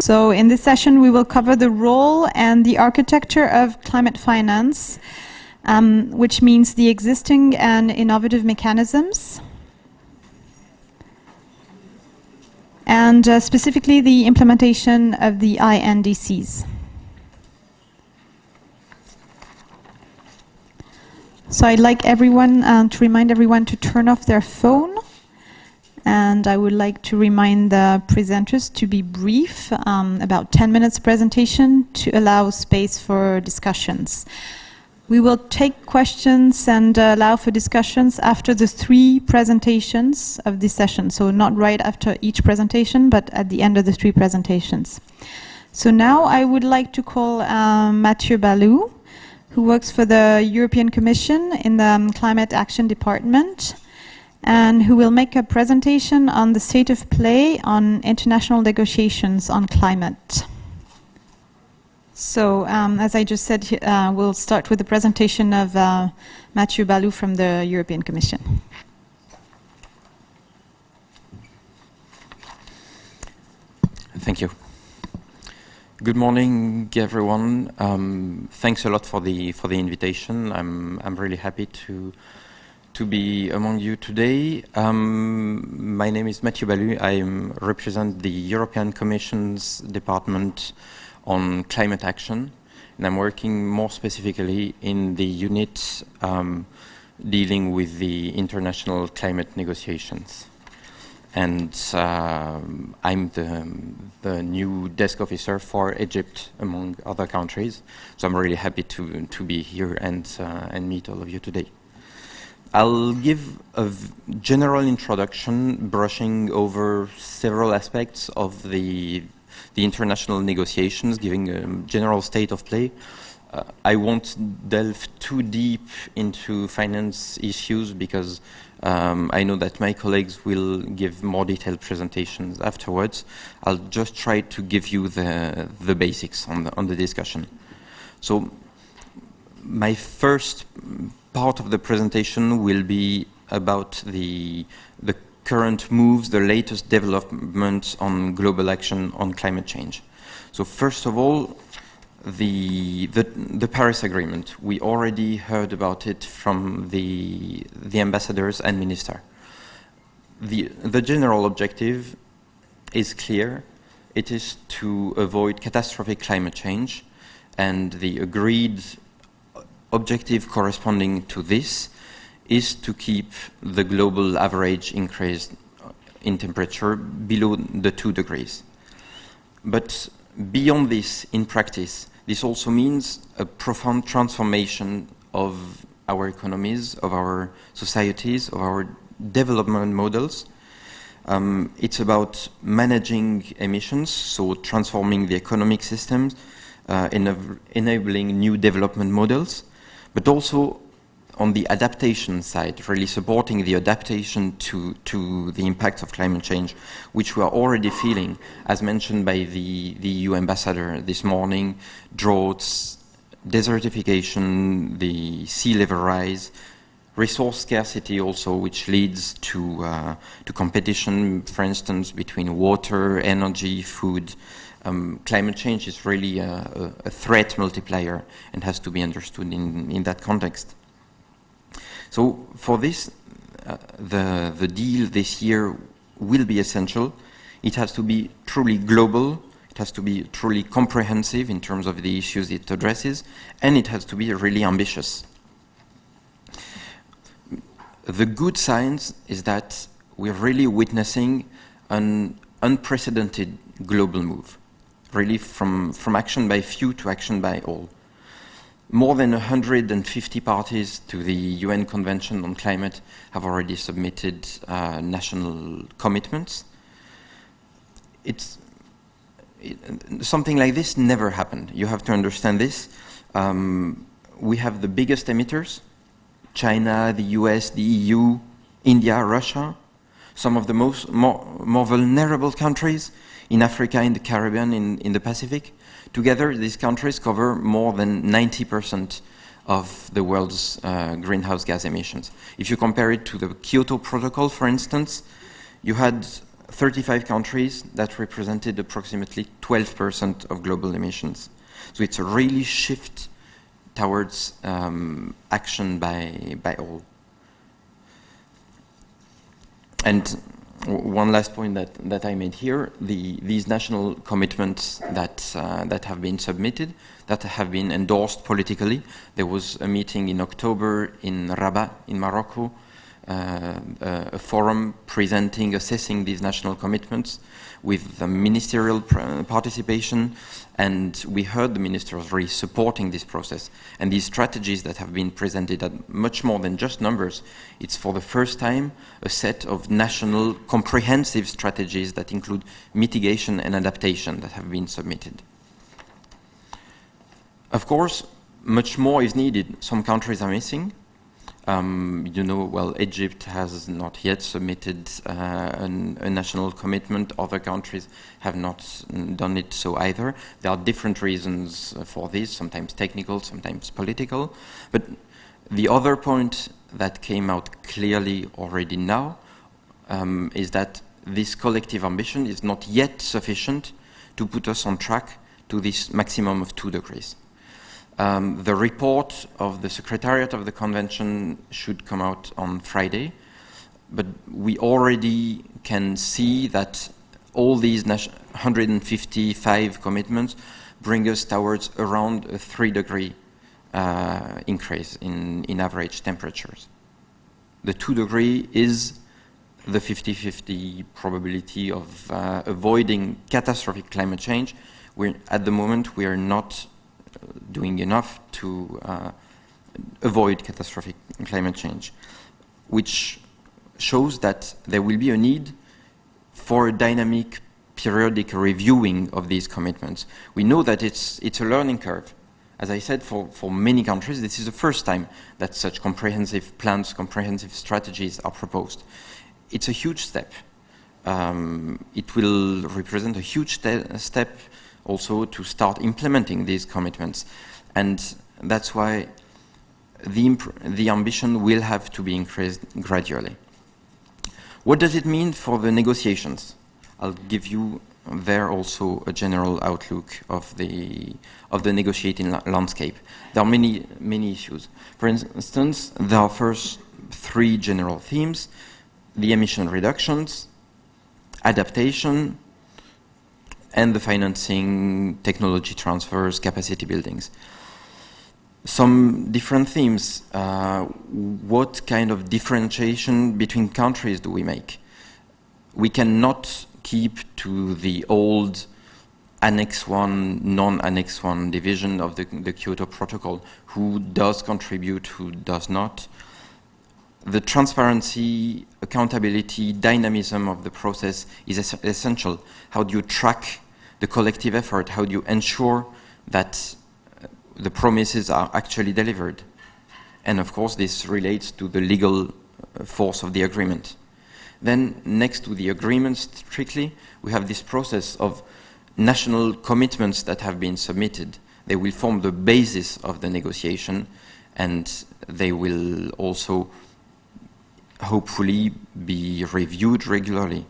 So in this session, we will cover the role and the architecture of climate finance, which means the existing and innovative mechanisms, and specifically the implementation of the INDCs. So I'd like everyone to remind everyone to turn off their phone. And I would like to remind the presenters to be brief, about 10 minutes presentation to allow space for discussions. We will take questions and allow for discussions after the 3 presentations of this session. So not right after each presentation, but at the end of the 3 presentations. So now I would like to call Mathieu Balloux, who works for the European Commission in the Climate Action Department, and who will make a presentation on the state of play on international negotiations on climate. So, as I just said, we'll start with the presentation of Mathieu Balloux from the European Commission. Thank you. Good morning, everyone. Thanks a lot for the invitation. I'm really happy to be among you today. My name is Mathieu Balloux. I represent the European Commission's Department on Climate Action, and I'm working more specifically in the unit dealing with the international climate negotiations. And I'm the new desk officer for Egypt, among other countries. So I'm really happy to be here and meet all of you today. I'll give a general introduction, brushing over several aspects of the international negotiations, giving a general state of play. I won't delve too deep into finance issues because I know that my colleagues will give more detailed presentations afterwards. I'll just try to give you the basics on the discussion. So my first part of the presentation will be about the current moves, the latest developments on global action on climate change. So first of all, the Paris Agreement. We already heard about it from the ambassadors and minister. The general objective is clear. It is to avoid catastrophic climate change, and the agreed objective corresponding to this is to keep the global average increase in temperature below the 2 degrees. But beyond this, in practice, this also means a profound transformation of our economies, of our societies, of our development models. It's about managing emissions, so transforming the economic systems, enabling new development models, but also on the adaptation side, really supporting the adaptation to the impact of climate change, which we are already feeling, as mentioned by the EU ambassador this morning: droughts, desertification, the sea level rise, resource scarcity also, which leads to competition, for instance, between water, energy, food. Climate change is really a threat multiplier and has to be understood in that context. So for this, the deal this year will be essential. It has to be truly global, it has to be truly comprehensive in terms of the issues it addresses, and it has to be really ambitious. The good signs is that we're really witnessing an unprecedented global move, really from action by few to action by all. More than 150 parties to the UN Convention on Climate have already submitted national commitments. Something like this never happened. You have to understand this. We have the biggest emitters: China, the US, the EU, India, Russia. Some of the more vulnerable countries in Africa, in the Caribbean, in the Pacific. Together, these countries cover more than 90% of the world's greenhouse gas emissions. If you compare it to the Kyoto Protocol, for instance, you had 35 countries that represented approximately 12% of global emissions. So it's a really shift towards action by all. And one last point that I made here, these national commitments that have been submitted, that have been endorsed politically. There was a meeting in October in Rabat in Morocco, a forum assessing these national commitments with the ministerial participation, and we heard the ministers really supporting this process. And these strategies that have been presented are much more than just numbers. It's for the first time a set of national comprehensive strategies that include mitigation and adaptation that have been submitted. Of course, much more is needed. Some countries are missing. Egypt has not yet submitted a national commitment. Other countries have not done it so either. There are different reasons for this, sometimes technical, sometimes political. But the other point that came out clearly already now is that this collective ambition is not yet sufficient to put us on track to this maximum of 2 degrees. The report of the Secretariat of the Convention should come out on Friday, but we already can see that all these 155 commitments bring us towards around a 3-degree increase in average temperatures. The 2-degree is the 50-50 probability of avoiding catastrophic climate change. At the moment, we are not doing enough to avoid catastrophic climate change, which shows that there will be a need for a dynamic periodic reviewing of these commitments. We know that it's a learning curve. As I said, for many countries, this is the first time that such comprehensive plans, comprehensive strategies are proposed. It's a huge step. It will represent a huge step also to start implementing these commitments. And that's why the ambition will have to be increased gradually. What does it mean for the negotiations? I'll give you there also a general outlook of the negotiating landscape. There are many issues. For instance, there are first 3 general themes: the emission reductions, adaptation, and the financing, technology transfers, capacity buildings. Some different themes. What kind of differentiation between countries do we make? We cannot keep to the old Annex 1, non-Annex 1 division of the Kyoto Protocol. Who does contribute, who does not? The transparency, accountability, dynamism of the process is essential. How do you track the collective effort? How do you ensure that the promises are actually delivered? And of course, this relates to the legal force of the agreement. Then, next to the agreement strictly, we have this process of national commitments that have been submitted. They will form the basis of the negotiation, and they will also hopefully be reviewed regularly.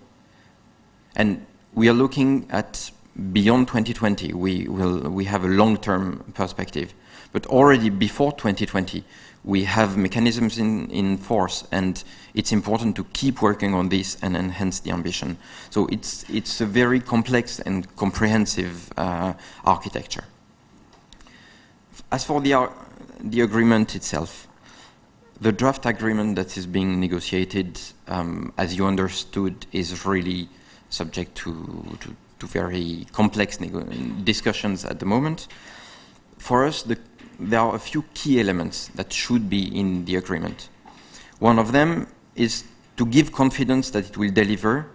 And we are looking at beyond 2020. We have a long-term perspective, but already before 2020 we have mechanisms in force, and it's important to keep working on this and enhance the ambition. So it's a very complex and comprehensive architecture. As for the agreement itself, the draft agreement that is being negotiated, as you understood, is really subject to very complex discussions at the moment. For us, there are a few key elements that should be in the agreement. One of them is to give confidence that it will deliver,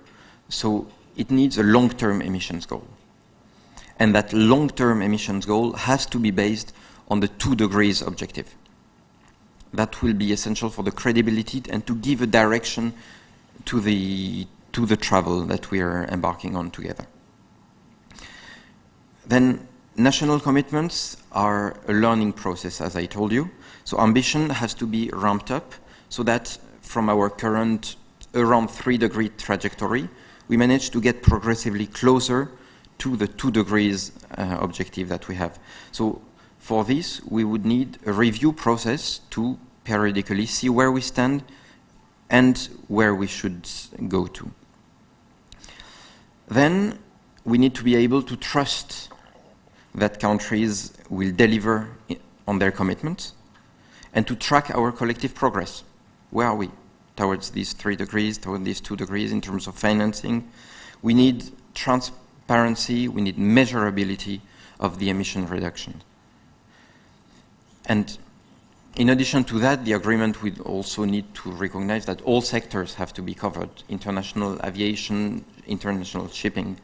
so it needs a long-term emissions goal. And that long-term emissions goal has to be based on the 2 degrees objective. That will be essential for the credibility and to give a direction to the travel that we are embarking on together. Then national commitments are a learning process, as I told you. So ambition has to be ramped up so that from our current around 3-degree trajectory, we managed to get progressively closer to the 2 degrees objective that we have. So for this, we would need a review process to periodically see where we stand and where we should go to. Then we need to be able to trust that countries will deliver on their commitments and to track our collective progress. Where are we towards these 3 degrees, towards these 2 degrees in terms of financing? We need transparency, we need measurability of the emission reduction. And in addition to that, the agreement will also need to recognize that all sectors have to be covered: international aviation, international shipping.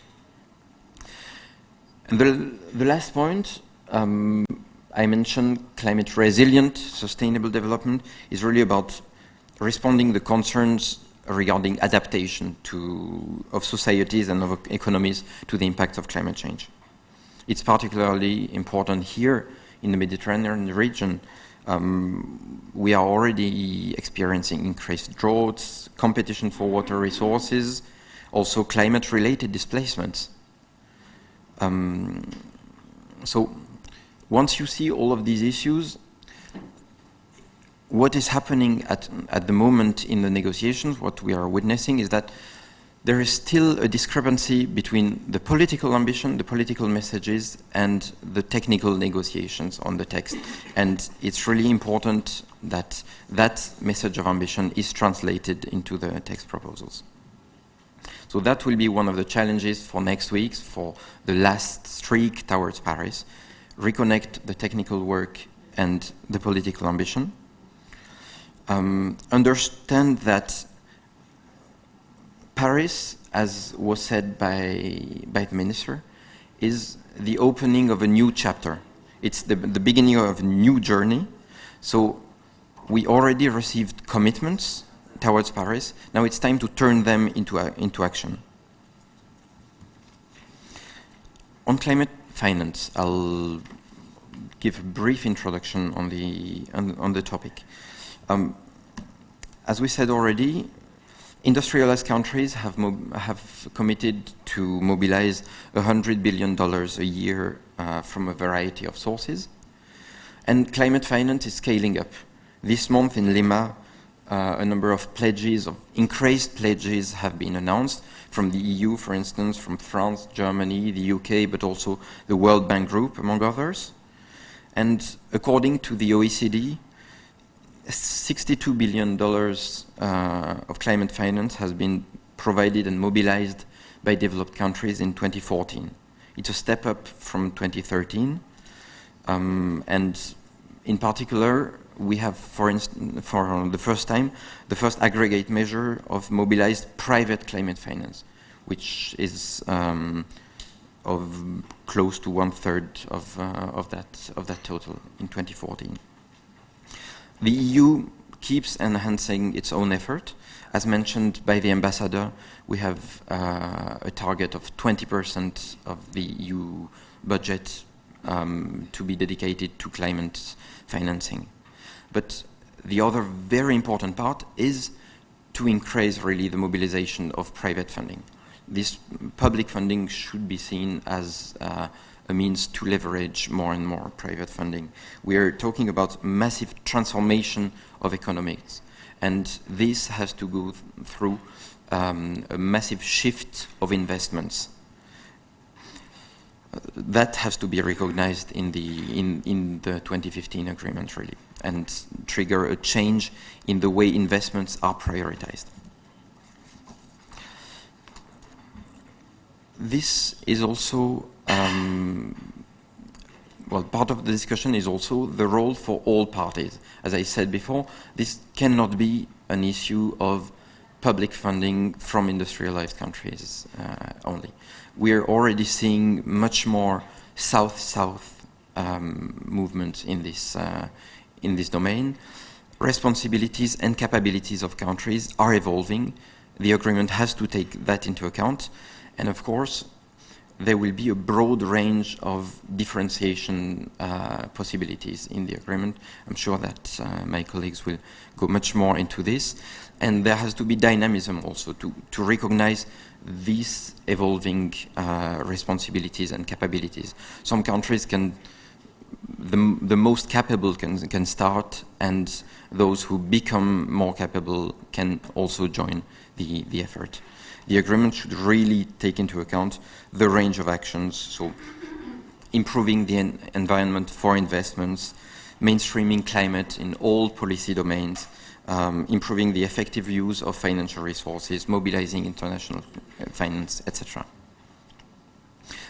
And the last point, I mentioned climate resilient, sustainable development is really about responding the concerns regarding adaptation of societies and of economies to the impact of climate change. It's particularly important here in the Mediterranean region. We are already experiencing increased droughts, competition for water resources, also climate-related displacements. So once you see all of these issues, what is happening at the moment in the negotiations, what we are witnessing is that there is still a discrepancy between the political ambition, the political messages, and the technical negotiations on the text. And it's really important that that message of ambition is translated into the text proposals. So that will be one of the challenges for next week, for the last streak towards Paris. Reconnect the technical work and the political ambition. Understand that Paris, as was said by the minister, is the opening of a new chapter. It's the beginning of a new journey. So we already received commitments towards Paris. Now it's time to turn them into action. On climate finance, I'll give a brief introduction on the topic. As we said already, industrialized countries have committed to mobilize $100 billion a year from a variety of sources. And climate finance is scaling up. This month in Lima, a number of pledges, of increased pledges have been announced from the EU, for instance, from France, Germany, the UK, but also the World Bank Group, among others. And according to the OECD, $62 billion of climate finance has been provided and mobilized by developed countries in 2014. It's a step up from 2013. And in particular, we have, for instance, for the first time, the first aggregate measure of mobilized private climate finance, which is of close to 1/3 of that total in 2014. The EU keeps enhancing its own effort. As mentioned by the ambassador, we have a target of 20% of the EU budget to be dedicated to climate financing. But the other very important part is to increase really the mobilization of private funding. This public funding should be seen as a means to leverage more and more private funding. We are talking about massive transformation of economics, and this has to go through a massive shift of investments. That has to be recognized in the 2015 agreement, really, and trigger a change in the way investments are prioritized. This is also, part of the discussion is also the role for all parties. As I said before, this cannot be an issue of public funding from industrialized countries only. We are already seeing much more South-South movement in this domain. Responsibilities and capabilities of countries are evolving. The agreement has to take that into account. And of course, there will be a broad range of differentiation possibilities in the agreement. I'm sure that my colleagues will go much more into this. And there has to be dynamism also to recognize these evolving responsibilities and capabilities. Some countries can, the most capable can start, and those who become more capable can also join the effort. The agreement should really take into account the range of actions, so improving the environment for investments, mainstreaming climate in all policy domains, improving the effective use of financial resources, mobilizing international finance, etc.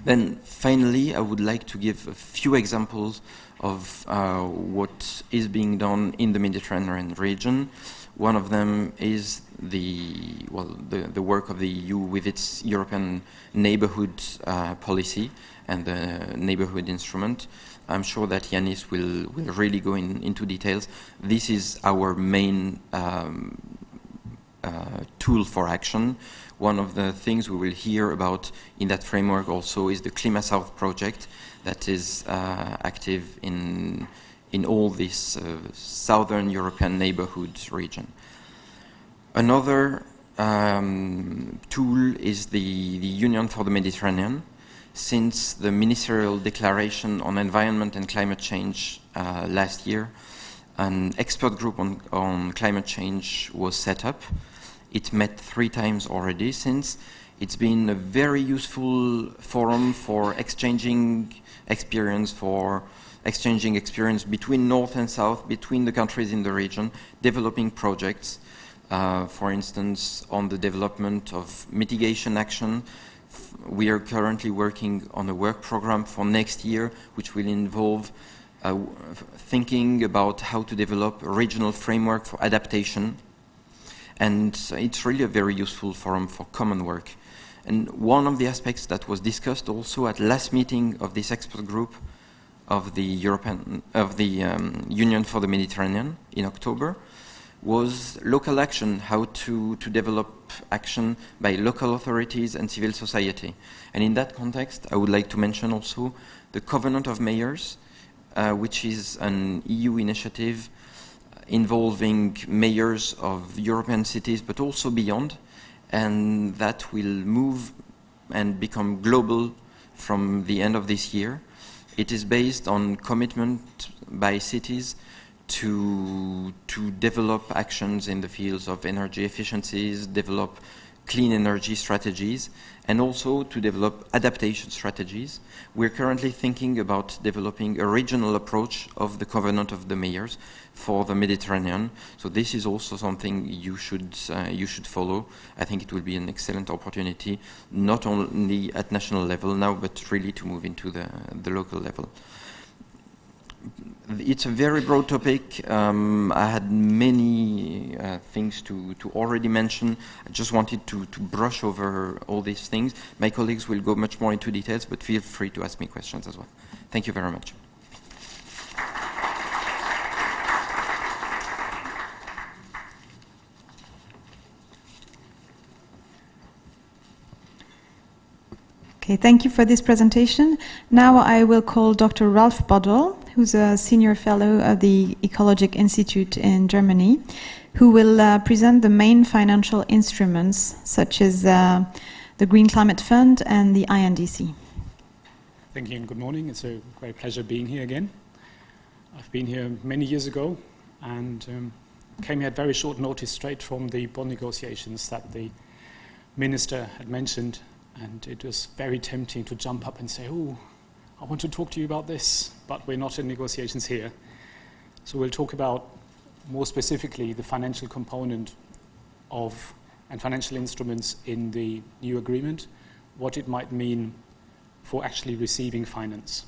Then finally, I would like to give a few examples of what is being done in the Mediterranean region. One of them is the work of the EU with its European neighborhood policy and the neighborhood instrument. I'm sure that Yanis will really go into details. This is our main tool for action. One of the things we will hear about in that framework also is the Clima South project that is active in all this southern European neighborhood region. Another tool is the Union for the Mediterranean. Since the ministerial declaration on environment and climate change last year, an expert group on climate change was set up. It met 3 times already since. It's been a very useful forum for exchanging experience between North and South, between the countries in the region, developing projects, for instance, on the development of mitigation action. We are currently working on a work program for next year, which will involve thinking about how to develop a regional framework for adaptation. And it's really a very useful forum for common work. And one of the aspects that was discussed also at last meeting of this expert group of the Union for the Mediterranean in October was local action, how to develop action by local authorities and civil society. And in that context, I would like to mention also the Covenant of Mayors, which is an EU initiative involving mayors of European cities, but also beyond, and that will move and become global from the end of this year. It is based on commitment by cities to develop actions in the fields of energy efficiencies, develop clean energy strategies, and also to develop adaptation strategies. We're currently thinking about developing a regional approach of the Covenant of the Mayors for the Mediterranean. So this is also something you should follow. I think it will be an excellent opportunity, not only at national level now, but really to move into the local level. It's a very broad topic. I had many things to already mention. I just wanted to brush over all these things. My colleagues will go much more into details, but feel free to ask me questions as well. Thank you very much. Okay, thank you for this presentation. Now I will call Dr. Ralf Bodel, who's a senior fellow at the Ecologic Institute in Germany, who will present the main financial instruments, such as the Green Climate Fund and the INDC. Thank you and good morning. It's a great pleasure being here again. I've been here many years ago and came here at very short notice straight from the bond negotiations that the minister had mentioned. And it was very tempting to jump up and say, oh, I want to talk to you about this, but we're not in negotiations here. So we'll talk about more specifically the financial component of and financial instruments in the new agreement, what it might mean for actually receiving finance.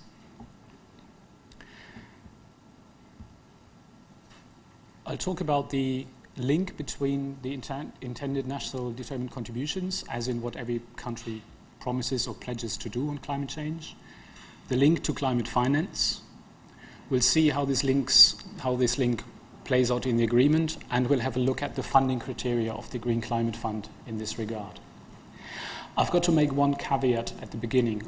I'll talk about the link between the intended national determined contributions, as in what every country promises or pledges to do on climate change, the link to climate finance. We'll see how this link plays out in the agreement, and we'll have a look at the funding criteria of the Green Climate Fund in this regard. I've got to make one caveat at the beginning.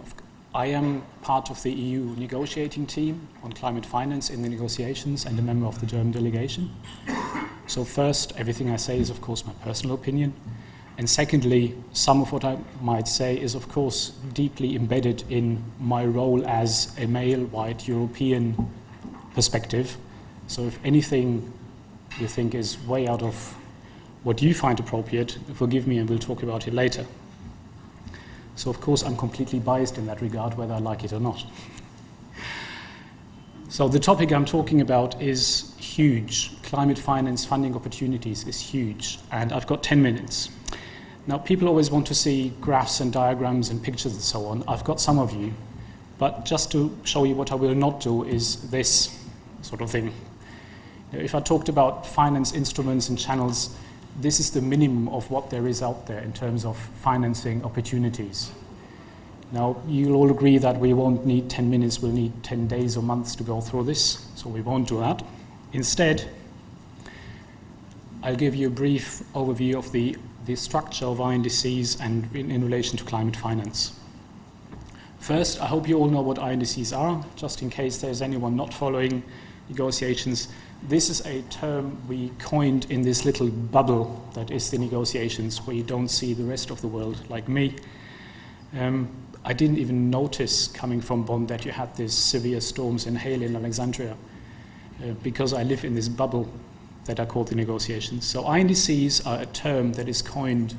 I am part of the EU negotiating team on climate finance in the negotiations and a member of the German delegation. So first, everything I say is, of course, my personal opinion. And secondly, some of what I might say is, of course, deeply embedded in my role as a male, white, European perspective. So if anything you think is way out of what you find appropriate, forgive me and we'll talk about it later. So of course I'm completely biased in that regard, whether I like it or not. So the topic I'm talking about is huge. Climate finance funding opportunities is huge, and I've got 10 minutes. Now people always want to see graphs and diagrams and pictures and so on. I've got some of you, but just to show you what I will not do is this sort of thing. If I talked about finance instruments and channels, this is the minimum of what there is out there in terms of financing opportunities. Now, you'll all agree that we won't need 10 minutes, we'll need 10 days or months to go through this, so we won't do that. Instead, I'll give you a brief overview of the structure of INDCs and in relation to climate finance. First, I hope you all know what INDCs are, just in case there's anyone not following negotiations. This is a term we coined in this little bubble that is the negotiations, where you don't see the rest of the world like me. I didn't even notice coming from Bonn that you had these severe storms and hail in Alexandria, because I live in this bubble that I call the negotiations. So INDCs are a term that is coined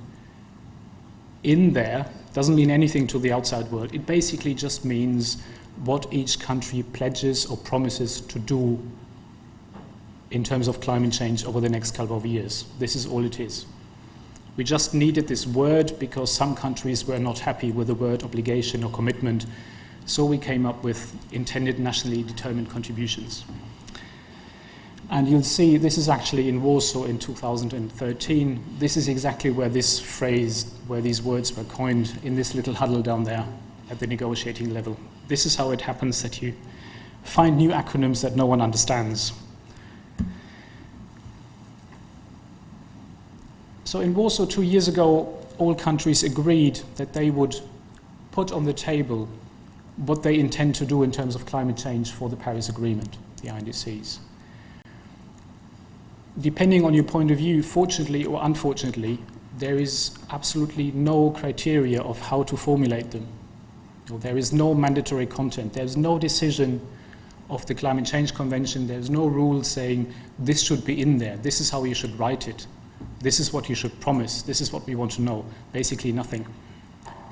in there, doesn't mean anything to the outside world. It basically just means what each country pledges or promises to do in terms of climate change over the next couple of years. This is all it is. We just needed this word because some countries were not happy with the word obligation or commitment, so we came up with intended nationally determined contributions. And you'll see this is actually in Warsaw in 2013. This is exactly where this phrase, where these words were coined, in this little huddle down there at the negotiating level. This is how it happens that you find new acronyms that no one understands. So in Warsaw 2 years ago, all countries agreed that they would put on the table what they intend to do in terms of climate change for the Paris Agreement, the INDCs. Depending on your point of view, fortunately or unfortunately, there is absolutely no criteria of how to formulate them. There is no mandatory content. There's no decision of the Climate Change Convention. There's no rule saying this should be in there. This is how you should write it. This is what you should promise. This is what we want to know. Basically nothing.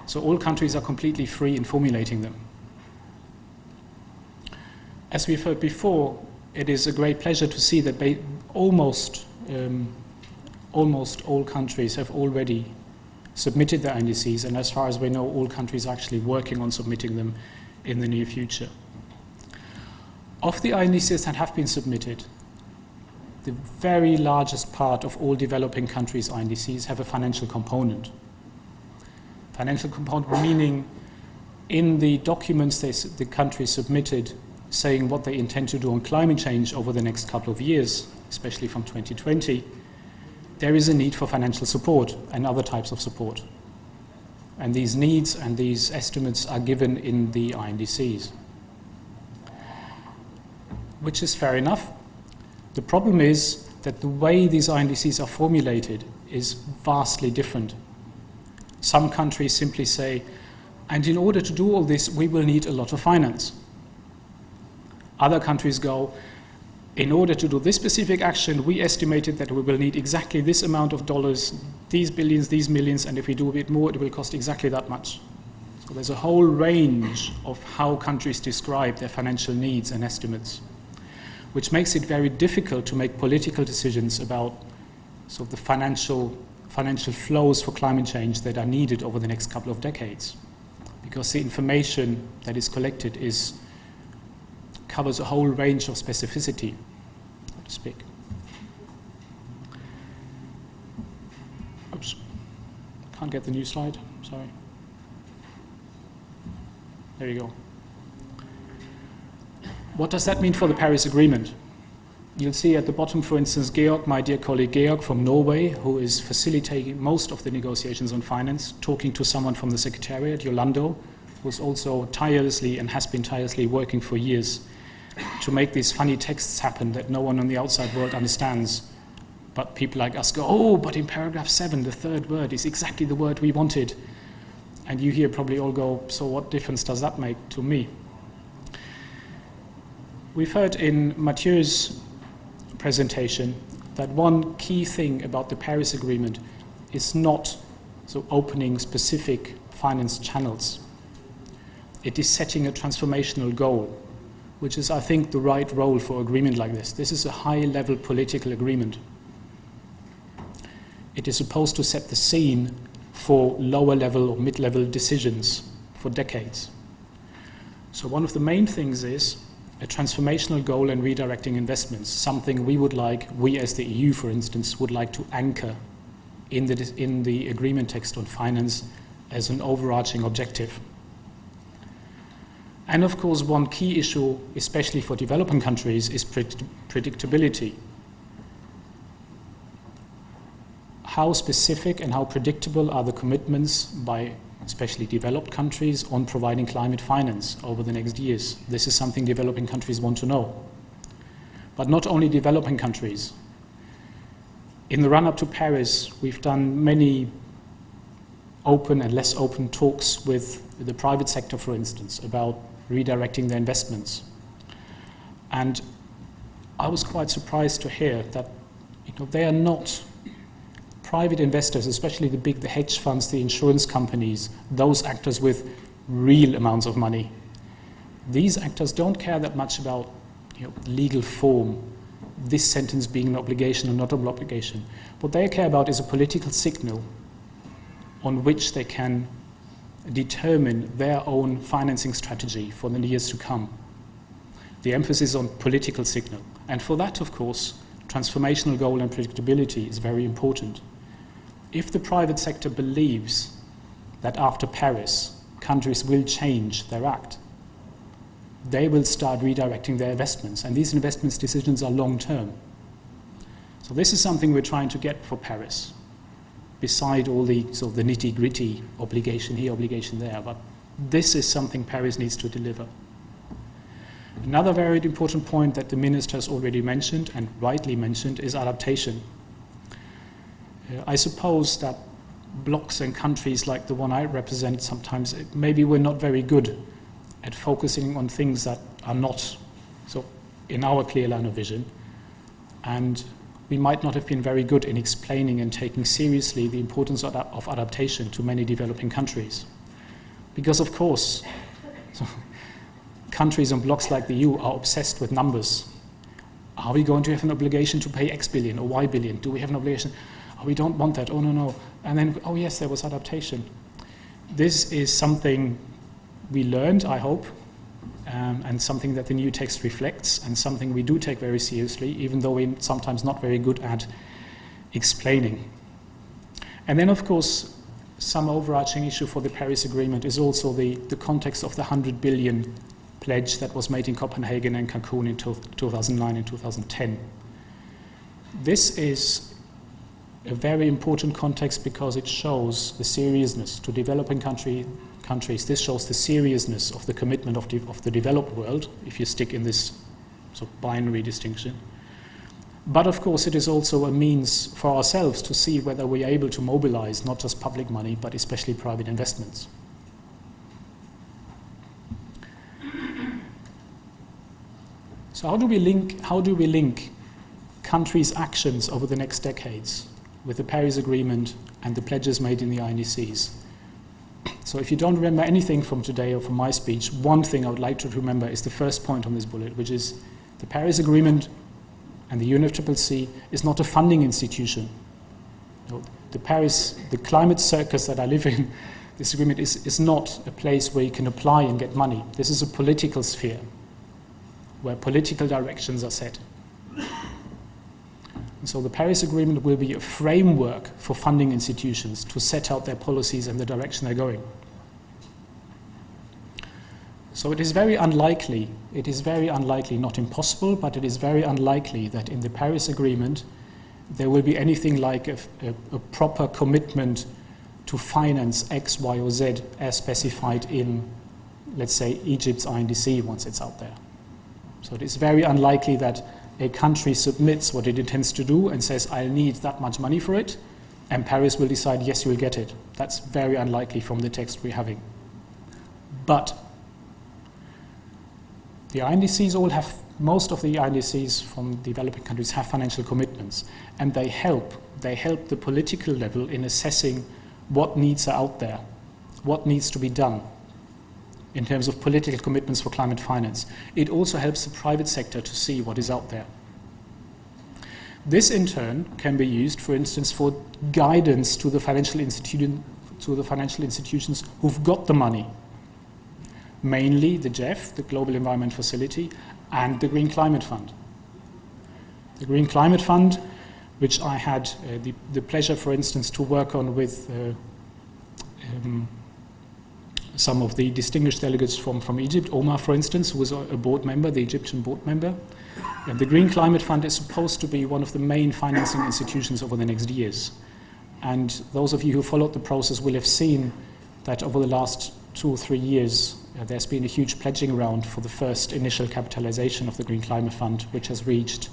So all countries are completely free in formulating them. As we've heard before, it is a great pleasure to see that almost all countries have already submitted their INDCs, and as far as we know, all countries are actually working on submitting them in the near future. Of the INDCs that have been submitted, the very largest part of all developing countries' INDCs have a financial component. Financial component meaning in the documents the countries submitted saying what they intend to do on climate change over the next couple of years, especially from 2020, there is a need for financial support and other types of support. And these needs and these estimates are given in the INDCs, which is fair enough. The problem is that the way these INDCs are formulated is vastly different. Some countries simply say, and in order to do all this, we will need a lot of finance. Other countries go, in order to do this specific action, we estimated that we will need exactly this amount of dollars, these billions, these millions, and if we do a bit more, it will cost exactly that much. So there's a whole range of how countries describe their financial needs and estimates, which makes it very difficult to make political decisions about sort of the financial flows for climate change that are needed over the next couple of decades, because the information that is collected covers a whole range of specificity, so to speak. Oops, can't get the new slide, sorry. There you go. What does that mean for the Paris Agreement? You'll see at the bottom, for instance, Georg, my dear colleague Georg from Norway, who is facilitating most of the negotiations on finance, talking to someone from the Secretariat, Yolando, who's also tirelessly and has been tirelessly working for years to make these funny texts happen that no one on the outside world understands. But people like us go, oh, but in paragraph 7, the third word is exactly the word we wanted. And you here probably all go, so what difference does that make to me? We've heard in Mathieu's presentation that one key thing about the Paris Agreement is not so opening specific finance channels. It is setting a transformational goal, which is, I think, the right role for an agreement like this. This is a high-level political agreement. It is supposed to set the scene for lower-level or mid-level decisions for decades. So one of the main things is a transformational goal and redirecting investments, something we as the EU, for instance, would like to anchor in the agreement text on finance as an overarching objective. And of course, one key issue, especially for developing countries, is predictability. How specific and how predictable are the commitments by especially developed countries on providing climate finance over the next years? This is something developing countries want to know. But not only developing countries. In the run-up to Paris, we've done many open and less open talks with the private sector, for instance, about redirecting their investments. And I was quite surprised to hear that they are not private investors, especially the hedge funds, the insurance companies, those actors with real amounts of money. These actors don't care that much about legal form, this sentence being an obligation or not an obligation. What they care about is a political signal on which they can determine their own financing strategy for the years to come. The emphasis on political signal. And for that, of course, transformational goal and predictability is very important. If the private sector believes that after Paris, countries will change their act, they will start redirecting their investments, and these investments decisions are long-term. So this is something we're trying to get for Paris, beside all the sort of the nitty-gritty obligation here, obligation there, but this is something Paris needs to deliver. Another very important point that the Minister has already mentioned, and rightly mentioned, is adaptation. I suppose that blocs and countries like the one I represent sometimes, maybe we're not very good at focusing on things that are not so in our clear line of vision, and we might not have been very good in explaining and taking seriously the importance of adaptation to many developing countries. Because of course, countries and blocs like the EU are obsessed with numbers. Are we going to have an obligation to pay X billion or Y billion? Do we have an obligation? Oh, we don't want that. Oh, no. And then, oh, yes, there was adaptation. This is something we learned, I hope, and something that the new text reflects, and something we do take very seriously, even though we're sometimes not very good at explaining. And then, of course, some overarching issue for the Paris Agreement is also the context of the 100 billion pledge that was made in Copenhagen and Cancun in 2009 and 2010. This is a very important context because it shows the seriousness to developing countries. This shows the seriousness of the commitment of the developed world, if you stick in this sort of binary distinction. But of course, it is also a means for ourselves to see whether we are able to mobilize not just public money, but especially private investments. So how do we link countries' actions over the next decades with the Paris Agreement and the pledges made in the INDCs? So if you don't remember anything from today or from my speech, one thing I would like you to remember is the first point on this bullet, which is the Paris Agreement and the UNFCCC is not a funding institution. The climate circus that I live in, this agreement is not a place where you can apply and get money. This is a political sphere where political directions are set. And so the Paris Agreement will be a framework for funding institutions to set out their policies and the direction they're going. So it is very unlikely, not impossible, but it is very unlikely that in the Paris Agreement there will be anything like a proper commitment to finance X, Y, or Z as specified in, let's say, Egypt's INDC once it's out there. So it is very unlikely that a country submits what it intends to do and says, I'll need that much money for it, and Paris will decide, yes, you will get it. That's very unlikely from the text we're having. But the INDCs most of the INDCs from developing countries have financial commitments, and they help the political level in assessing what needs are out there, what needs to be done in terms of political commitments for climate finance. It also helps the private sector to see what is out there. This in turn can be used, for instance, for guidance to the financial institutions who've got the money, mainly the GEF, the Global Environment Facility, and the Green Climate Fund. The Green Climate Fund, which I had the pleasure, for instance, to work on with some of the distinguished delegates from Egypt, Omar, for instance, who was a board member, the Egyptian board member. And the Green Climate Fund is supposed to be one of the main financing institutions over the next years. And those of you who followed the process will have seen that over the last 2 or 3 years, there's been a huge pledging round for the first initial capitalization of the Green Climate Fund, which has reached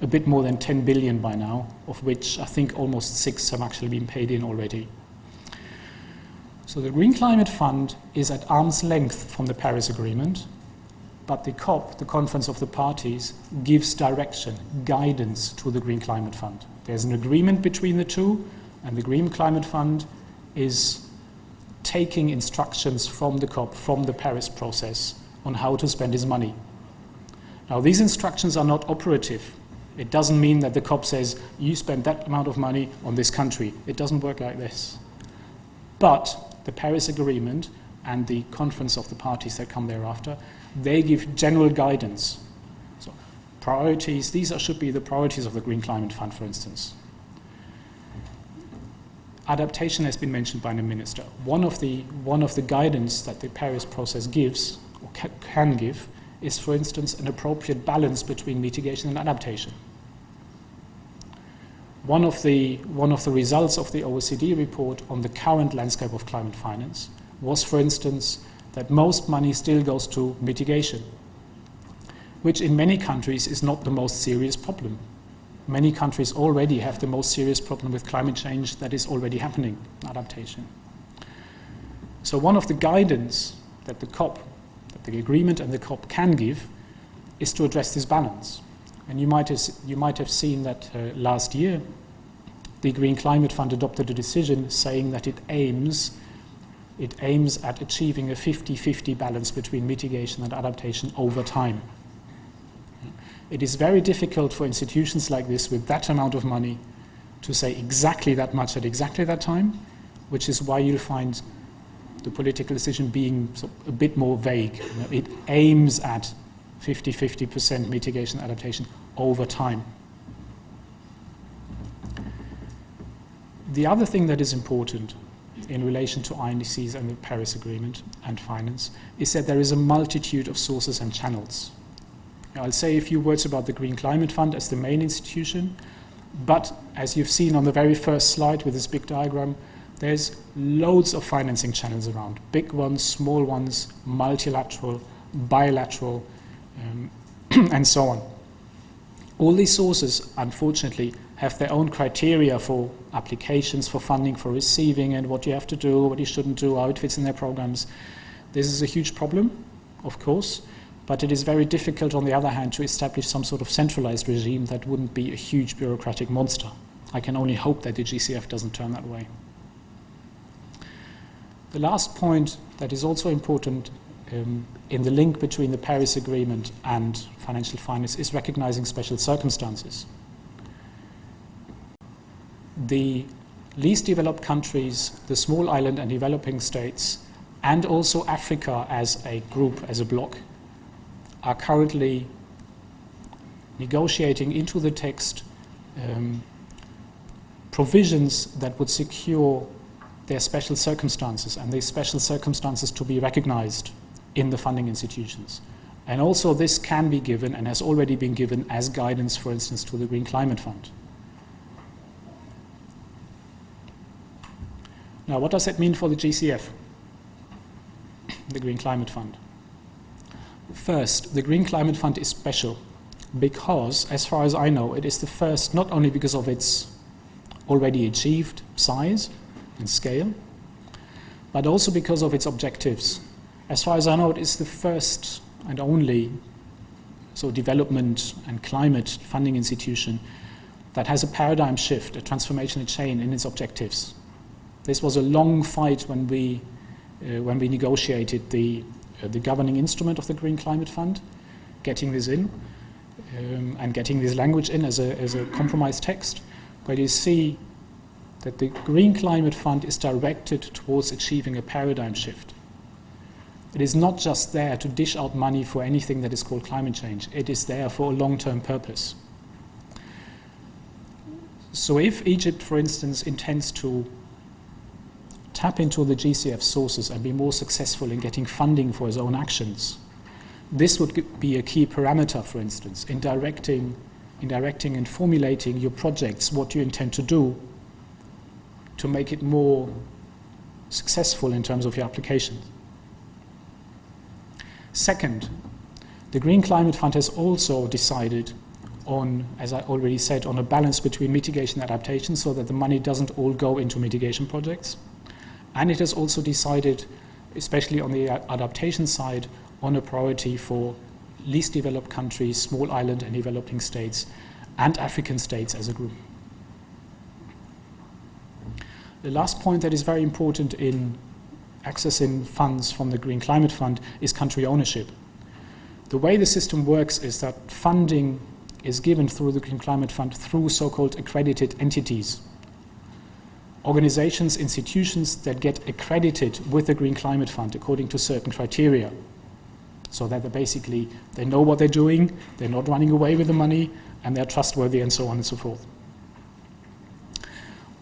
a bit more than 10 billion by now, of which I think almost 6 have actually been paid in already. So the Green Climate Fund is at arm's length from the Paris Agreement, but the COP, the Conference of the Parties, gives direction, guidance to the Green Climate Fund. There's an agreement between the two, and the Green Climate Fund is taking instructions from the COP, from the Paris process, on how to spend his money. Now, these instructions are not operative. It doesn't mean that the COP says, you spend that amount of money on this country. It doesn't work like this. But the Paris Agreement and the Conference of the Parties that come thereafter, they give general guidance. So priorities, these should be the priorities of the Green Climate Fund, for instance. Adaptation has been mentioned by the minister. One of the guidance that the Paris process gives, or can give, is, for instance, an appropriate balance between mitigation and adaptation. One of the results of the OECD report on the current landscape of climate finance was, for instance, that most money still goes to mitigation, which in many countries is not the most serious problem. Many countries already have the most serious problem with climate change that is already happening, adaptation. So one of the guidance that the COP, that the agreement and the COP can give, is to address this balance. And you might have seen that last year, the Green Climate Fund adopted a decision saying that it aims at achieving a 50-50 balance between mitigation and adaptation over time. It is very difficult for institutions like this with that amount of money to say exactly that much at exactly that time, which is why you'll find the political decision being a bit more vague. It aims at 50-50% mitigation adaptation over time. The other thing that is important in relation to INDCs and the Paris Agreement and finance is that there is a multitude of sources and channels. Now, I'll say a few words about the Green Climate Fund as the main institution, but as you've seen on the very first slide with this big diagram, there's loads of financing channels around, big ones, small ones, multilateral, bilateral, and so on. All these sources, unfortunately, have their own criteria for applications, for funding, for receiving, and what you have to do, what you shouldn't do, how it fits in their programs. This is a huge problem, of course, but it is very difficult, on the other hand, to establish some sort of centralized regime that wouldn't be a huge bureaucratic monster. I can only hope that the GCF doesn't turn that way. The last point that is also important in the link between the Paris Agreement and financial finance is recognizing special circumstances. The least developed countries, the small island and developing states, and also Africa as a group, as a bloc, are currently negotiating into the text provisions that would secure their special circumstances, and these special circumstances to be recognized in the funding institutions. And also this can be given and has already been given as guidance, for instance, to the Green Climate Fund. Now, what does that mean for the GCF, the Green Climate Fund? First, the Green Climate Fund is special because, as far as I know, it is the first, not only because of its already achieved size and scale, but also because of its objectives. As far as I know, it is the first and only development and climate funding institution that has a paradigm shift, a transformational change in its objectives. This was a long fight when we negotiated the governing instrument of the Green Climate Fund, getting this in and getting this language in as a compromise text. But you see that the Green Climate Fund is directed towards achieving a paradigm shift. It is not just there to dish out money for anything that is called climate change. It is there for a long-term purpose. So if Egypt, for instance, intends to tap into the GCF sources and be more successful in getting funding for its own actions, this would be a key parameter, for instance, in directing and formulating your projects, what you intend to do to make it more successful in terms of your applications. Second, the Green Climate Fund has also decided on, as I already said, on a balance between mitigation and adaptation so that the money doesn't all go into mitigation projects. And it has also decided, especially on the adaptation side, on a priority for least developed countries, small island and developing states, and African states as a group. The last point that is very important in accessing funds from the Green Climate Fund is country ownership. The way the system works is that funding is given through the Green Climate Fund through so-called accredited entities. Organizations, institutions that get accredited with the Green Climate Fund according to certain criteria. So that they know what they're doing, they're not running away with the money, and they're trustworthy and so on and so forth.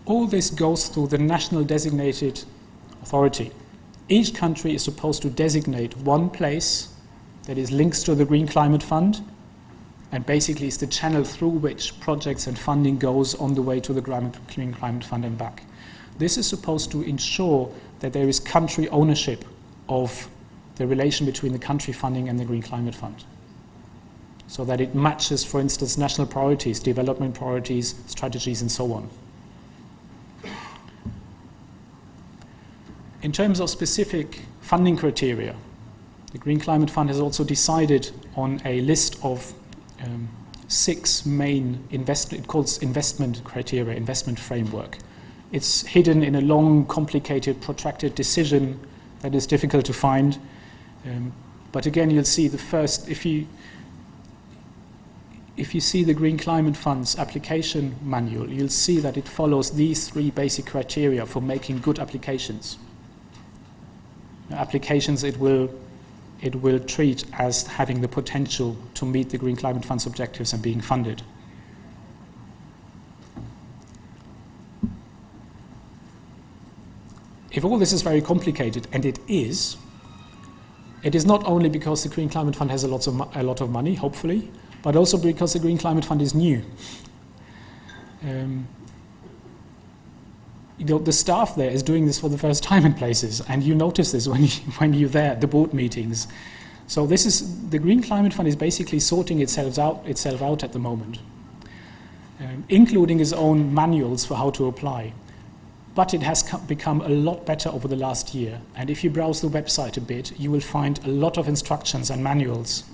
All this goes through the national designated authority. Each country is supposed to designate one place that is linked to the Green Climate Fund, and basically is the channel through which projects and funding goes on the way to the Green Climate Fund and back. This is supposed to ensure that there is country ownership of the relation between the country funding and the Green Climate Fund, so that it matches, for instance, national priorities, development priorities, strategies, and so on. In terms of specific funding criteria, the Green Climate Fund has also decided on a list of 6 main investment criteria, investment framework. It's hidden in a long, complicated, protracted decision that is difficult to find. But again, you'll see the first, if you see the Green Climate Fund's application manual, you'll see that it follows these 3 basic criteria for making good applications. Applications it will treat as having the potential to meet the Green Climate Fund's objectives and being funded. If all this is very complicated, and it is not only because the Green Climate Fund has a lot of money, hopefully, but also because the Green Climate Fund is new. The staff there is doing this for the first time in places, and you notice this when you're there at the board meetings. So the Green Climate Fund is basically sorting itself out at the moment, including its own manuals for how to apply. But it has become a lot better over the last year, and if you browse the website a bit, you will find a lot of instructions and manuals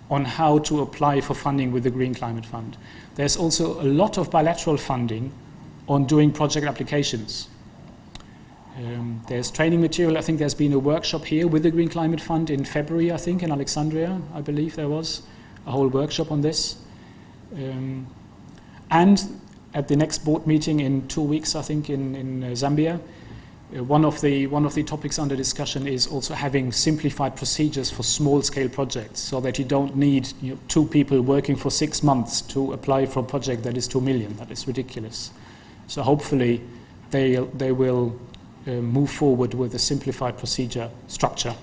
on how to apply for funding with the Green Climate Fund. There's also a lot of bilateral funding on doing project applications. There's training material. I think there's been a workshop here with the Green Climate Fund in February, I think, in Alexandria. I believe there was a whole workshop on this. And at the next board meeting in 2 weeks, I think, in Zambia, one of the topics under discussion is also having simplified procedures for small-scale projects, so that you don't need 2 people working for 6 months to apply for a project that is 2 million. That is ridiculous. So hopefully they will move forward with a simplified procedure structure.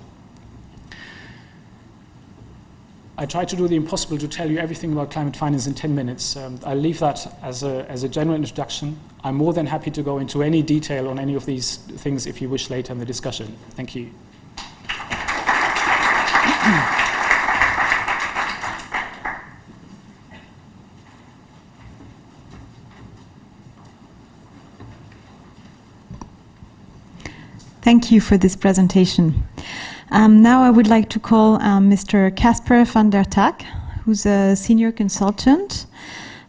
I try to do the impossible to tell you everything about climate finance in 10 minutes. I'll leave that as a general introduction. I'm more than happy to go into any detail on any of these things if you wish later in the discussion. Thank you. Thank you for this presentation. Now I would like to call Mr. Casper van der Tak, who's a senior consultant,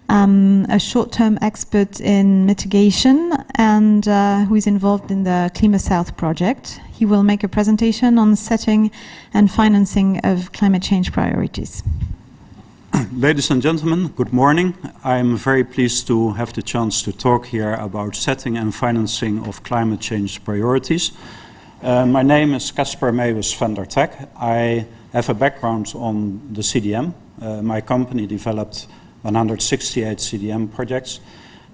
a short-term expert in mitigation, and who is involved in the Klimasouth project. He will make a presentation on setting and financing of climate change priorities. Ladies and gentlemen, good morning. I'm very pleased to have the chance to talk here about setting and financing of climate change priorities. My name is Casper Meeuwis van der Tak. I have a background on the CDM. My company developed 168 CDM projects.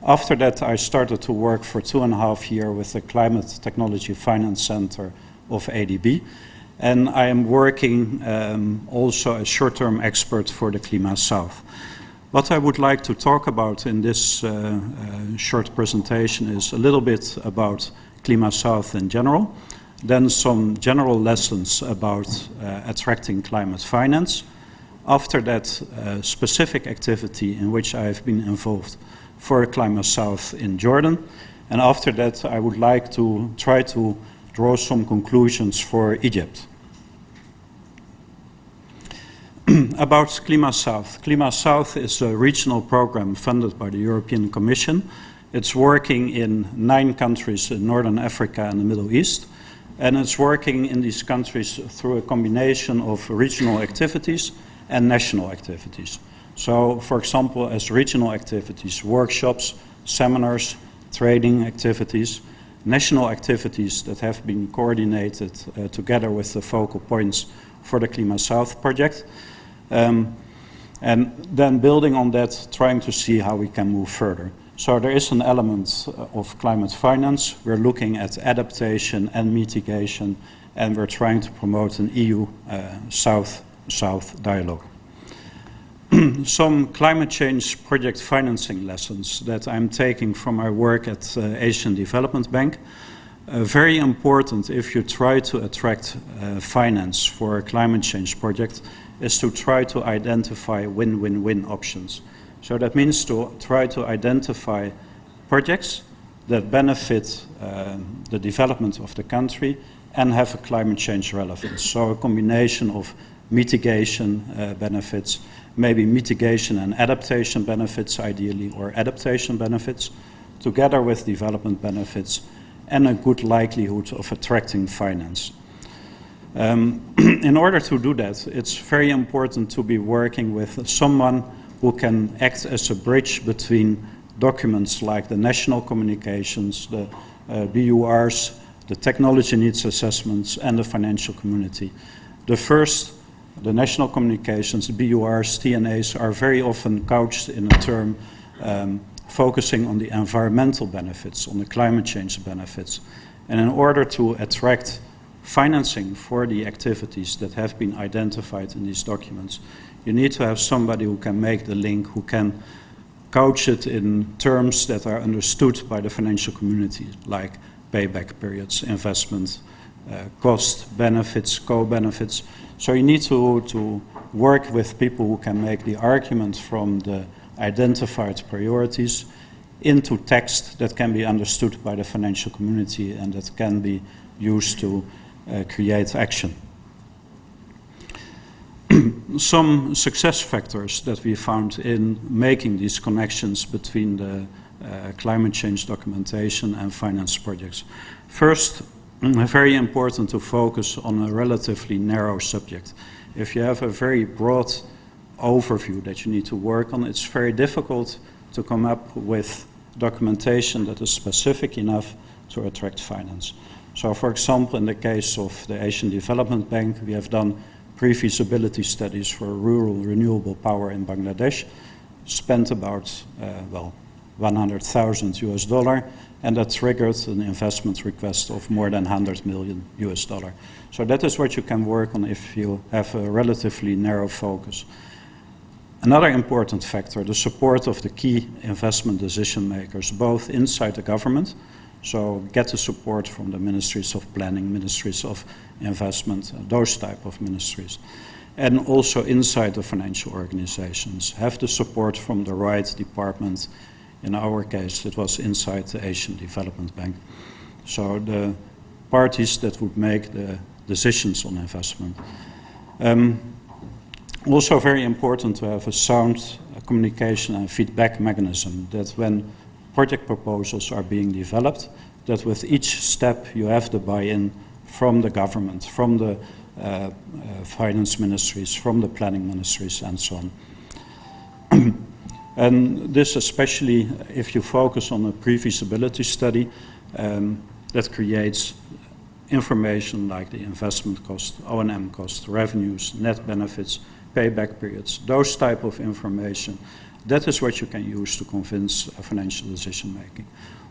After that, I started to work for 2.5 years with the Climate Technology Finance Center of ADB. And I am working also as short-term expert for the Klimasouth. What I would like to talk about in this short presentation is a little bit about Klimasouth in general, then some general lessons about attracting climate finance. After that, specific activity in which I have been involved for Klimasouth in Jordan. And after that, I would like to try to draw some conclusions for Egypt. About Klimasouth. Klimasouth is a regional program funded by the European Commission. It's working in 9 countries in Northern Africa and the Middle East. And it's working in these countries through a combination of regional activities and national activities. So, for example, as regional activities, workshops, seminars, training activities, national activities that have been coordinated together with the focal points for the Klimasouth project. And then building on that, trying to see how we can move further. So there is an element of climate finance. We're looking at adaptation and mitigation, and we're trying to promote an EU South-South dialogue. Some climate change project financing lessons that I'm taking from my work at Asian Development Bank. Very important if you try to attract finance for a climate change project is to try to identify win-win-win options. So that means to try to identify projects that benefit the development of the country and have a climate change relevance. So a combination of mitigation benefits, maybe mitigation and adaptation benefits ideally, or adaptation benefits, together with development benefits and a good likelihood of attracting finance. In order to do that, it's very important to be working with someone who can act as a bridge between documents like the national communications, the BURs, the technology needs assessments, and the financial community. The national communications, BURs, TNAs, are very often couched in a term focusing on the environmental benefits, on the climate change benefits. And in order to attract financing for the activities that have been identified in these documents, you need to have somebody who can make the link, who can couch it in terms that are understood by the financial community, like payback periods, investment, cost, benefits, co-benefits. So you need to work with people who can make the argument from the identified priorities into text that can be understood by the financial community and that can be used to create action. Some success factors that we found in making these connections between the climate change documentation and finance projects. First, very important to focus on a relatively narrow subject. If you have a very broad overview that you need to work on, it's very difficult to come up with documentation that is specific enough to attract finance. So, for example, in the case of the Asian Development Bank, we have done pre-feasibility studies for rural renewable power in Bangladesh, spent about, $100,000 US, and that triggered an investment request of more than $100 million US. So that is what you can work on if you have a relatively narrow focus. Another important factor, the support of the key investment decision makers, both inside the government, so get the support from the ministries of planning, ministries of investment, those type of ministries. And also inside the financial organizations, have the support from the right department. In our case, it was inside the Asian Development Bank. So the parties that would make the decisions on investment. Also very important to have a sound communication and feedback mechanism, that when project proposals are being developed, that with each step you have the buy-in from the government, from the finance ministries, from the planning ministries, and so on. And this especially if you focus on a pre-feasibility study that creates information like the investment cost, O&M cost, revenues, net benefits, payback periods, those type of information. That is what you can use to convince financial decision making.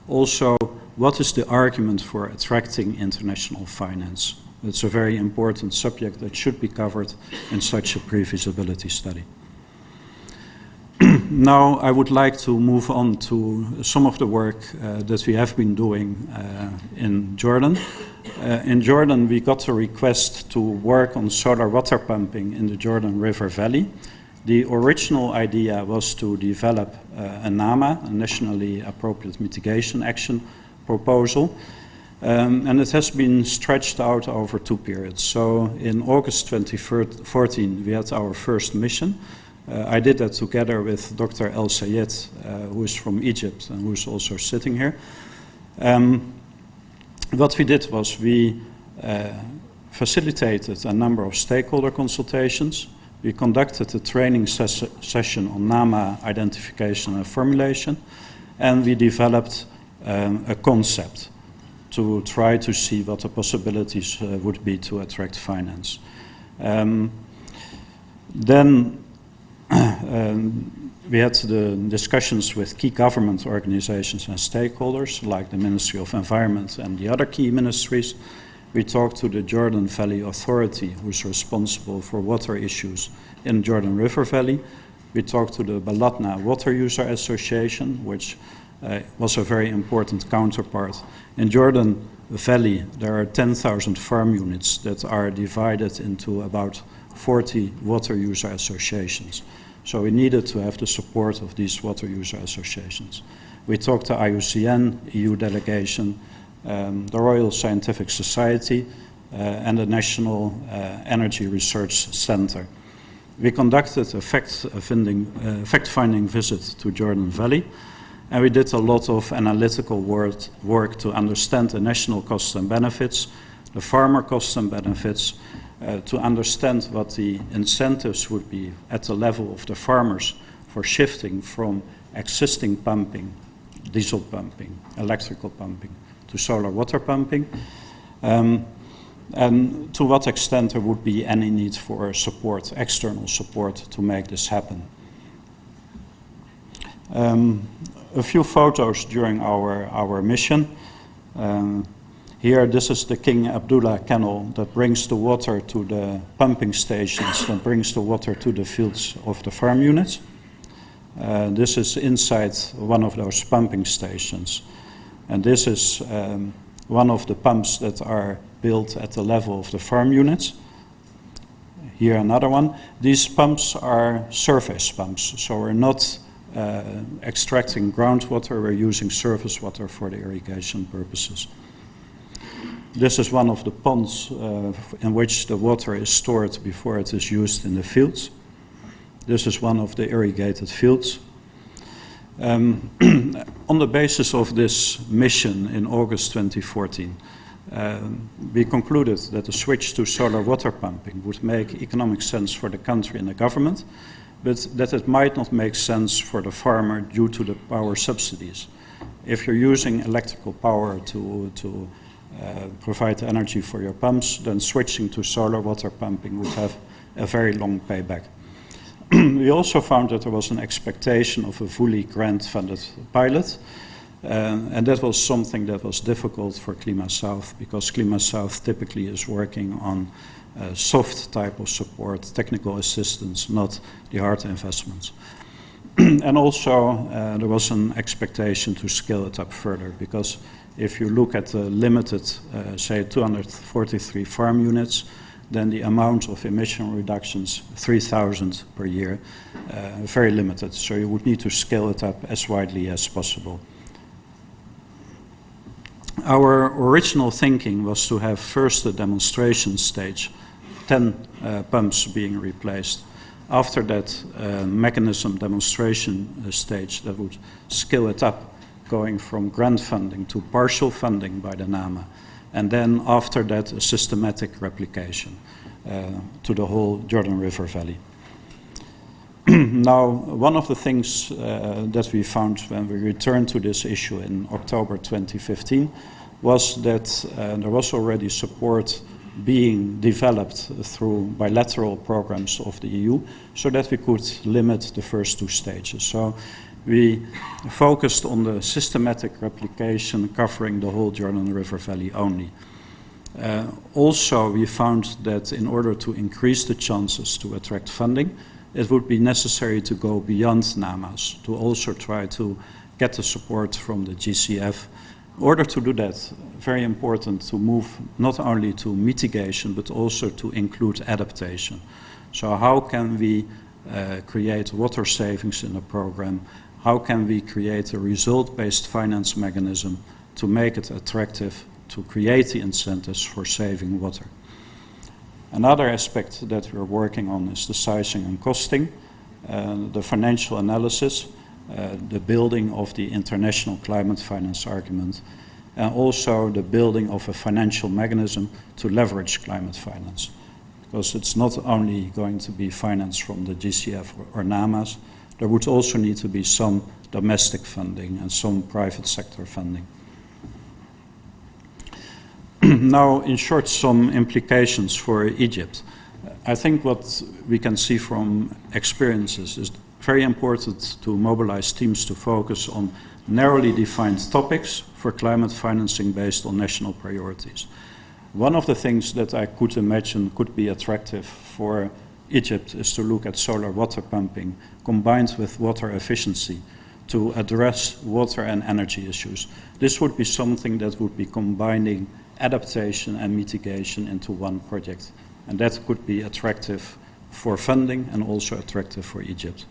Also, what is the argument for attracting international finance? It's a very important subject that should be covered in such a pre-feasibility study. Now I would like to move on to some of the work that we have been doing in Jordan. In Jordan, we got a request to work on solar water pumping in the Jordan River Valley. The original idea was to develop a NAMA, a Nationally Appropriate Mitigation Action proposal, and it has been stretched out over 2 periods. So in August 2014, we had our first mission. I did that together with Dr. El Sayed, who is from Egypt and who is also sitting here. What we did was we facilitated a number of stakeholder consultations. We conducted a training session on NAMA identification and formulation, and we developed a concept to try to see what the possibilities would be to attract finance. Then we had the discussions with key government organizations and stakeholders, like the Ministry of Environment and the other key ministries. We talked to the Jordan Valley Authority, who is responsible for water issues in Jordan River Valley. We talked to the Balatna Water User Association, which was a very important counterpart. In Jordan Valley, there are 10,000 farm units that are divided into about 40 water user associations. So we needed to have the support of these water user associations. We talked to IUCN, EU delegation, the Royal Scientific Society, and the National Energy Research Center. We conducted a fact-finding visit to Jordan Valley, and we did a lot of analytical work to understand the national costs and benefits, the farmer costs and benefits, to understand what the incentives would be at the level of the farmers for shifting from existing pumping, diesel pumping, electrical pumping, to solar water pumping, and to what extent there would be any need for support, external support, to make this happen. A few photos during our mission. Here, this is the King Abdullah Canal that brings the water to the pumping stations, that brings the water to the fields of the farm units. This is inside one of those pumping stations. And this is one of the pumps that are built at the level of the farm units. Here another one. These pumps are surface pumps, so we're not extracting groundwater, we're using surface water for the irrigation purposes. This is one of the ponds in which the water is stored before it is used in the fields. This is one of the irrigated fields. On the basis of this mission in August 2014, we concluded that the switch to solar water pumping would make economic sense for the country and the government, but that it might not make sense for the farmer due to the power subsidies. If you're using electrical power to provide energy for your pumps, then switching to solar water pumping would have a very long payback. We also found that there was an expectation of a fully grant-funded pilot, and that was something that was difficult for Klima South, because Klima South typically is working on soft type of support, technical assistance, not the hard investments. And also there was an expectation to scale it up further, because if you look at the limited, say 243 farm units, then the amount of emission reductions, 3,000 per year, very limited. So you would need to scale it up as widely as possible. Our original thinking was to have first a demonstration stage, 10 pumps being replaced. After that mechanism demonstration stage that would scale it up, going from grant funding to partial funding by the NAMA. And then after that, a systematic replication to the whole Jordan River Valley. Now, one of the things that we found when we returned to this issue in October 2015 was that there was already support being developed through bilateral programs of the EU so that we could limit the first two stages. So we focused on the systematic replication covering the whole Jordan River Valley only. Also, we found that in order to increase the chances to attract funding, it would be necessary to go beyond NAMAs, to also try to get the support from the GCF. In order to do that, very important to move not only to mitigation, but also to include adaptation. So how can we create water savings in the program? How can we create a result-based finance mechanism to make it attractive, to create the incentives for saving water? Another aspect that we're working on is the sizing and costing, the financial analysis, the building of the international climate finance argument, and also the building of a financial mechanism to leverage climate finance. Because it's not only going to be finance from the GCF or NAMAs, there would also need to be some domestic funding and some private sector funding. Now, in short, some implications for Egypt. I think what we can see from experiences is very important to mobilize teams to focus on narrowly defined topics for climate financing based on national priorities. One of the things that I could imagine could be attractive for Egypt is to look at solar water pumping combined with water efficiency to address water and energy issues. This would be something that would be combining adaptation and mitigation into one project. And that could be attractive for funding and also attractive for Egypt.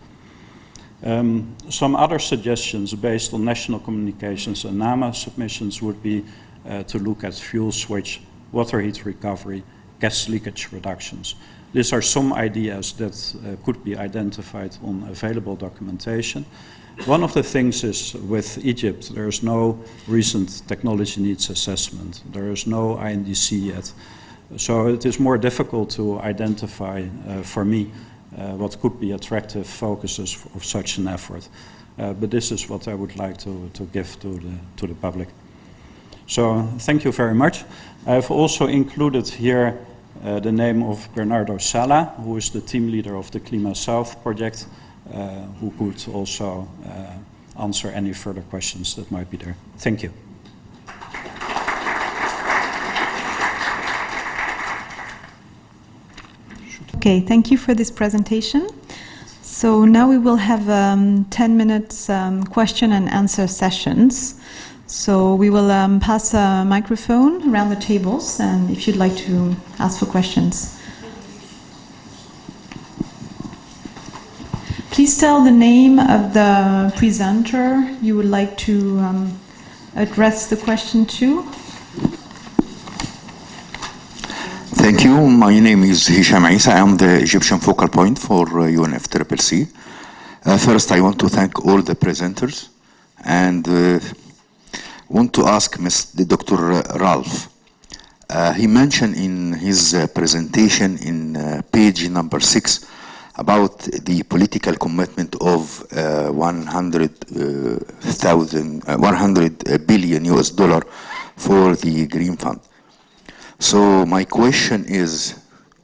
Some other suggestions based on national communications and NAMA submissions would be to look at fuel switch, water heat recovery, gas leakage reductions. These are some ideas that could be identified on available documentation. One of the things is with Egypt, there is no recent technology needs assessment. There is no INDC yet. So it is more difficult to identify for me what could be attractive focuses of such an effort. But this is what I would like to give to the public. So thank you very much. I have also included here the name of Bernardo Sala, who is the team leader of the Klima South project, who could also answer any further questions that might be there. Thank you. Okay, thank you for this presentation. So now we will have 10 minutes question and answer sessions. So we will pass a microphone around the tables, and if you'd like to ask for questions. Please tell the name of the presenter you would like to address the question to. Thank you. My name is Hisham Isa. I am the Egyptian focal point for UNFCCC. First, I want to thank all the presenters and want to ask Dr. Ralph. He mentioned in his presentation in page number 6 about the political commitment of 100 billion US dollar for the Green Fund. So my question is,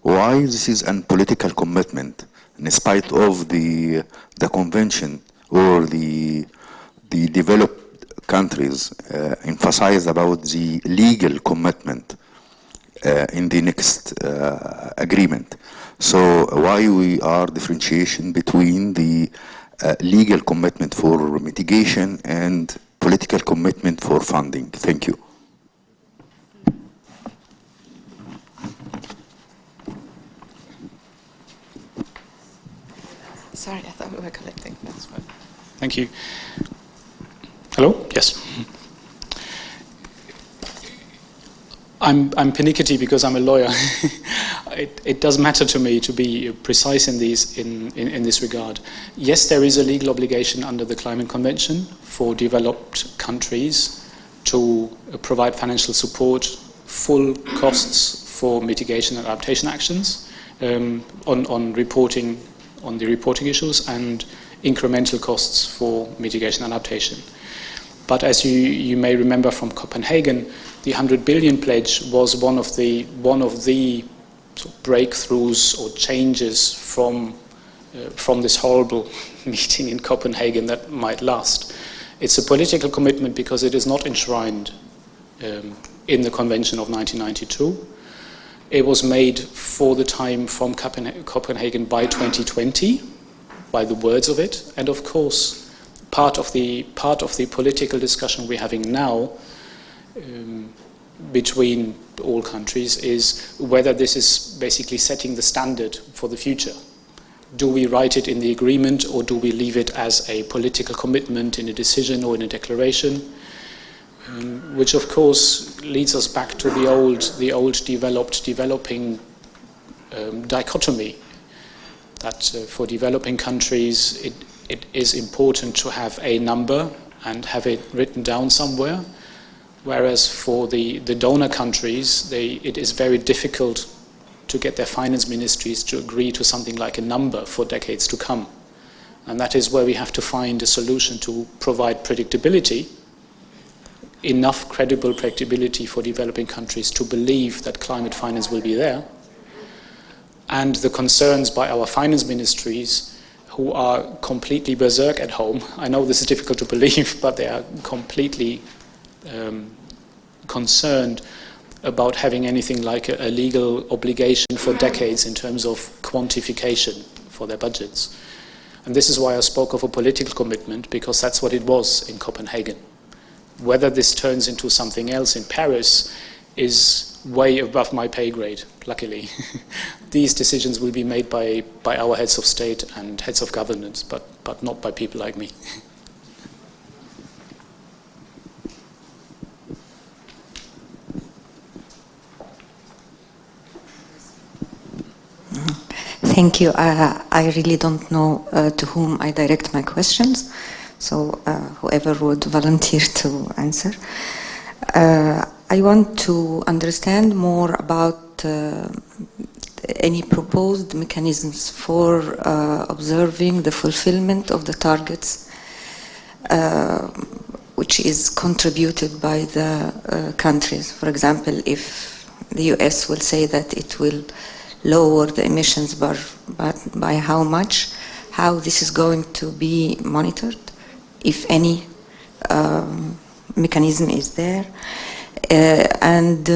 why this is a political commitment, in spite of the convention or the developed countries emphasize about the legal commitment in the next agreement. So why we are differentiation between the legal commitment for mitigation and political commitment for funding? Thank you. Sorry, I thought we were collecting. That's fine. Thank you. Hello? Yes. I'm pernickety because I'm a lawyer. It does matter to me to be precise in this regard. Yes, there is a legal obligation under the Climate Convention for developed countries to provide financial support, full costs for mitigation and adaptation actions on reporting, on the reporting issues, and incremental costs for mitigation and adaptation. But as you may remember from Copenhagen, the 100 billion pledge was one of the sort of breakthroughs or changes from this horrible meeting in Copenhagen that might last. It's a political commitment because it is not enshrined in the Convention of 1992. It was made for the time from Copenhagen by 2020, by the words of it, and of course part of the political discussion we're having now between all countries is whether this is basically setting the standard for the future. Do we write it in the agreement, or do we leave it as a political commitment in a decision or in a declaration? Which of course leads us back to the old developing dichotomy, that for developing countries it is important to have a number and have it written down somewhere, whereas for the donor countries it is very difficult to get their finance ministries to agree to something like a number for decades to come. And that is where we have to find a solution to provide predictability, enough credible predictability for developing countries to believe that climate finance will be there, and the concerns by our finance ministries who are completely berserk at home. I know this is difficult to believe, but they are completely concerned about having anything like a legal obligation for decades in terms of quantification for their budgets. And this is why I spoke of a political commitment, because that's what it was in Copenhagen. Whether this turns into something else in Paris is way above my pay grade, luckily. These decisions will be made by our heads of state and heads of governments, but not by people like me. Thank you. I really don't know to whom I direct my questions, so whoever would volunteer to answer. I want to understand more about any proposed mechanisms for observing the fulfillment of the targets which is contributed by the countries. For example, if the US will say that it will lower the emissions, but by how much, how this is going to be monitored, if any mechanism is there, and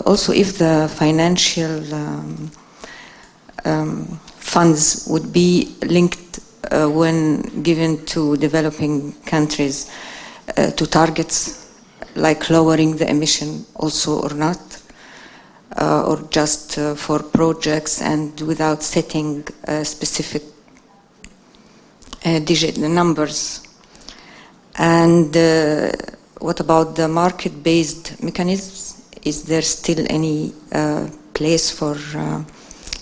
also if the financial funds would be linked when given to developing countries to targets like lowering the emission also or not, or just for projects and without setting specific digit numbers. And what about the market-based mechanisms? Is there still any place for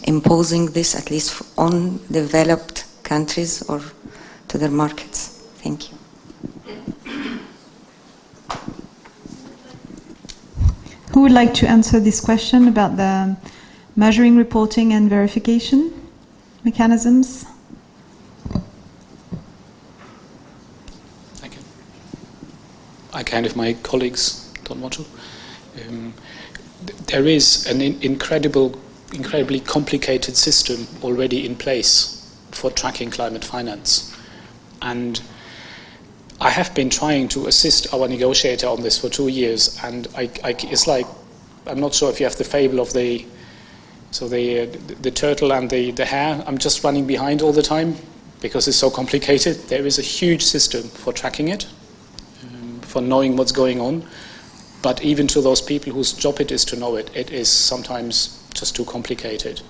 imposing this, at least on developed countries or to their markets? Thank you. Who would like to answer this question about the measuring, reporting, and verification mechanisms? I can if my colleagues don't want to. There is an incredible incredibly complicated system already in place for tracking climate finance. And I have been trying to assist our negotiator on this for 2 years, and it's like, I'm not sure if you have the fable of the turtle and the hare. I'm just running behind all the time because it's so complicated. There is a huge system for tracking it, for knowing what's going on. But even to those people whose job it is to know it, it is sometimes just too complicated.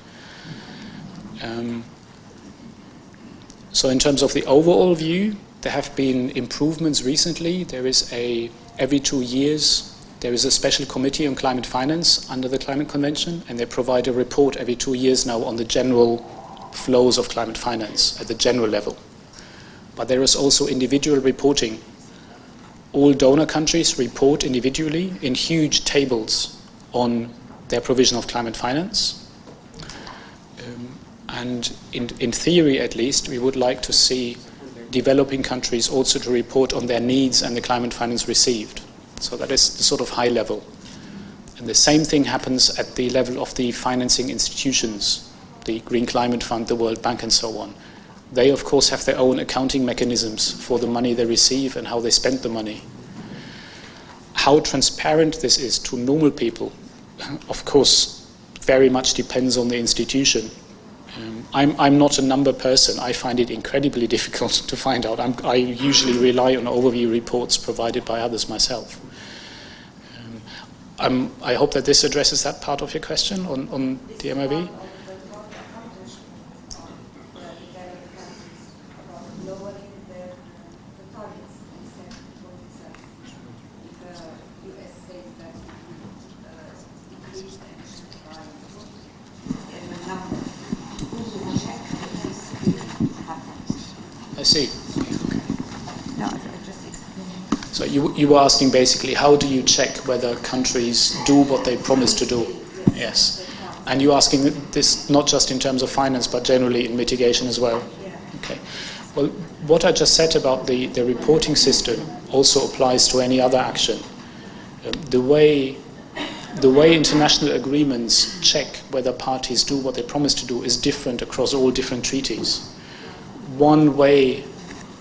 So in terms of the overall view, there have been improvements recently. There is every 2 years, there is a special committee on climate finance under the Climate Convention, and they provide a report every 2 years now on the general flows of climate finance at the general level. But there is also individual reporting. All donor countries report individually in huge tables on their provision of climate finance. And in theory, at least, we would like to see developing countries also to report on their needs and the climate finance received. So that is the sort of high level. And the same thing happens at the level of the financing institutions, the Green Climate Fund, the World Bank, and so on. They, of course, have their own accounting mechanisms for the money they receive and how they spend the money. How transparent this is to normal people, of course, very much depends on the institution. I'm not a number person. I find it incredibly difficult to find out. I usually rely on overview reports provided by others myself. I hope that this addresses that part of your question on the MIB. I see. So you were asking basically, how do you check whether countries do what they promise to do? Yes. And you're asking this not just in terms of finance, but generally in mitigation as well? Okay. Well, what I just said about the reporting system also applies to any other action. The way international agreements check whether parties do what they promise to do is different across all different treaties. One way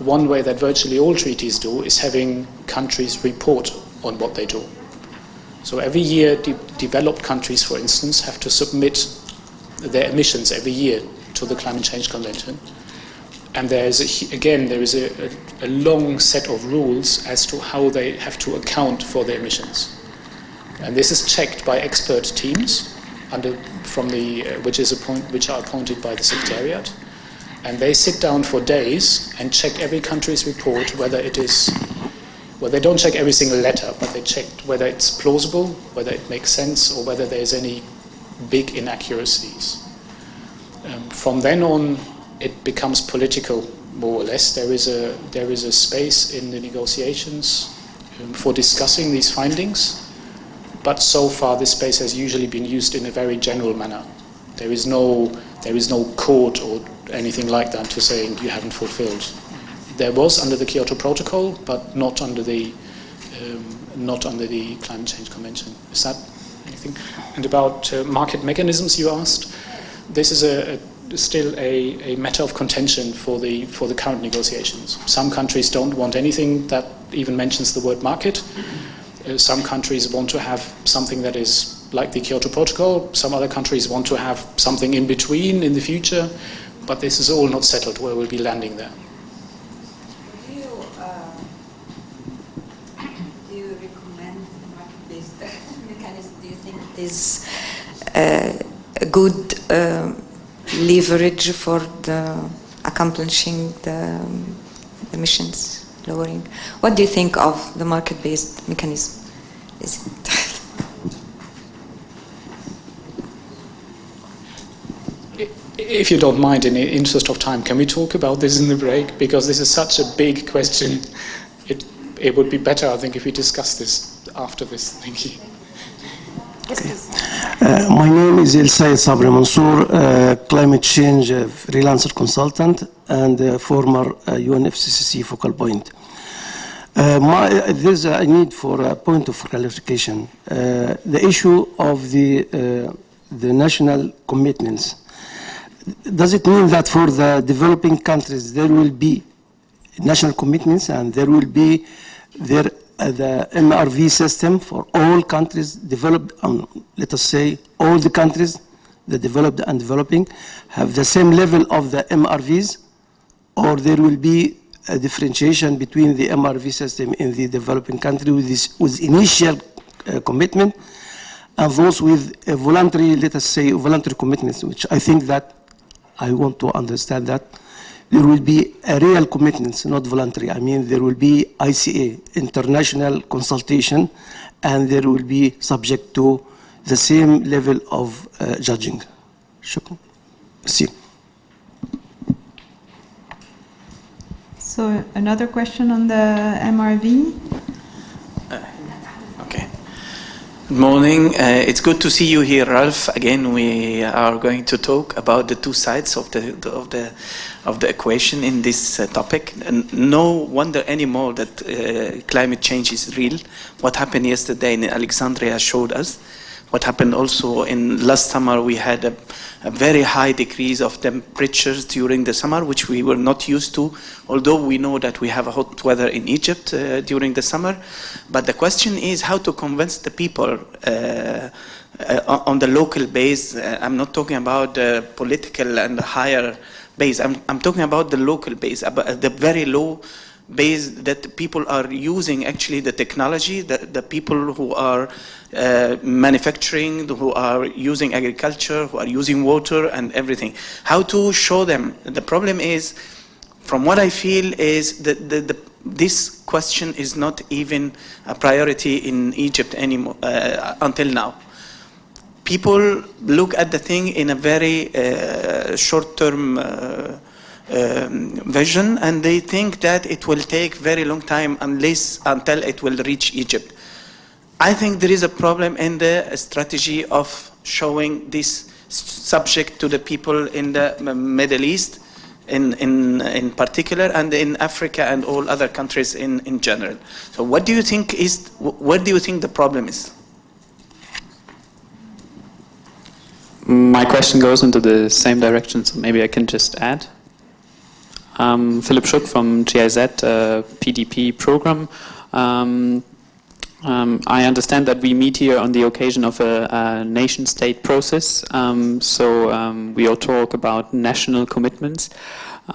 that virtually all treaties do is having countries report on what they do. So every year, developed countries, for instance, have to submit their emissions every year to the Climate Change Convention. And there is a long set of rules as to how they have to account for their emissions. And this is checked by expert teams which are appointed by the Secretariat. And they sit down for days and check every country's report whether it is, well, they don't check every single letter, but they check whether it's plausible, whether it makes sense, or whether there's any big inaccuracies. From then on, it becomes political, more or less. There is a space in the negotiations for discussing these findings, but so far this space has usually been used in a very general manner. There is no court or anything like that to saying you haven't fulfilled. There was under the Kyoto Protocol, but not under the Climate Change Convention. Is that anything? And about market mechanisms, you asked. This is still a matter of contention for the current negotiations. Some countries don't want anything that even mentions the word market. Some countries want to have something that is like the Kyoto Protocol. Some other countries want to have something in between in the future. But this is all not settled where we'll be landing there. Do you recommend market-based mechanism? Do you think it is a good leverage for accomplishing the emissions lowering? What do you think of the market-based mechanism? Is it If you don't mind, in the interest of time, can we talk about this in the break? Because this is such a big question. It would be better, I think, if we discuss this after this. Thank you. Yes, please. My name is El Sayed Sabri Mansour, climate change freelancer consultant and former UNFCCC focal point. There's a need for a point of clarification. The issue of the the national commitments. Does it mean that for the developing countries there will be national commitments and there will be the MRV system for all countries developed, let us say all the countries, the developed and developing, have the same level of the MRVs, or there will be a differentiation between the MRV system in the developing country with initial commitment and those with a voluntary, let us say, voluntary commitments, which I think that I want to understand that there will be a real commitments, not voluntary. I mean, there will be ICA, international consultation, and there will be subject to the same level of judging. Shukran. See. So another question on the MRV? Okay. Good morning. It's good to see you here, Ralph. Again, we are going to talk about the two sides of the equation in this topic. And no wonder anymore that climate change is real. What happened yesterday in Alexandria showed us. What happened also in last summer, we had a very high decrease of temperatures during the summer, which we were not used to, although we know that we have a hot weather in Egypt during the summer. But the question is how to convince the people on the local base. I'm not talking about the political and the higher base. I'm talking about the local base, about the very low base that people are using actually the technology, the people who are manufacturing, who are using agriculture, who are using water and everything. How to show them? The problem is, from what I feel, is that this question is not even a priority in Egypt anymore until now. People look at the thing in a very short-term vision, and they think that it will take very long time until it will reach Egypt. I think there is a problem in the strategy of showing this subject to the people in the Middle East in particular, and in Africa and all other countries in general. So what do you think where do you think the problem is? My question goes into the same direction, so maybe I can just add. Philip Schuck from GIZ PDP program. I understand that we meet here on the occasion of a nation-state process, so we all talk about national commitments,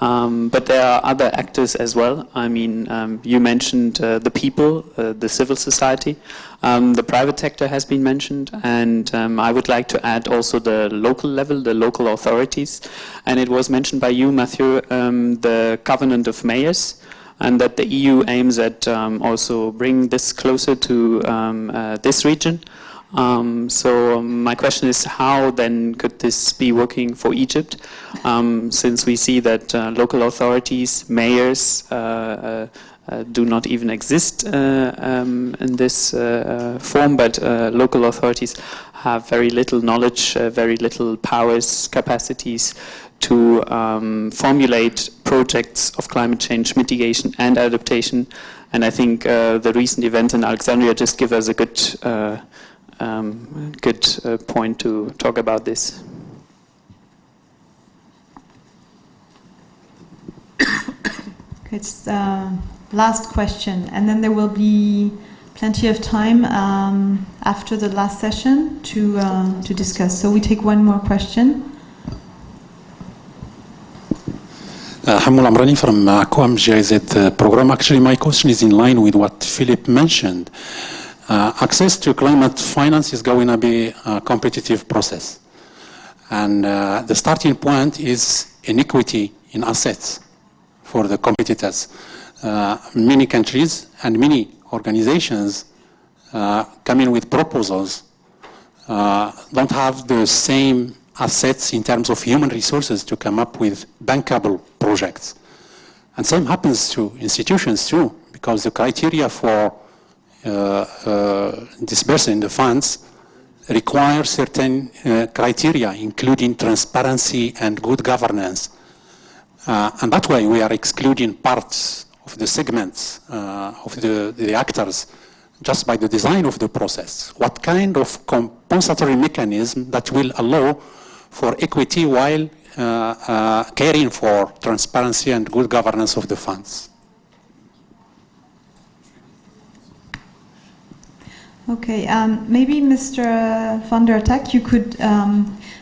but there are other actors as well. I mean, you mentioned the people, the civil society, the private sector has been mentioned, and I would like to add also the local level, the local authorities, and it was mentioned by you, Matthew, the Covenant of Mayors, and that the EU aims at also bring this closer to this region. So my question is, how then could this be working for Egypt, since we see that local authorities, mayors, do not even exist in this form, but local authorities have very little knowledge, very little powers, capacities to formulate projects of climate change mitigation and adaptation. And I think the recent events in Alexandria just give us a good point to talk about this. It's last question, and then there will be plenty of time after the last session to discuss. So we take one more question. Hamul Amrani from COAM GIZ program. Actually, my question is in line with what Philip mentioned. Access to climate finance is going to be a competitive process. And the starting point is inequity in assets for the competitors. Many countries and many organizations coming with proposals don't have the same assets in terms of human resources to come up with bankable projects. And same happens to institutions too, because the criteria for disbursing the funds require certain criteria, including transparency and good governance. And that way we are excluding parts of the segments of the actors just by the design of the process, what kind of compensatory mechanism that will allow for equity while caring for transparency and good governance of the funds? Okay, maybe Mr. van der Tak, you could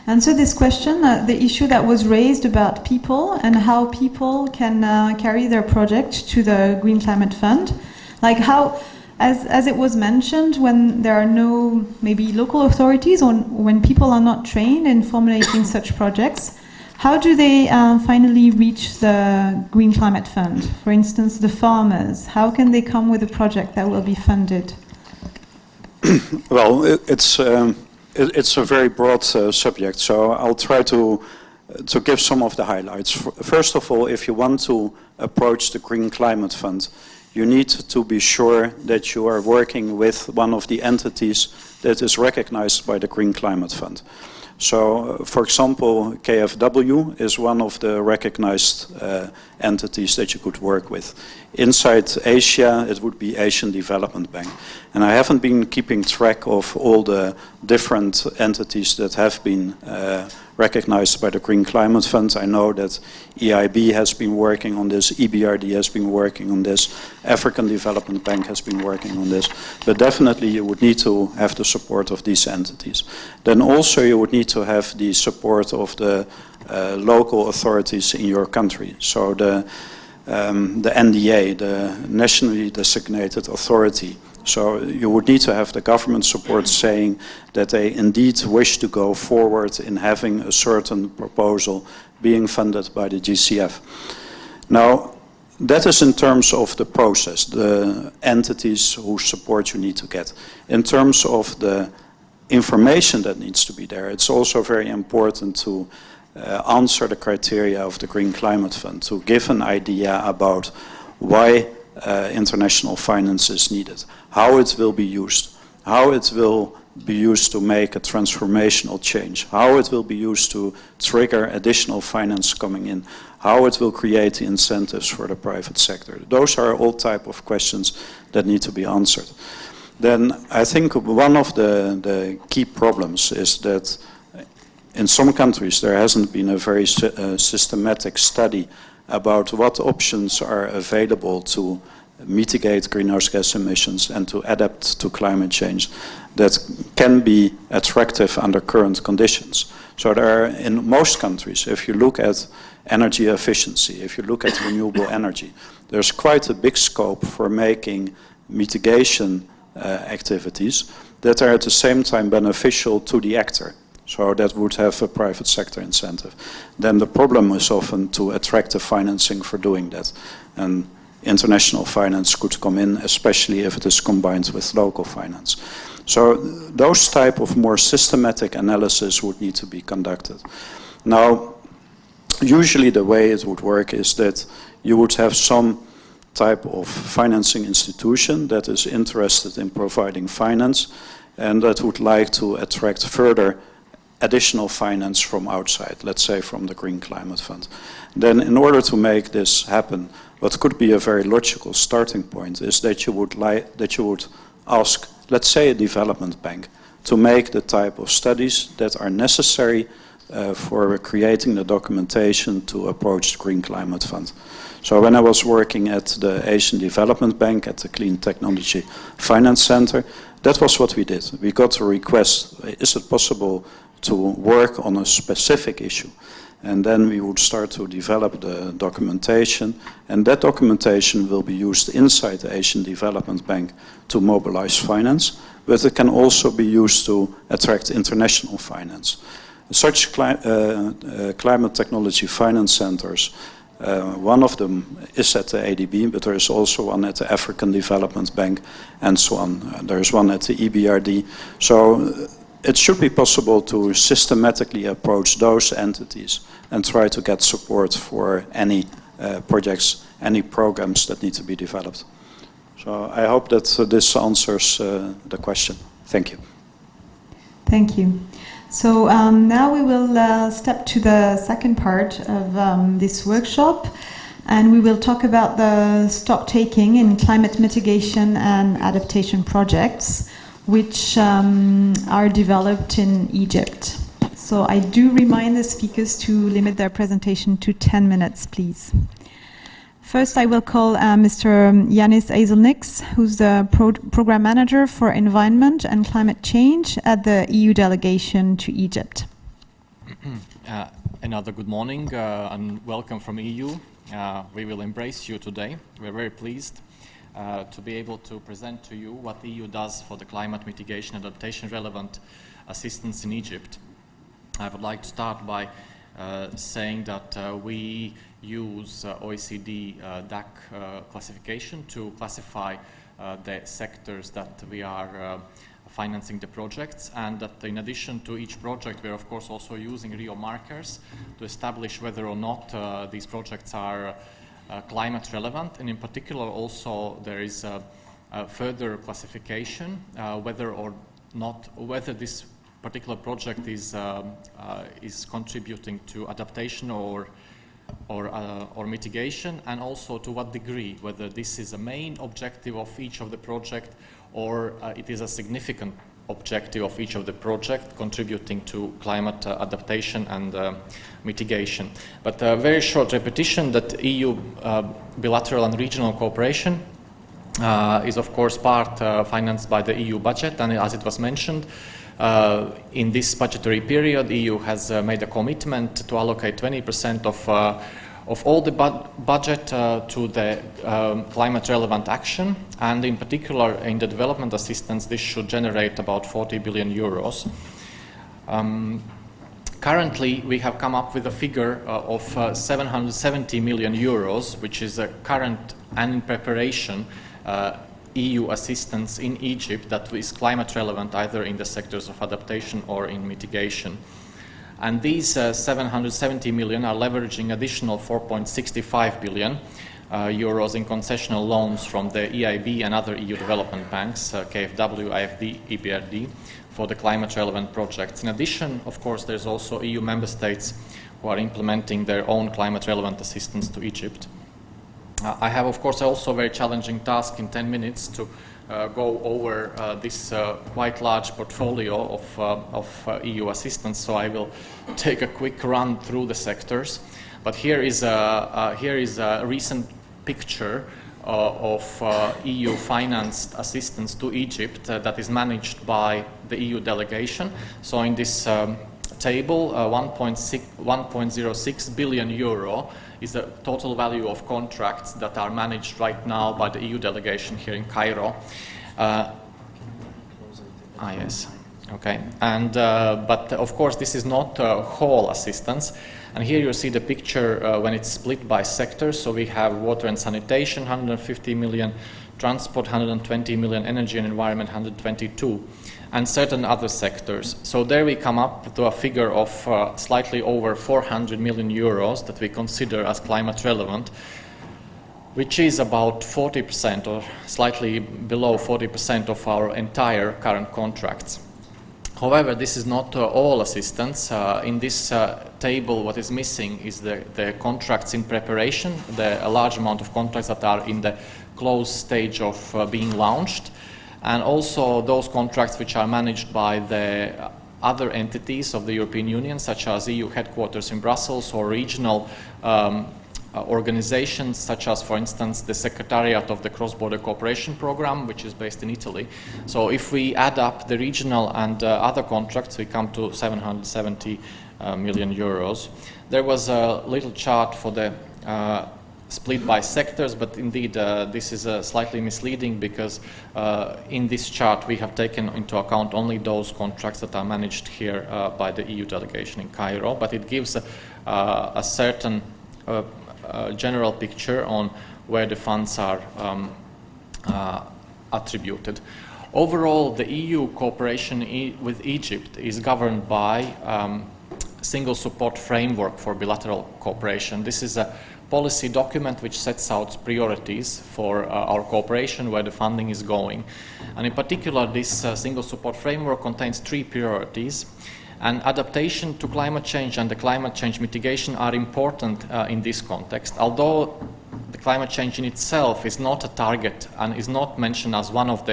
answer this question, the issue that was raised about people and how people can carry their project to the Green Climate Fund. Like how, as it was mentioned, when there are no maybe local authorities or when people are not trained in formulating such projects, how do they finally reach the Green Climate Fund? For instance, the farmers, how can they come with a project that will be funded? Well, it's a very broad subject, so I'll try to give some of the highlights. First of all, if you want to approach the Green Climate Fund, you need to be sure that you are working with one of the entities that is recognized by the Green Climate Fund. So, for example, KfW is one of the recognized entities that you could work with. Inside Asia, it would be Asian Development Bank. And I haven't been keeping track of all the different entities that have been recognized by the Green Climate Fund. I know that EIB has been working on this, EBRD has been working on this, African Development Bank has been working on this, but definitely you would need to have the support of these entities. Then also you would need to have the support of the local authorities in your country. So the NDA, the Nationally Designated Authority. So you would need to have the government support saying that they indeed wish to go forward in having a certain proposal being funded by the GCF. Now, that is in terms of the process, the entities whose support you need to get. In terms of the information that needs to be there, it's also very important to answer the criteria of the Green Climate Fund, to give an idea about why international finance is needed, how it will be used, how it will be used to make a transformational change, how it will be used to trigger additional finance coming in, how it will create the incentives for the private sector. Those are all type of questions that need to be answered. Then I think one of the key problems is that in some countries there hasn't been a very systematic study about what options are available to mitigate greenhouse gas emissions and to adapt to climate change that can be attractive under current conditions. So there are, in most countries, if you look at energy efficiency, if you look at renewable energy, there's quite a big scope for making mitigation activities that are at the same time beneficial to the actor. So that would have a private sector incentive. Then the problem is often to attract the financing for doing that. And international finance could come in, especially if it is combined with local finance. So those type of more systematic analysis would need to be conducted. Now, usually the way it would work is that you would have some type of financing institution that is interested in providing finance and that would like to attract further additional finance from outside, let's say from the Green Climate Fund. Then in order to make this happen, what could be a very logical starting point is that you would ask, let's say, a development bank to make the type of studies that are necessary for creating the documentation to approach the Green Climate Fund. So when I was working at the Asian Development Bank at the Clean Technology Finance Center, that was what we did. We got a request, is it possible to work on a specific issue? And then we would start to develop the documentation, and that documentation will be used inside the Asian Development Bank to mobilize finance, but it can also be used to attract international finance. Such climate technology finance centers, one of them is at the ADB, but there is also one at the African Development Bank and so on. There is one at the EBRD. So it should be possible to systematically approach those entities and try to get support for any projects, any programs that need to be developed. So I hope that this answers the question. Thank you. Thank you. So now we will step to the second part of this workshop. And we will talk about the stock taking in climate mitigation and adaptation projects, which are developed in Egypt. So I do remind the speakers to limit their presentation to 10 minutes, please. First, I will call Mr. Yanis Azelniks, who's the Program Manager for Environment and Climate Change at the EU delegation to Egypt. Another good morning and welcome from EU. We will embrace you today. We're very pleased to be able to present to you what the EU does for the climate mitigation and adaptation relevant assistance in Egypt. I would like to start by saying that we use OECD DAC classification to classify the sectors that we are financing the projects, and that in addition to each project we are of course also using RIO markers to establish whether or not these projects are climate relevant, and in particular also there is a further classification whether this particular project is contributing to adaptation or mitigation, and also to what degree, whether this is a main objective of each of the project or it is a significant objective of each of the project contributing to climate adaptation and mitigation. But a very short repetition that EU bilateral and regional cooperation is of course part financed by the EU budget, and as it was mentioned, in this budgetary period, EU has made a commitment to allocate 20% of all the budget to the climate relevant action, and in particular in the development assistance this should generate about 40 billion euros. Currently we have come up with a figure of 770 million euros, which is a current and in preparation EU assistance in Egypt that is climate relevant either in the sectors of adaptation or in mitigation. And these 770 million are leveraging additional 4.65 billion euros in concessional loans from the EIB and other EU development banks, KfW, IFD, EBRD, for the climate relevant projects. In addition, of course, there's also EU member states who are implementing their own climate relevant assistance to Egypt. I have, of course, also a very challenging task in 10 minutes to go over this quite large portfolio of EU assistance, so I will take a quick run through the sectors. But here is a recent picture of EU-financed assistance to Egypt that is managed by the EU delegation. So in this table, 1.06 billion euro is the total value of contracts that are managed right now by the EU delegation here in Cairo. Yes, okay. And but of course this is not whole assistance. And here you see the picture when it's split by sectors. So we have water and sanitation, 150 million, transport, 120 million, energy and environment, 122. And certain other sectors. So there we come up to a figure of slightly over 400 million euros that we consider as climate relevant, which is about 40% or slightly below 40% of our entire current contracts. However, this is not all assistance. In this table, what is missing is the contracts in preparation, a large amount of contracts that are in the close stage of being launched, and also those contracts which are managed by the other entities of the European Union, such as EU headquarters in Brussels or regional organizations, such as, for instance, the Secretariat of the Cross-Border Cooperation Programme, which is based in Italy. So if we add up the regional and other contracts, we come to 770 million euros. There was a little chart for the split by sectors, but indeed this is slightly misleading because in this chart we have taken into account only those contracts that are managed here by the EU delegation in Cairo, but it gives a certain general picture on where the funds are attributed. Overall, the EU cooperation with Egypt is governed by single support framework for bilateral cooperation. This is a policy document which sets out priorities for our cooperation, where the funding is going. And in particular, this single support framework contains 3 priorities. And adaptation to climate change and the climate change mitigation are important in this context. Although climate change in itself is not a target and is not mentioned as one of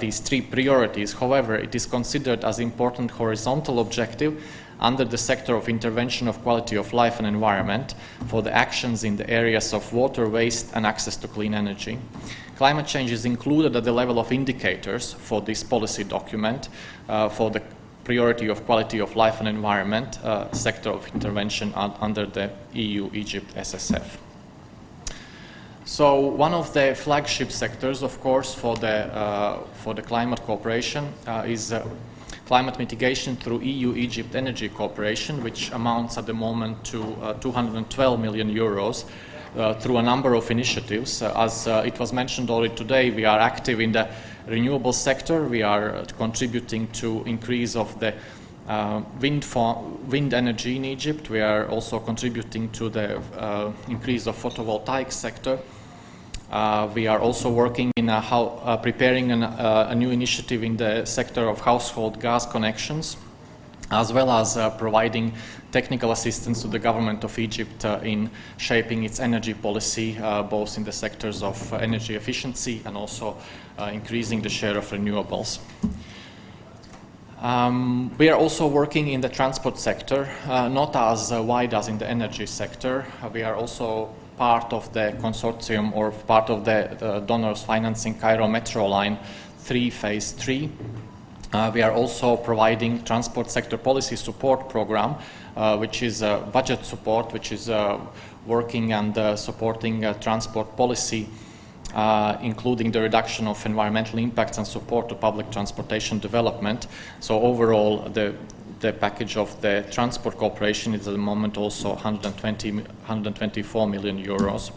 these three priorities. However, it is considered as an important horizontal objective under the sector of intervention of quality of life and environment for the actions in the areas of water, waste and access to clean energy. Climate change is included at the level of indicators for this policy document for the priority of quality of life and environment sector of intervention under the EU-Egypt SSF. So one of the flagship sectors, of course, for the climate cooperation is climate mitigation through EU-Egypt Energy Cooperation, which amounts at the moment to 212 million euros through a number of initiatives. As it was mentioned already today, we are active in the renewable sector. We are contributing to increase of the wind energy in Egypt. We are also contributing to the increase of photovoltaic sector. We are also working in preparing a new initiative in the sector of household gas connections, as well as providing technical assistance to the government of Egypt in shaping its energy policy, both in the sectors of energy efficiency and also increasing the share of renewables. We are also working in the transport sector, not as wide as in the energy sector. We are also part of the consortium or part of the donors financing Cairo Metro Line 3 Phase 3. We are also providing transport sector policy support program, which is budget support, which is working and supporting transport policy, including the reduction of environmental impacts and support to public transportation development. So overall, the package of the transport cooperation is at the moment also 124 million euros.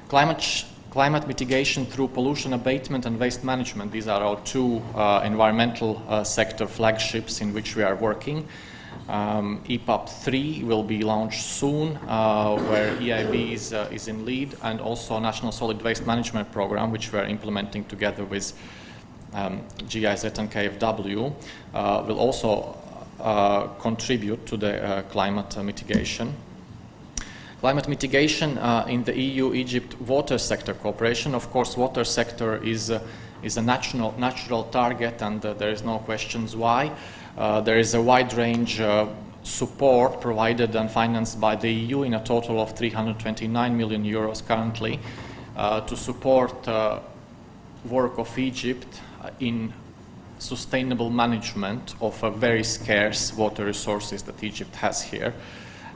Climate mitigation through pollution abatement and waste management. These are our two environmental sector flagships in which we are working. EPAP 3 will be launched soon, where EIB is in lead, and also National Solid Waste Management Program, which we are implementing together with GIZ and KfW, will also contribute to the climate mitigation. Climate mitigation in the EU-Egypt water sector cooperation. Of course, water sector is a natural target, and there is no questions why. There is a wide range support provided and financed by the EU in a total of 329 million euros currently to support work of Egypt in sustainable management of very scarce water resources that Egypt has here.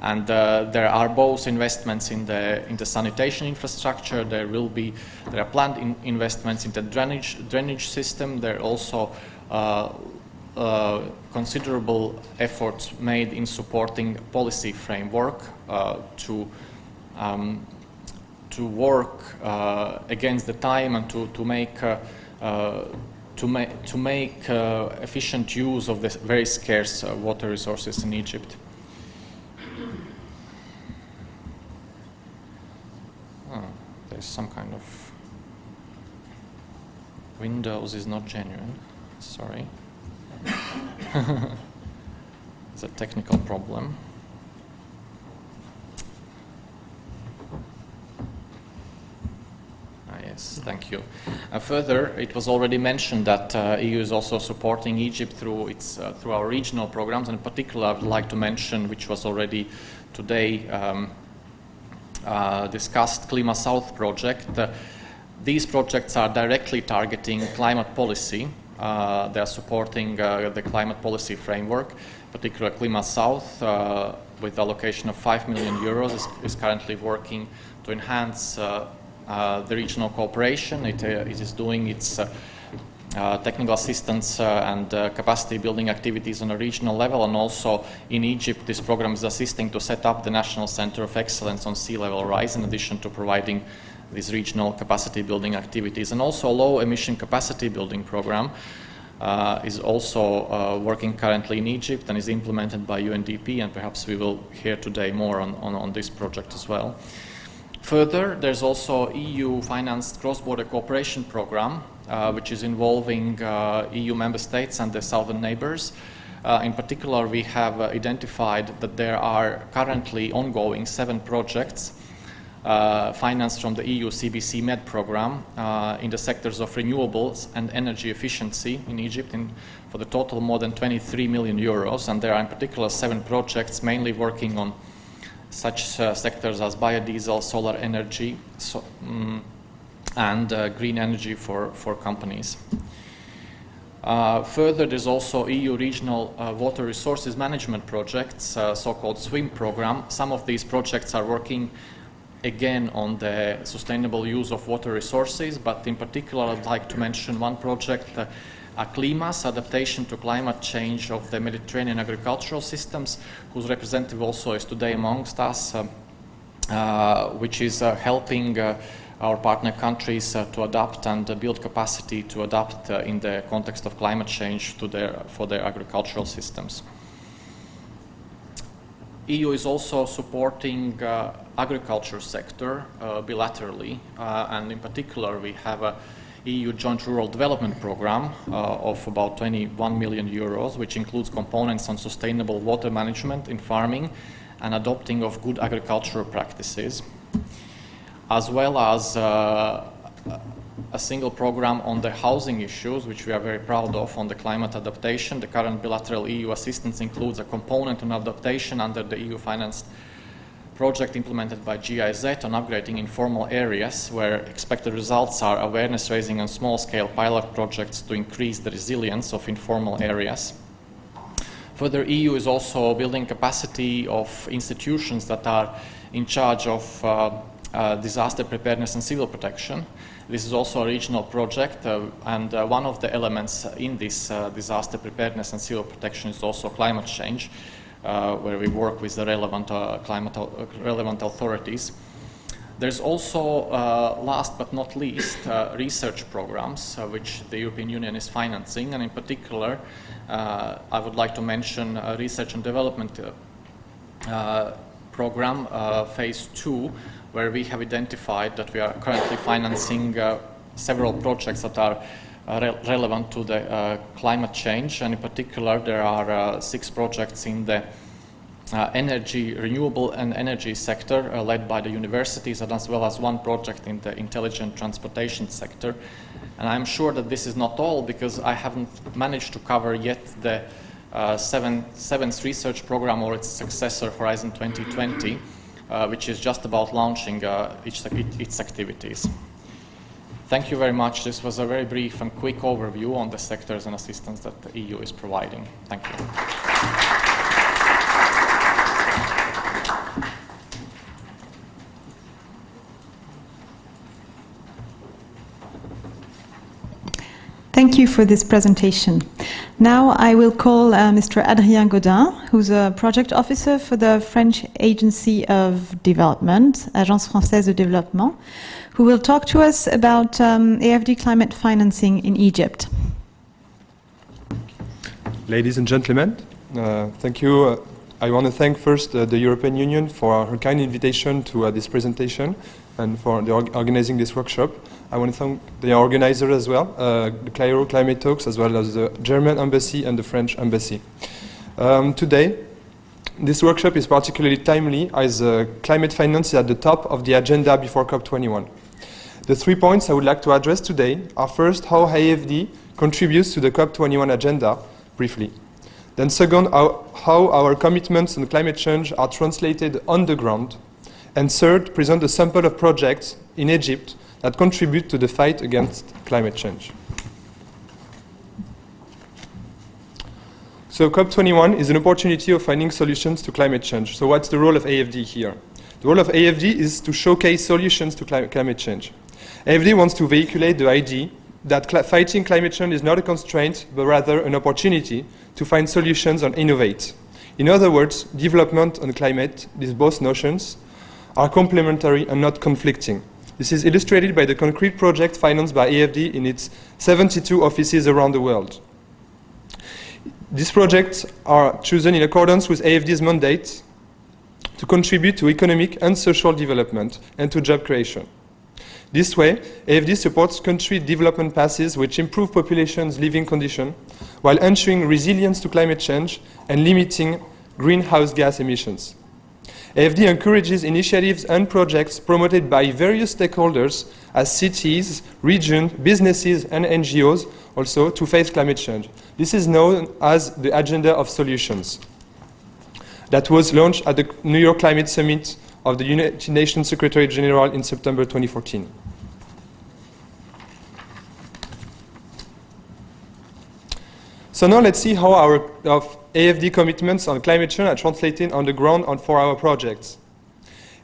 And there are both investments in the sanitation infrastructure. There are planned investments in the drainage system. There are also considerable efforts made in supporting policy framework to work against the time and to make efficient use of the very scarce water resources in Egypt. There's some kind of Windows is not genuine. Sorry. It's a technical problem. Yes, thank you. Further, it was already mentioned that EU is also supporting Egypt through our regional programs, and in particular I would like to mention, which was already today discussed, Klima South project. These projects are directly targeting climate policy. They are supporting the climate policy framework. Particularly Klima South, with allocation of 5 million euros, is currently working to enhance the regional cooperation. It is doing its technical assistance and capacity building activities on a regional level, and also in Egypt this program is assisting to set up the National Center of Excellence on Sea Level Rise, in addition to providing these regional capacity building activities. And also a low emission capacity building program is also working currently in Egypt and is implemented by UNDP, and perhaps we will hear today more on this project as well. Further, there's also EU-financed cross-border cooperation program, which is involving EU member states and the southern neighbors. In particular, we have identified that there are currently ongoing 7 projects financed from the EU CBC MED program in the sectors of renewables and energy efficiency in Egypt for the total more than 23 million euros. And there are in particular 7 projects mainly working on such sectors as biodiesel, solar energy, and green energy for companies. Further, there's also EU regional water resources management projects, so-called SWIM program. Some of these projects are working again on the sustainable use of water resources, but in particular I'd like to mention one project, ACLIMAS, Adaptation to Climate Change of the Mediterranean Agricultural Systems, whose representative also is today amongst us, which is helping our partner countries to adapt and build capacity to adapt in the context of climate change for their agricultural systems. EU is also supporting agriculture sector bilaterally, and in particular we have a EU Joint Rural Development Program of about 21 million euros, which includes components on sustainable water management in farming and adopting of good agricultural practices, as well as a single program on the housing issues, which we are very proud of, on the climate adaptation. The current bilateral EU assistance includes a component on adaptation under the EU-financed project implemented by GIZ on upgrading informal areas, where expected results are awareness raising and small-scale pilot projects to increase the resilience of informal areas. Further, EU is also building capacity of institutions that are in charge of disaster preparedness and civil protection. This is also a regional project, and one of the elements in this disaster preparedness and civil protection is also climate change, where we work with the relevant authorities. There's also, last but not least, research programs, which the European Union is financing, and in particular, I would like to mention a research and development program, phase 2, where we have identified that we are currently financing several projects that are relevant to the climate change, and in particular there are 6 projects in the renewable and energy sector led by the universities, and as well as 1 project in the intelligent transportation sector. And I'm sure that this is not all, because I haven't managed to cover yet the 7th research program or its successor, Horizon 2020, which is just about launching its activities. Thank you very much. This was a very brief and quick overview on the sectors and assistance that the EU is providing. Thank you. Thank you for this presentation. Now I will call Mr. Adrien Godin, who's a project officer for the French Agency of Development, Agence Française de Développement, who will talk to us about AFD climate financing in Egypt. Ladies and gentlemen, thank you. I want to thank first the European Union for her kind invitation to this presentation and for organizing this workshop. I want to thank the organizer as well, the Cairo Climate Talks, as well as the German Embassy and the French Embassy. Today, this workshop is particularly timely as climate finance is at the top of the agenda before COP21. The 3 points I would like to address today are first, how AFD contributes to the COP21 agenda, briefly. Then second, how our commitments on climate change are translated on the ground. And third, present a sample of projects in Egypt that contribute to the fight against climate change. So COP21 is an opportunity of finding solutions to climate change. So what's the role of AFD here? The role of AFD is to showcase solutions to climate change. AFD wants to vehiculate the idea that fighting climate change is not a constraint, but rather an opportunity to find solutions and innovate. In other words, development and climate, these both notions, are complementary and not conflicting. This is illustrated by the concrete project financed by AFD in its 72 offices around the world. These projects are chosen in accordance with AFD's mandate to contribute to economic and social development and to job creation. This way, AFD supports country development paths which improve populations' living conditions while ensuring resilience to climate change and limiting greenhouse gas emissions. AFD encourages initiatives and projects promoted by various stakeholders as cities, regions, businesses, and NGOs also to face climate change. This is known as the Agenda of Solutions that was launched at the New York Climate Summit of the United Nations Secretary General in September 2014. So now let's see how our AFD commitments on climate change are translated on the ground and for our projects.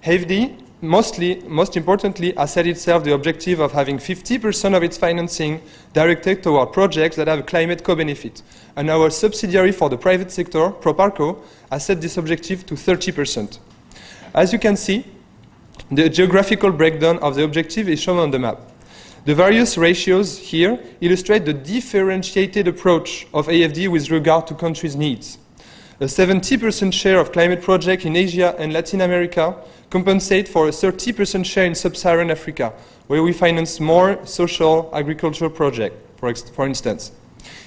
AFD, most importantly, has set itself the objective of having 50% of its financing directed toward projects that have a climate co-benefit. And our subsidiary for the private sector, Proparco, has set this objective to 30%. As you can see, the geographical breakdown of the objective is shown on the map. The various ratios here illustrate the differentiated approach of AFD with regard to countries' needs. A 70% share of climate projects in Asia and Latin America compensate for a 30% share in sub-Saharan Africa, where we finance more social agricultural projects, for instance.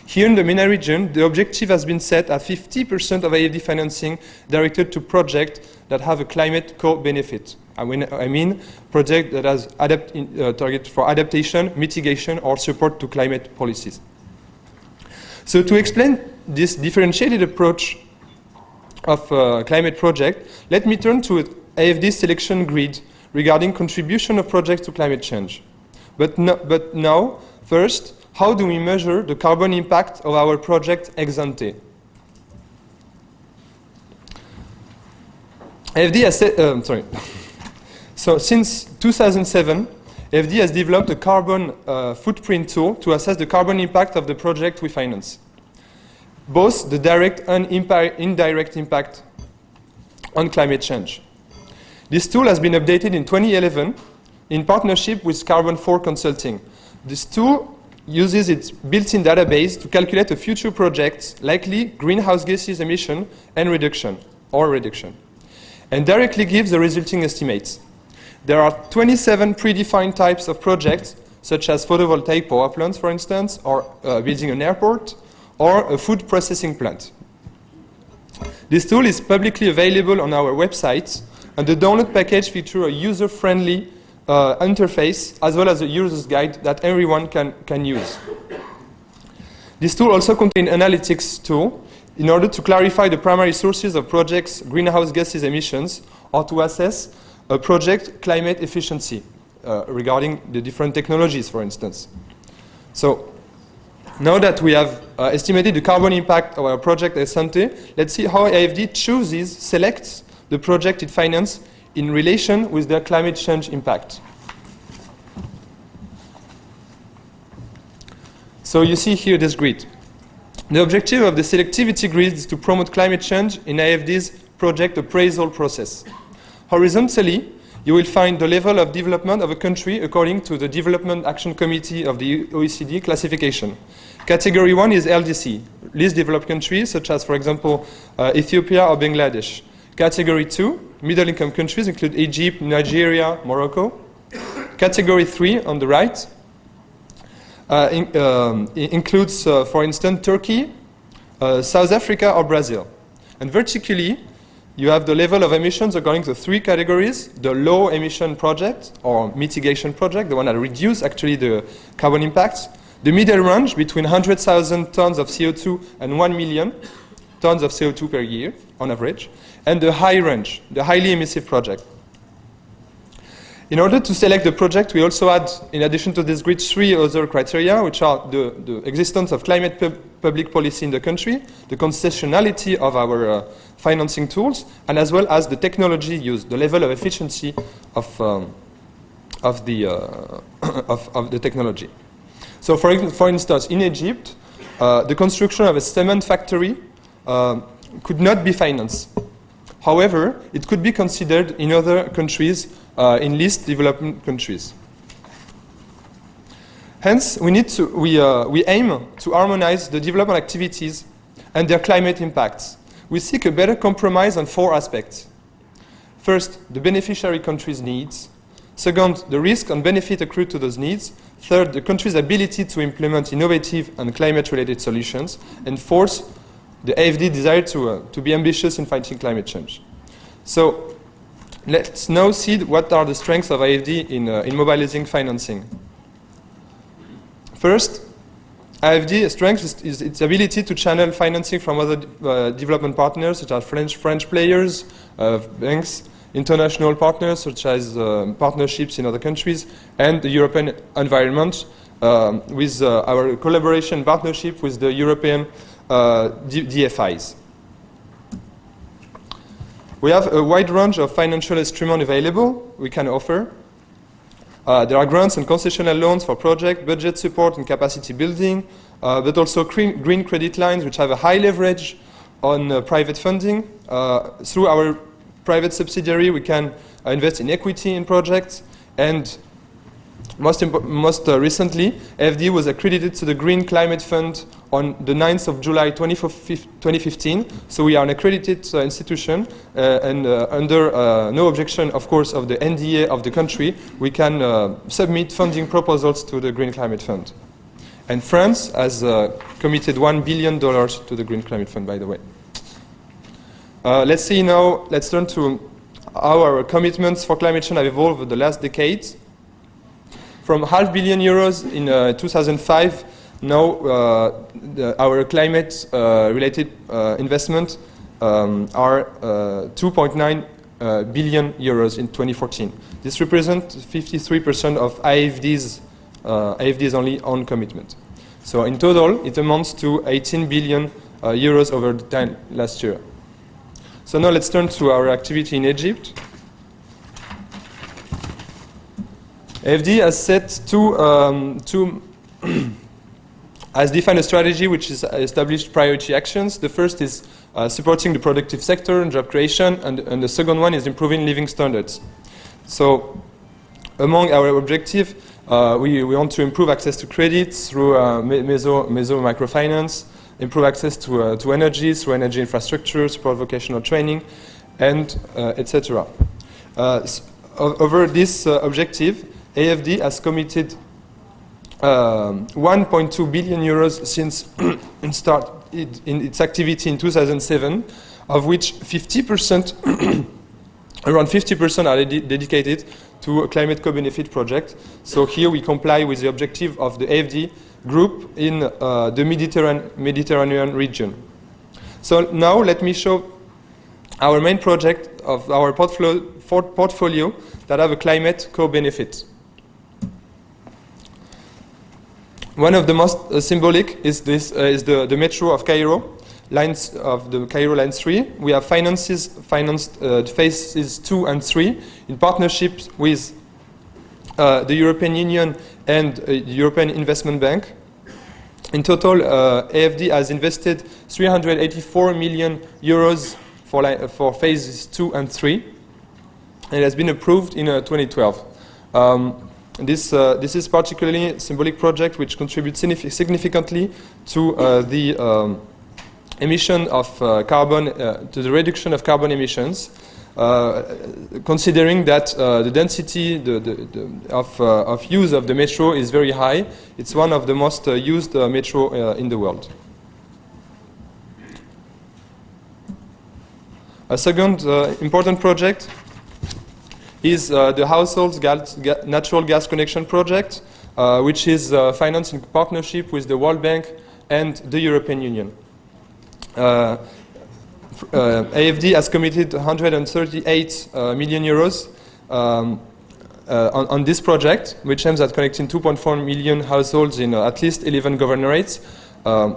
Here in the MENA region, the objective has been set at 50% of AFD financing directed to projects that have a climate co-benefit. I mean projects that has target for adaptation, mitigation, or support to climate policies. So to explain this differentiated approach of climate project, let me turn to AFD selection grid regarding contribution of projects to climate change. But now, first, how do we measure the carbon impact of our project ex ante? AFD has So since 2007, AFD has developed a carbon footprint tool to assess the carbon impact of the project we finance, both the direct and indirect impact on climate change. This tool has been updated in 2011 in partnership with Carbon4 Consulting. This tool uses its built-in database to calculate a future project's likely greenhouse gases emission and reduction, and directly gives the resulting estimates. There are 27 predefined types of projects, such as photovoltaic power plants, for instance, or building an airport, or a food processing plant. This tool is publicly available on our website, and the download package features a user-friendly interface, as well as a user's guide that everyone can use. This tool also contains an analytics tool in order to clarify the primary sources of projects' greenhouse gases emissions, or to assess a project climate efficiency regarding the different technologies, for instance. So now that we have estimated the carbon impact of our project ex ante, let's see how AFD selects the project it finances in relation with their climate change impact. So you see here this grid. The objective of the selectivity grid is to promote climate change in AFD's project appraisal process. Horizontally, you will find the level of development of a country according to the Development Action Committee of the OECD classification. Category 1 is LDC, least developed countries, such as, for example, Ethiopia or Bangladesh. Category 2, middle-income countries include Egypt, Nigeria, Morocco. Category 3, on the right, includes, for instance, Turkey, South Africa, or Brazil. And vertically, you have the level of emissions according to 3 categories: the low emission project or mitigation project, the one that reduces actually the carbon impacts; the middle range between 100,000 tons of CO2 and 1 million tons of CO2 per year on average; and the high range, the highly emissive project. In order to select the project, we also add, in addition to this grid, 3 other criteria, which are the existence of climate public policy in the country, the concessionality of our financing tools, and as well as the technology used, the level of efficiency of the technology. So, for instance, in Egypt, the construction of a cement factory could not be financed. However, it could be considered in other countries, in least developed countries. Hence, we aim to harmonize the development activities and their climate impacts. We seek a better compromise on 4 aspects. First, the beneficiary country's needs. Second, the risk and benefit accrued to those needs. Third, the country's ability to implement innovative and climate-related solutions. And fourth, the AFD desire to be ambitious in fighting climate change. So, let's now see what are the strengths of IFD in mobilizing financing. First, IFD's strength is its ability to channel financing from other development partners, such as French players, banks, international partners, such as partnerships in other countries, and the European environment, with our collaboration partnership with the European DFIs. We have a wide range of financial instruments available we can offer. There are grants and concessional loans for project, budget support and capacity building, but also green credit lines which have a high leverage on private funding. Through our private subsidiary we can invest in equity in projects, and most recently AFD was accredited to the Green Climate Fund on the 9th of July 2015, so we are an accredited institution, and under no objection, of course, of the NDA of the country, we can submit funding proposals to the Green Climate Fund. And France has committed $1 billion to the Green Climate Fund, by the way. Let's turn to how our commitments for climate change have evolved over the last decades. From €500 million in 2005, now our climate-related investments are €2.9 billion in 2014. This represents 53% of IFD's only own commitment. So in total, it amounts to €18 billion over the time last year. So now let's turn to our activity in Egypt. AFD has has defined a strategy which is established priority actions. The first is supporting the productive sector and job creation, and the second one is improving living standards. So among our objectives, we want to improve access to credit through meso microfinance, improve access to energy through energy infrastructure, support vocational training, and etc. Over this objective, AFD has committed €1.2 billion since in its activity in 2007, of which 50%, around 50% are dedicated to a climate co-benefit project. So here we comply with the objective of the AFD group in the Mediterranean region. So now let me show our main project of our portfolio that have a climate co-benefit. One of the most symbolic is the Metro of Cairo, lines of the Cairo Line 3. We have financed phases 2 and 3 in partnerships with the European Union and the European Investment Bank. In total, AFD has invested €384 million for phases 2 and 3. It has been approved in 2012. This is particularly a symbolic project which contributes significantly to the emission of carbon, to the reduction of carbon emissions, considering that the density of use of the metro is very high. It's one of the most used metro in the world. A second important project is the household natural gas connection project, which is financed in partnership with the World Bank and the European Union. AFD has committed €138 million on this project, which aims at connecting 2.4 million households in at least 11 governorates.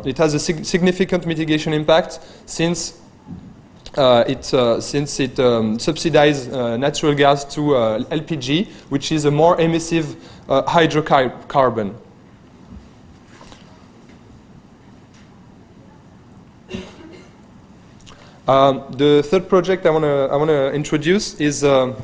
It has a significant mitigation impact since it subsidizes natural gas to LPG, which is a more emissive hydrocarbon. The third project I want to introduce is a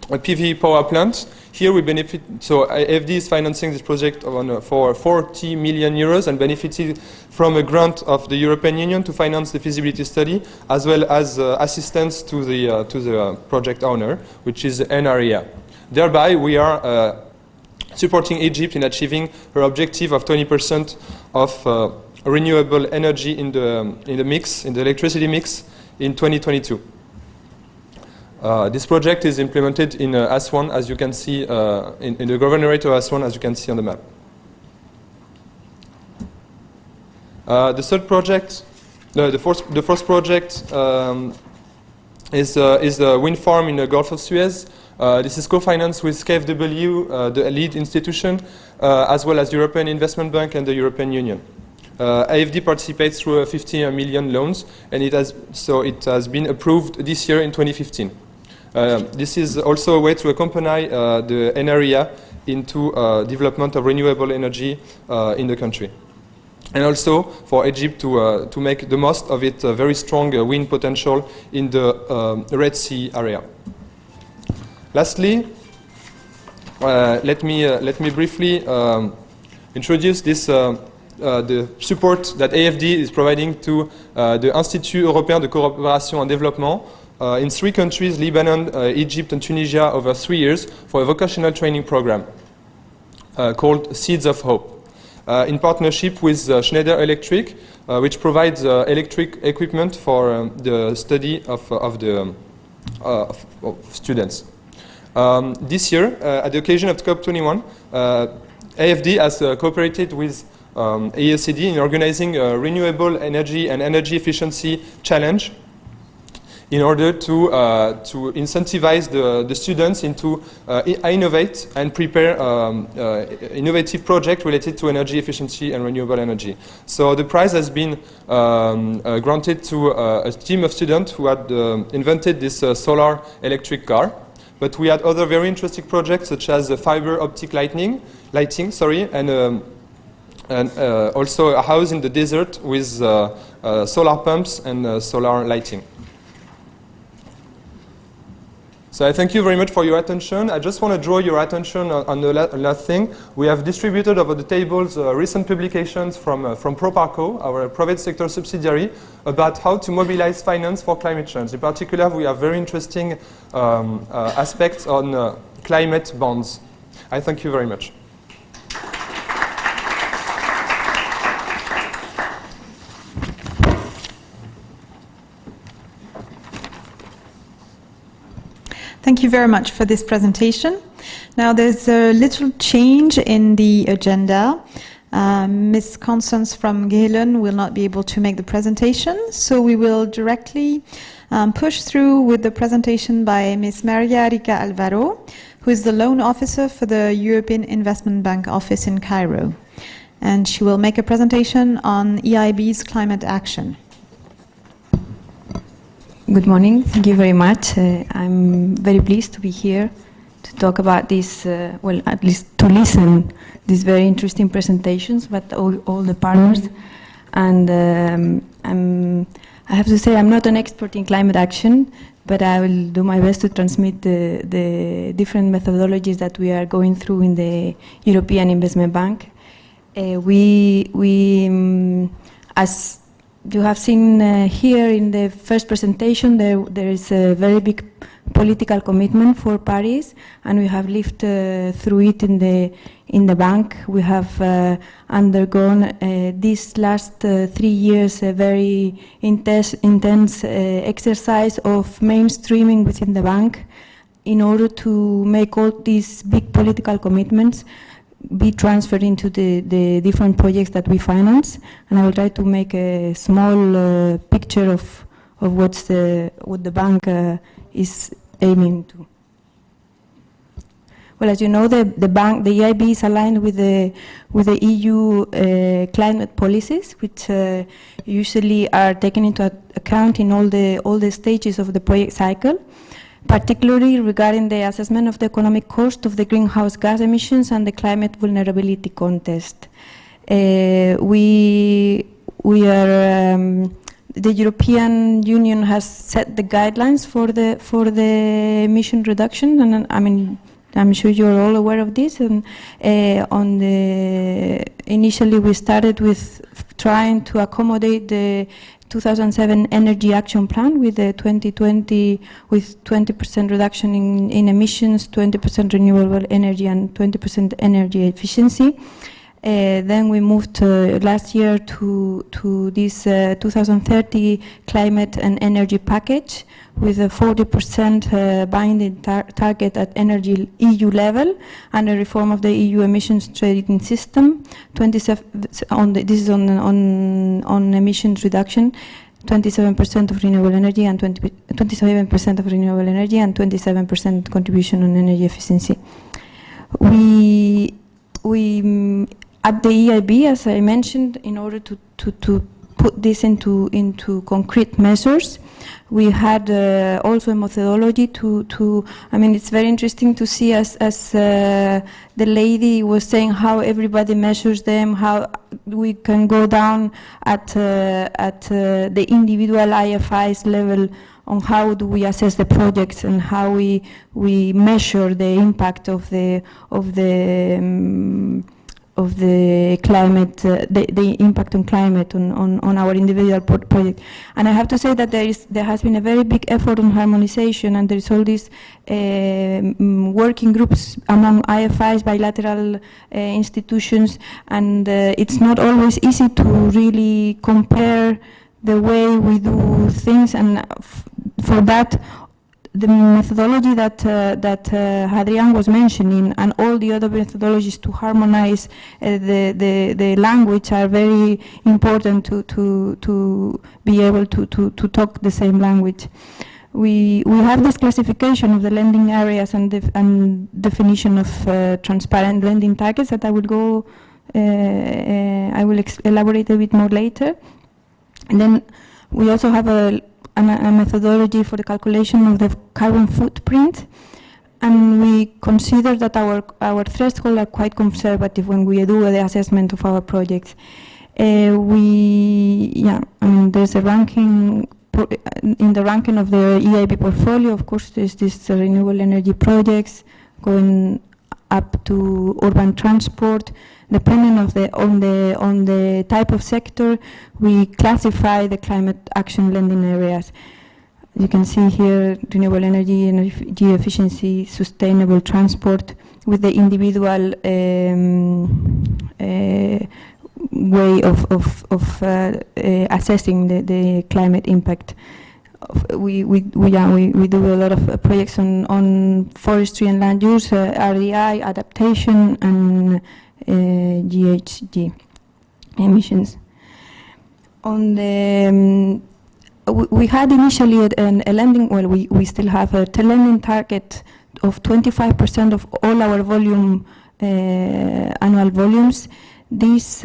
PV power plant. Here we benefit. So AFD is financing this project for €40 million and benefited from a grant of the European Union to finance the feasibility study, as well as assistance to the project owner, which is NREA. Thereby, we are supporting Egypt in achieving her objective of 20% of renewable energy in the mix, in the electricity mix, in 2022. This project is implemented in Aswan, as you can see, in the governorate of Aswan, as you can see on the map. The third project, the first project is the wind farm in the Gulf of Suez. This is co-financed with KfW, the lead institution, as well as European Investment Bank and the European Union. AFD participates through a 50 million loans, and it has been approved this year in 2015. This is also a way to accompany the NREA into development of renewable energy in the country. And also for Egypt to make the most of its very strong wind potential in the Red Sea area. Lastly, let me briefly introduce this the support that AFD is providing to the Institut Européen de Coopération en Développement in 3 countries, Lebanon, Egypt, and Tunisia, over 3 years for a vocational training program called Seeds of Hope. In partnership with Schneider Electric, which provides electric equipment for the study of students. This year, at the occasion of COP21, AFD has cooperated with AECD in organizing a renewable energy and energy efficiency challenge in order to incentivize the students into innovate and prepare innovative projects related to energy efficiency and renewable energy. So the prize has been granted to a team of students who had invented this solar electric car. But we had other very interesting projects such as fiber optic lighting, and also a house in the desert with solar pumps and solar lighting. So I thank you very much for your attention. I just want to draw your attention on the last thing. We have distributed over the tables recent publications from Proparco, our private sector subsidiary, about how to mobilize finance for climate change. In particular, we have very interesting aspects on climate bonds. I thank you very much. Thank you very much for this presentation. Now there's a little change in the agenda. Ms. Constance from Gehlen will not be able to make the presentation, so we will directly push through with the presentation by Ms. Maria Rica Alvaro, who is the loan officer for the European Investment Bank office in Cairo. And she will make a presentation on EIB's climate action. Good morning. Thank you very much. I'm very pleased to be here to talk about this, well, at least to listen these very interesting presentations, but all the partners. And I have to say I'm not an expert in climate action, but I will do my best to transmit the different methodologies that we are going through in the European Investment Bank. As you have seen here in the first presentation, there is a very big political commitment for Paris, and we have lived through it in the bank. We have undergone these last 3 years a very intense exercise of mainstreaming within the bank in order to make all these big political commitments be transferred into the different projects that we finance, and I will try to make a small picture of what the bank is aiming to. Well, as you know, the EIB is aligned with the EU climate policies, which usually are taken into account in all the stages of the project cycle, particularly regarding the assessment of the economic cost of the greenhouse gas emissions and the climate vulnerability context. The European Union has set the guidelines for the emission reduction, and I mean, I'm sure you're all aware of this. And initially we started with trying to accommodate the 2007 Energy Action Plan with the 2020 with 20% reduction in emissions, 20% renewable energy, and 20% energy efficiency. Then we moved last year to this 2030 climate and energy package with a 40% binding target at energy EU level and a reform of the EU emissions trading system. 27 this is on emissions reduction. 27% of renewable energy and 27% of renewable energy and 27% contribution on energy efficiency. We at the EIB, as I mentioned, in order to put this into concrete measures, we had also a methodology to I mean, it's very interesting to see as the lady was saying how everybody measures them, how we can go down at the individual IFIs level on how do we assess the projects and how we measure the impact of the climate, the impact on climate on our individual project. And I have to say that there has been a very big effort on harmonization, and there's all these working groups among IFIs, bilateral institutions, and it's not always easy to really compare the way we do things, and for that the methodology that Hadrian was mentioning and all the other methodologies to harmonize the language are very important to be able to talk the same language. We have this classification of the lending areas and definition of transparent lending targets that I will elaborate a bit more later. And then we also have a methodology for the calculation of the carbon footprint, and we consider that our thresholds are quite conservative when we do the assessment of our projects. I mean, there's a ranking in the ranking of the EIB portfolio. Of course, there's this renewable energy projects going up to urban transport. Depending on the type of sector, we classify the climate action lending areas. You can see here renewable energy efficiency, sustainable transport, with the individual way of assessing the climate impact. We do a lot of projects on forestry and land use, RDI, adaptation, and GHG emissions. On the we had initially a lending. Well, we still have a lending target of 25% of all our volume, annual volumes. These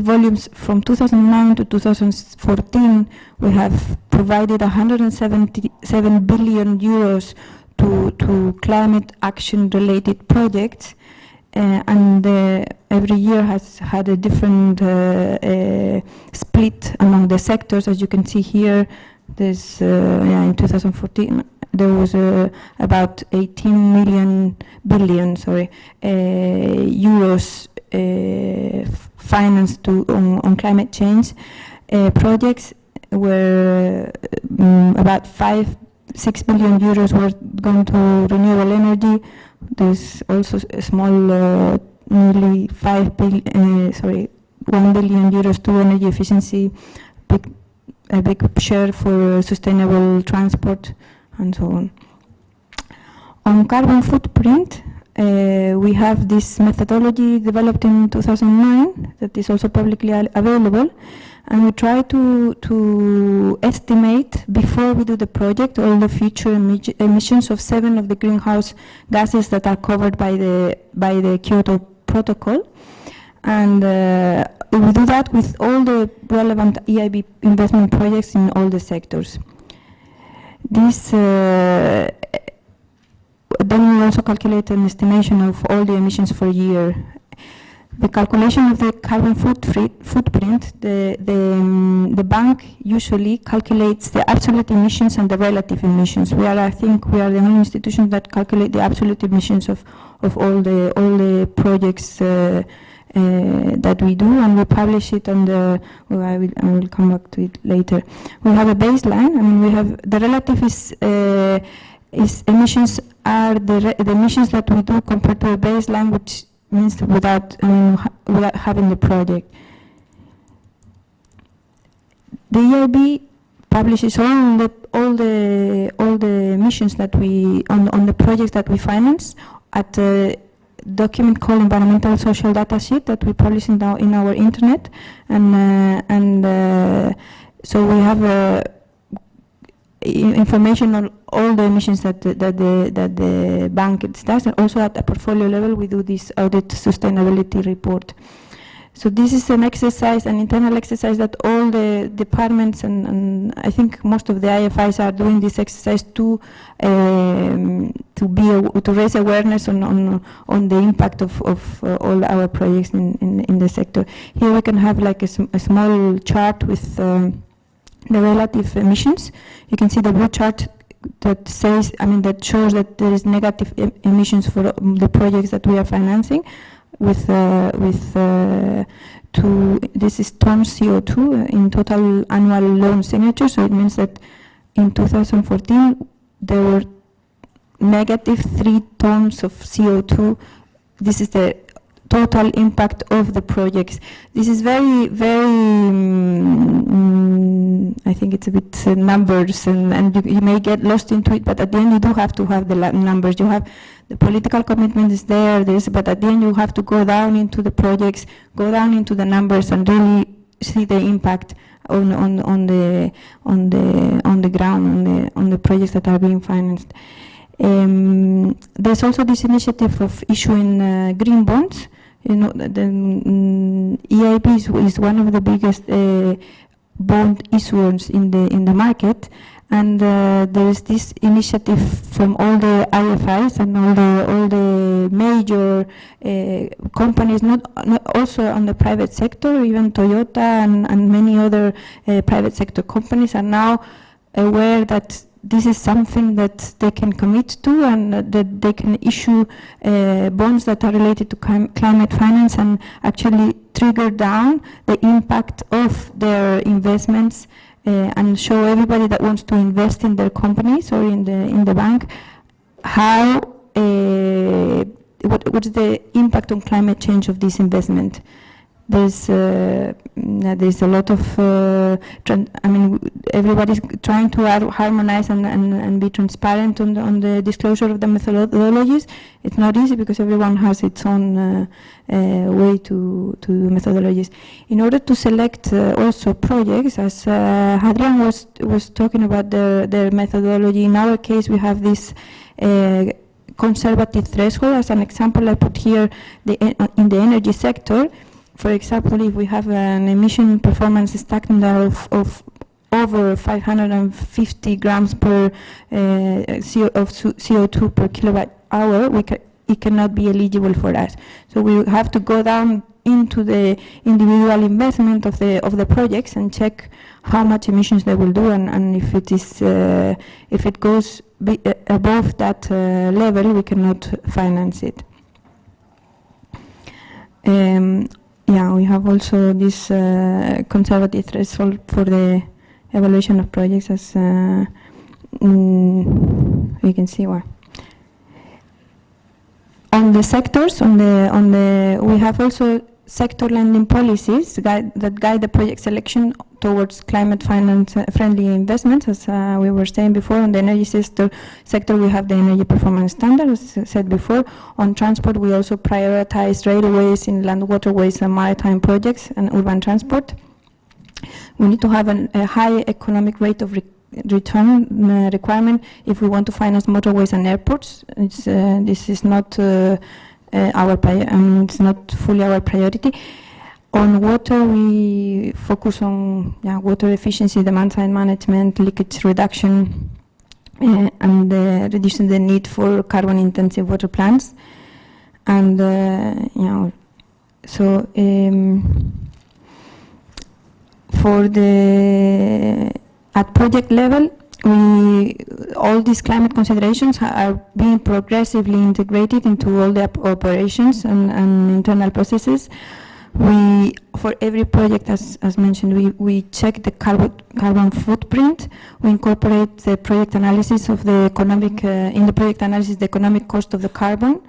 volumes from 2009 to 2014, we have provided 177 billion euros to climate action related projects. And every year has had a different split among the sectors. As you can see here, there's in 2014 there was about 18 billion euros financed on climate change projects, where about 5-6 billion euros were going to renewable energy. There's also a small, nearly 1 billion euros to energy efficiency, a big share for sustainable transport, and so on. On carbon footprint, we have this methodology developed in 2009 that is also publicly available, and we try to estimate before we do the project all the future emissions of 7 of the greenhouse gases that are covered by the Kyoto Protocol, and we do that with all the relevant EIB investment projects in all the sectors. This then we also calculate an estimation of all the emissions for a year. The calculation of the carbon footprint, the bank usually calculates the absolute emissions and the relative emissions. I think we are the only institution that calculate the absolute emissions of all the projects that we do, and we publish it on the. Well, I will come back to it later. We have a baseline. I mean, we have the relative is emissions are the emissions that we do compared to a baseline, which means without having the project. The EIB publishes all the missions that we on the projects that we finance at a document called Environmental Social Data Sheet that we publish in our internet, and so we have information on all the emissions that the bank does, and also at a portfolio level we do this audit sustainability report. So this is an exercise, an internal exercise that all the departments and I think most of the IFIs are doing this exercise to raise awareness on the impact of all our projects in the sector. Here we can have like a small chart with the relative emissions. You can see the blue chart that says, that shows that there is negative emissions for the projects that we are financing. This is tons CO2 in total annual loan signatures. So it means that in 2014 there were negative 3 tons of CO2. This is the total impact of the projects. This is very, very, I think it's a bit numbers, and you may get lost into it, but at the end you do have to have the numbers. You have the political commitment is there, but at the end you have to go down into the projects, go down into the numbers, and really see the impact on the ground, on the projects that are being financed. There's also this initiative of issuing green bonds. You know, the EIB is one of the biggest bond issuers in the market, and there is this initiative from all the IFIs and all the major companies, not also on the private sector. Even Toyota and many other private sector companies are now aware that this is something that they can commit to, and that they can issue bonds that are related to climate finance and actually trigger down the impact of their investments and show everybody that wants to invest in their companies or in the bank how what's the impact on climate change of this investment. There's a lot of, everybody's trying to harmonize and be transparent on the disclosure of the methodologies. It's not easy because everyone has its own way to do methodologies. In order to select also projects, as Hadrian was talking about their methodology, in our case we have this conservative threshold. As an example, I put here in the energy sector. For example, if we have an emission performance standard of over 550 grams per CO2 per kilowatt hour, it cannot be eligible for us. So we have to go down into the individual investment of the projects and check how much emissions they will do, and if it goes above that level, we cannot finance it. Yeah, we have also this conservative threshold for the evaluation of projects, as we can see. Well, on the sectors, we have also sector lending policies that guide the project selection towards climate finance friendly investments. As we were saying before, on the energy sector we have the energy performance standard, as said before. On transport, we also prioritize railways, inland waterways, and maritime projects, and urban transport. We need to have a high economic rate of return requirement if we want to finance motorways and airports. This is not it's not fully our priority. On water, we focus on water efficiency, demand-side management, leakage reduction, and reducing the need for carbon-intensive water plants. And so at project level, all these climate considerations are being progressively integrated into all the operations and internal processes. For every project, as mentioned, we check the carbon footprint. We incorporate the project analysis of the economic, in the project analysis, the economic cost of the carbon.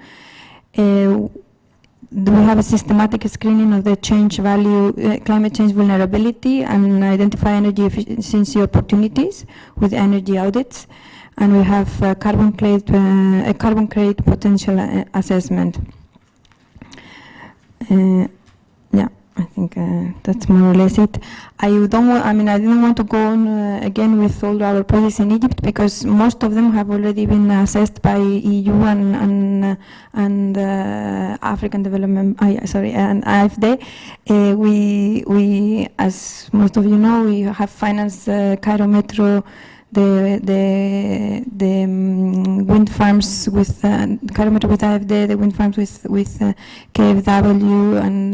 we have a systematic screening of the change value, climate change vulnerability, and identify energy efficiency opportunities with energy audits. And we have a carbon credit potential assessment. Yeah, I think that's more or less it. I didn't want to go on again with all our projects in Egypt because most of them have already been assessed by EU and African Development, and AFD. We, as most of you know, we have financed Cairo Metro, the wind farms with Cairo Metro with AFD, the wind farms with KfW, and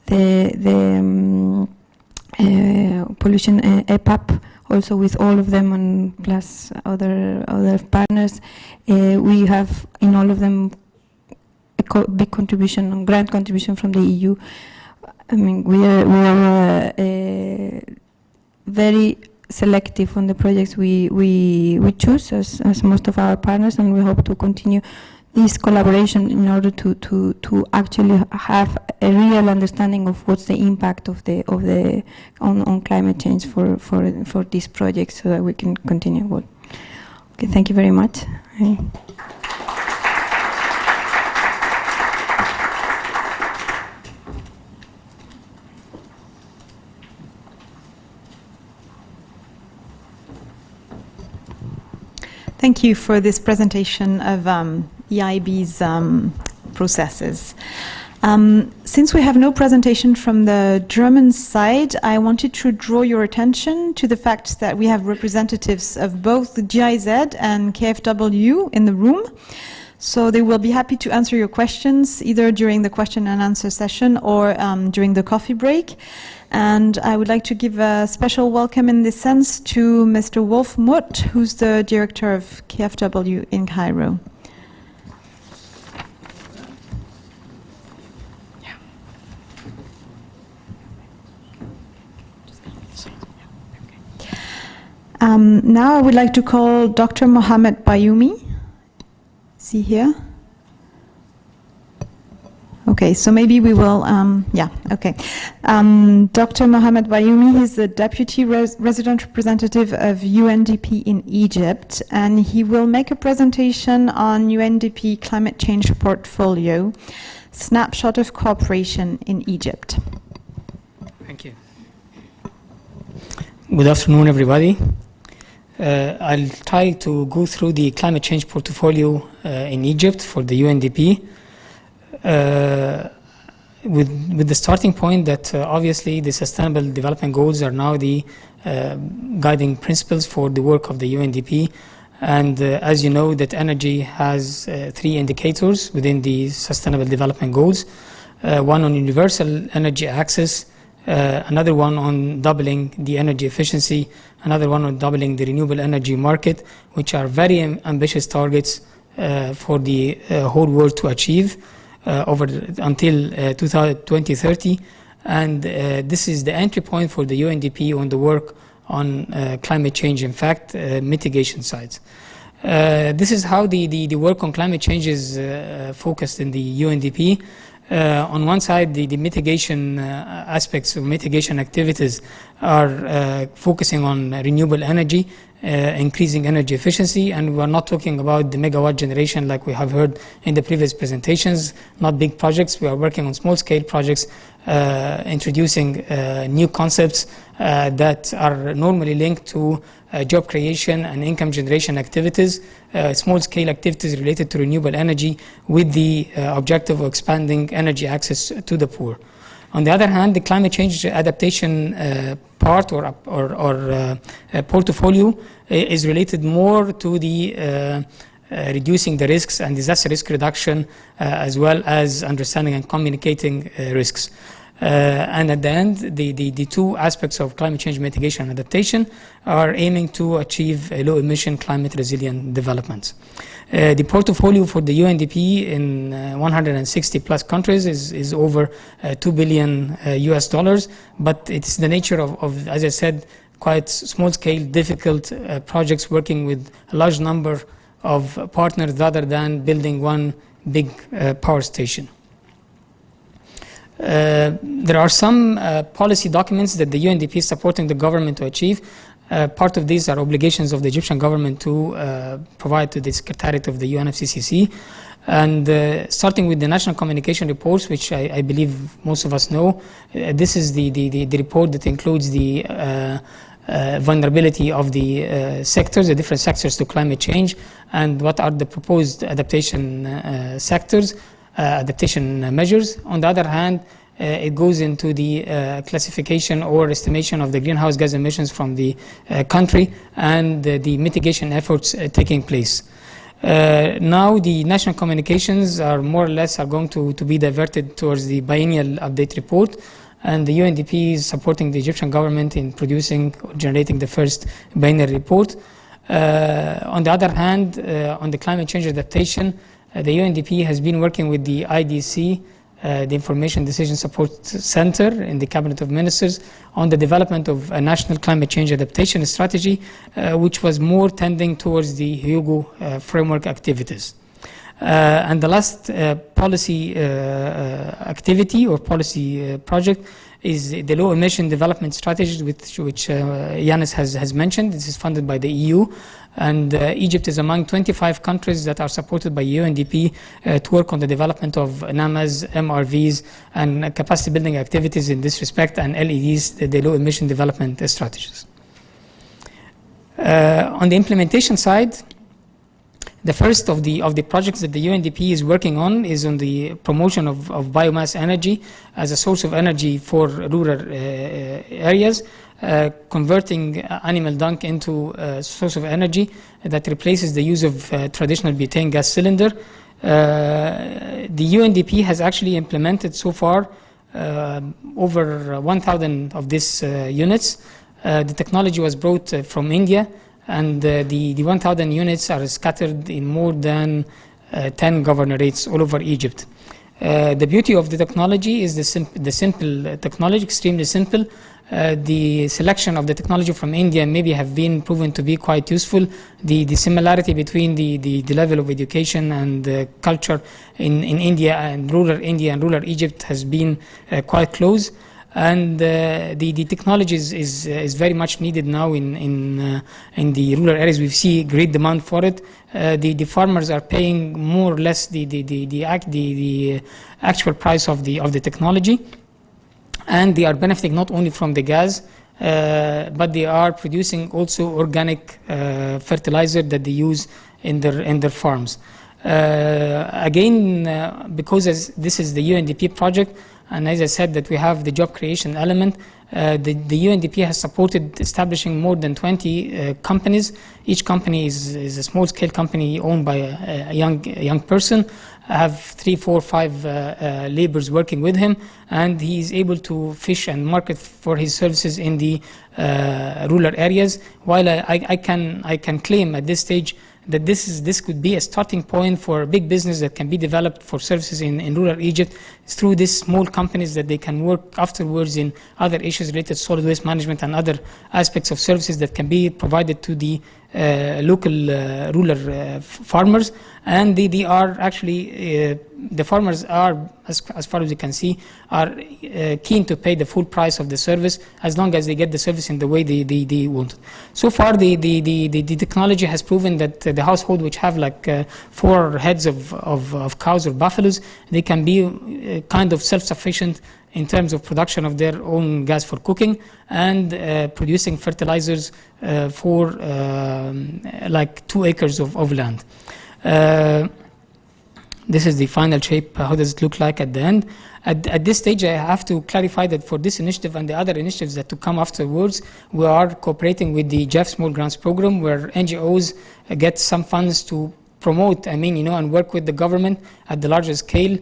the pollution EPAP, also with all of them, and plus other partners. We have in all of them a big contribution, grant contribution from the EU. I mean, we are very selective on the projects we choose as most of our partners, and we hope to continue this collaboration in order to actually have a real understanding of what's the impact on climate change for these projects, so that we can continue. Okay, thank you very much. Thank you for this presentation of EIB's processes. Since we have no presentation from the German side, I wanted to draw your attention to the fact that we have representatives of both the GIZ and KfW in the room. So they will be happy to answer your questions either during the question and answer session or during the coffee break. And I would like to give a special welcome in this sense to Mr. Wolf Mutt, who's the director of KfW in Cairo. Now I would like to call Dr. Mohamed Bayoumi. Is he here? Okay, so maybe we will, okay. Dr. Mohamed Bayoumi is the Deputy Resident Representative of UNDP in Egypt, and he will make a presentation on UNDP Climate Change Portfolio, Snapshot of Cooperation in Egypt. Thank you. Good afternoon, everybody. I'll try to go through the climate change portfolio in Egypt for the UNDP. With the starting point that obviously the Sustainable Development Goals are now the guiding principles for the work of the UNDP. And as you know, that energy has 3 indicators within the Sustainable Development Goals. One on universal energy access, another one on doubling the energy efficiency, another one on doubling the renewable energy market, which are very ambitious targets for the whole world to achieve until 2030. And this is the entry point for the UNDP on the work on climate change, in fact, mitigation sides. This is how the work on climate change is focused in the UNDP. On one side, the mitigation aspects of mitigation activities are focusing on renewable energy, increasing energy efficiency, and we're not talking about the megawatt generation like we have heard in the previous presentations, not big projects. We are working on small-scale projects, introducing new concepts that are normally linked to job creation and income generation activities, small-scale activities related to renewable energy with the objective of expanding energy access to the poor. On the other hand, the climate change adaptation part or portfolio is related more to the reducing the risks and disaster risk reduction, as well as understanding and communicating risks. And at the end, the 2 aspects of climate change mitigation and adaptation are aiming to achieve a low-emission, climate-resilient development. The portfolio for the UNDP in 160-plus countries is over $2 billion US, but it's the nature of, as I said, quite small-scale, difficult projects working with a large number of partners rather than building one big power station. There are some policy documents that the UNDP is supporting the government to achieve. Part of these are obligations of the Egyptian government to provide to the Secretariat of the UNFCCC. And starting with the national communication reports, which I believe most of us know, this is the report that includes the vulnerability of the sectors, the different sectors to climate change, and what are the proposed adaptation adaptation measures. On the other hand, it goes into the classification or estimation of the greenhouse gas emissions from the country and the mitigation efforts taking place. Now the national communications are more or less going to be diverted towards the biennial update report, and the UNDP is supporting the Egyptian government in producing or generating the first biennial report. On the other hand, on the climate change adaptation, the UNDP has been working with the IDC, the Information Decision Support Center in the Cabinet of Ministers, on the development of a national climate change adaptation strategy, which was more tending towards the HUGO framework activities. And the last policy activity or policy project is the low emission development strategy, which Yanis has mentioned. This is funded by the EU, and Egypt is among 25 countries that are supported by UNDP to work on the development of NAMAs, MRVs, and capacity building activities in this respect, and LEDs, the low emission development strategies. On the implementation side, the first of the projects that the UNDP is working on is on the promotion of biomass energy as a source of energy for rural areas, converting animal dung into a source of energy that replaces the use of traditional butane gas cylinder. The UNDP has actually implemented so far over 1,000 of these units. The technology was brought from India, and the 1,000 units are scattered in more than 10 governorates all over Egypt. The beauty of the technology is the simple technology, extremely simple. The selection of the technology from India maybe have been proven to be quite useful. The similarity between the level of education and culture in India and rural Egypt has been quite close. And the technology is very much needed now in the rural areas. We see great demand for it. The farmers are paying more or less the actual price of the technology, and they are benefiting not only from the gas, but they are producing also organic fertilizer that they use in their farms. Again, because this is the UNDP project, and as I said that we have the job creation element, the UNDP has supported establishing more than 20 companies. Each company is a small-scale company owned by a young person. I have 3, 4, 5 laborers working with him, and he is able to fish and market for his services in the rural areas. While I can claim at this stage that this could be a starting point for a big business that can be developed for services in rural Egypt through these small companies that they can work afterwards in other issues related to solid waste management and other aspects of services that can be provided to the local rural farmers. And they are actually, the farmers are, as far as you can see, are keen to pay the full price of the service as long as they get the service in the way they want. So far, the technology has proven that the household which have like 4 heads of cows or buffaloes, they can be kind of self-sufficient in terms of production of their own gas for cooking and producing fertilizers for like 2 acres of land. This is the final shape. How does it look like at the end? At this stage, I have to clarify that for this initiative and the other initiatives that to come afterwards, we are cooperating with the JEF Small Grants Program, where NGOs get some funds to promote, and work with the government at the larger scale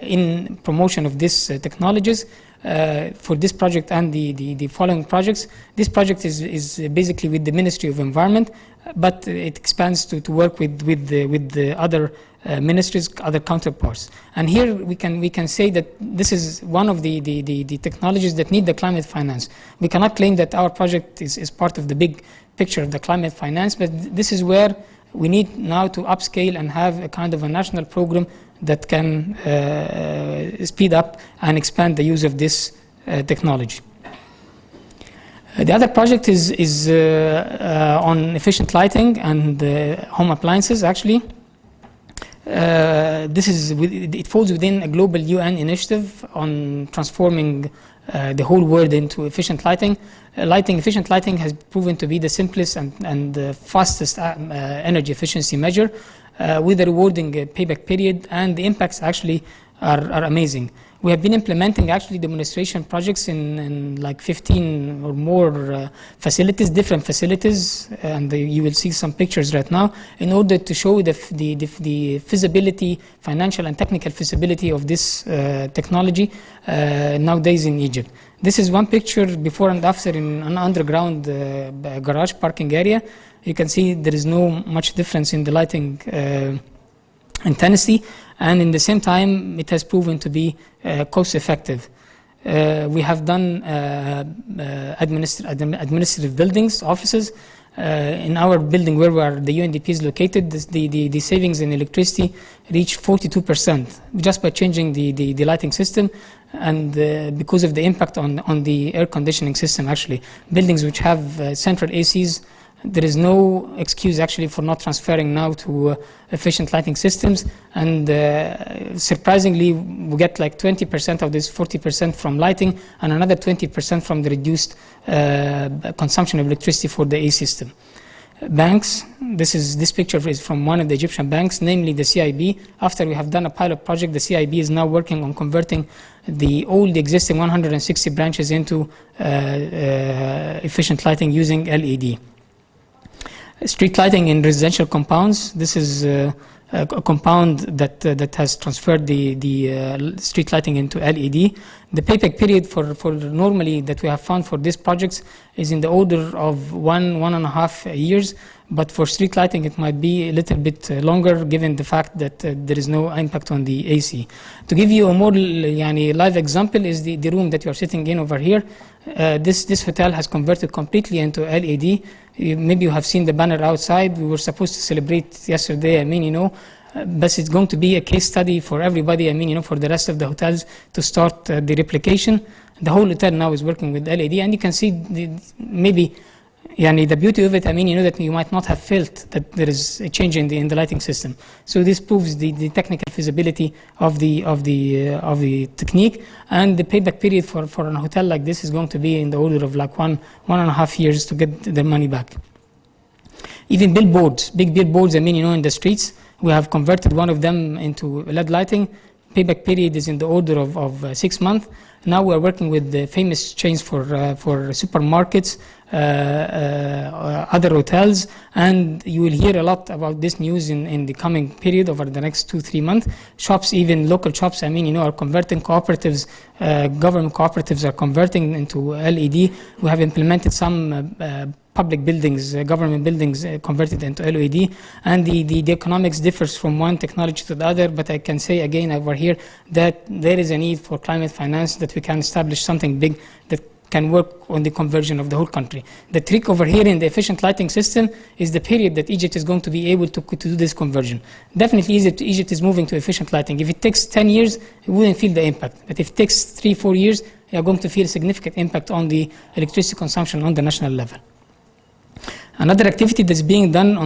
in promotion of these technologies. For this project and the following projects. This project is basically with the Ministry of Environment, but it expands to work with the other ministries, other counterparts. And here we can say that this is one of the technologies that need the climate finance. We cannot claim that our project is part of the big picture of the climate finance, but this is where We need now to upscale and have a kind of a national program that can speed up and expand the use of this technology. The other project is on efficient lighting and home appliances, actually. It falls within a global UN initiative on transforming the whole world into efficient lighting. Efficient lighting has proven to be the simplest and the fastest energy efficiency measure with a rewarding payback period, and the impacts actually are amazing. We have been implementing actually demonstration projects in like 15 or more facilities, different facilities, and you will see some pictures right now, in order to show the feasibility, financial and technical feasibility of this technology nowadays in Egypt. This is one picture before and after in an underground garage parking area. You can see there is no much difference in the lighting intensity, and in the same time it has proven to be cost effective. We have done administrative buildings, offices. In our building where the UNDP is located, the savings in electricity reach 42% just by changing the lighting system, and because of the impact on the air conditioning system. Actually, buildings which have central ACs, there is no excuse actually for not transferring now to efficient lighting systems, and surprisingly we get like 20% of this 40% from lighting and another 20% from the reduced consumption of electricity for the AC system. Banks, this picture is from one of the Egyptian banks, namely the CIB. After we have done a pilot project, the CIB is now working on converting all the existing 160 branches into efficient lighting using LED. Street lighting in residential compounds. This is a compound that has transferred the street lighting into LED. The payback period for normally that we have found for these projects is in the order of 1.5 years, but for street lighting it might be a little bit longer, given the fact that there is no impact on the AC. To give you a more live example is the room that you are sitting in over here. This hotel has converted completely into LED. Maybe you have seen the banner outside. We were supposed to celebrate yesterday, but it's going to be a case study for everybody, for the rest of the hotels to start the replication. The whole hotel now is working with LED, and you can see the beauty of it. That you might not have felt that there is a change in the lighting system. So this proves the technical feasibility of the technique, and the payback period for a hotel like this is going to be in the order of like 1.5 years to get their money back. Even billboards, big billboards, in the streets, we have converted one of them into LED lighting. Payback period is in the order of 6 months. Now we are working with the famous chains for supermarkets, other hotels, and you will hear a lot about this news in the coming period over the next 2-3 months. Shops, even local shops, are converting. Cooperatives, government cooperatives are converting into LED. We have implemented some public buildings, government buildings converted into LED, and the economics differs from one technology to the other, but I can say again over here that there is a need for climate finance, that we can establish something big that can work on the conversion of the whole country. The trick over here in the efficient lighting system is the period that Egypt is going to be able to do this conversion. Definitely Egypt is moving to efficient lighting. If it takes 10 years, you wouldn't feel the impact, but if it takes 3-4 years, you are going to feel a significant impact on the electricity consumption on the national level. Another activity that's being done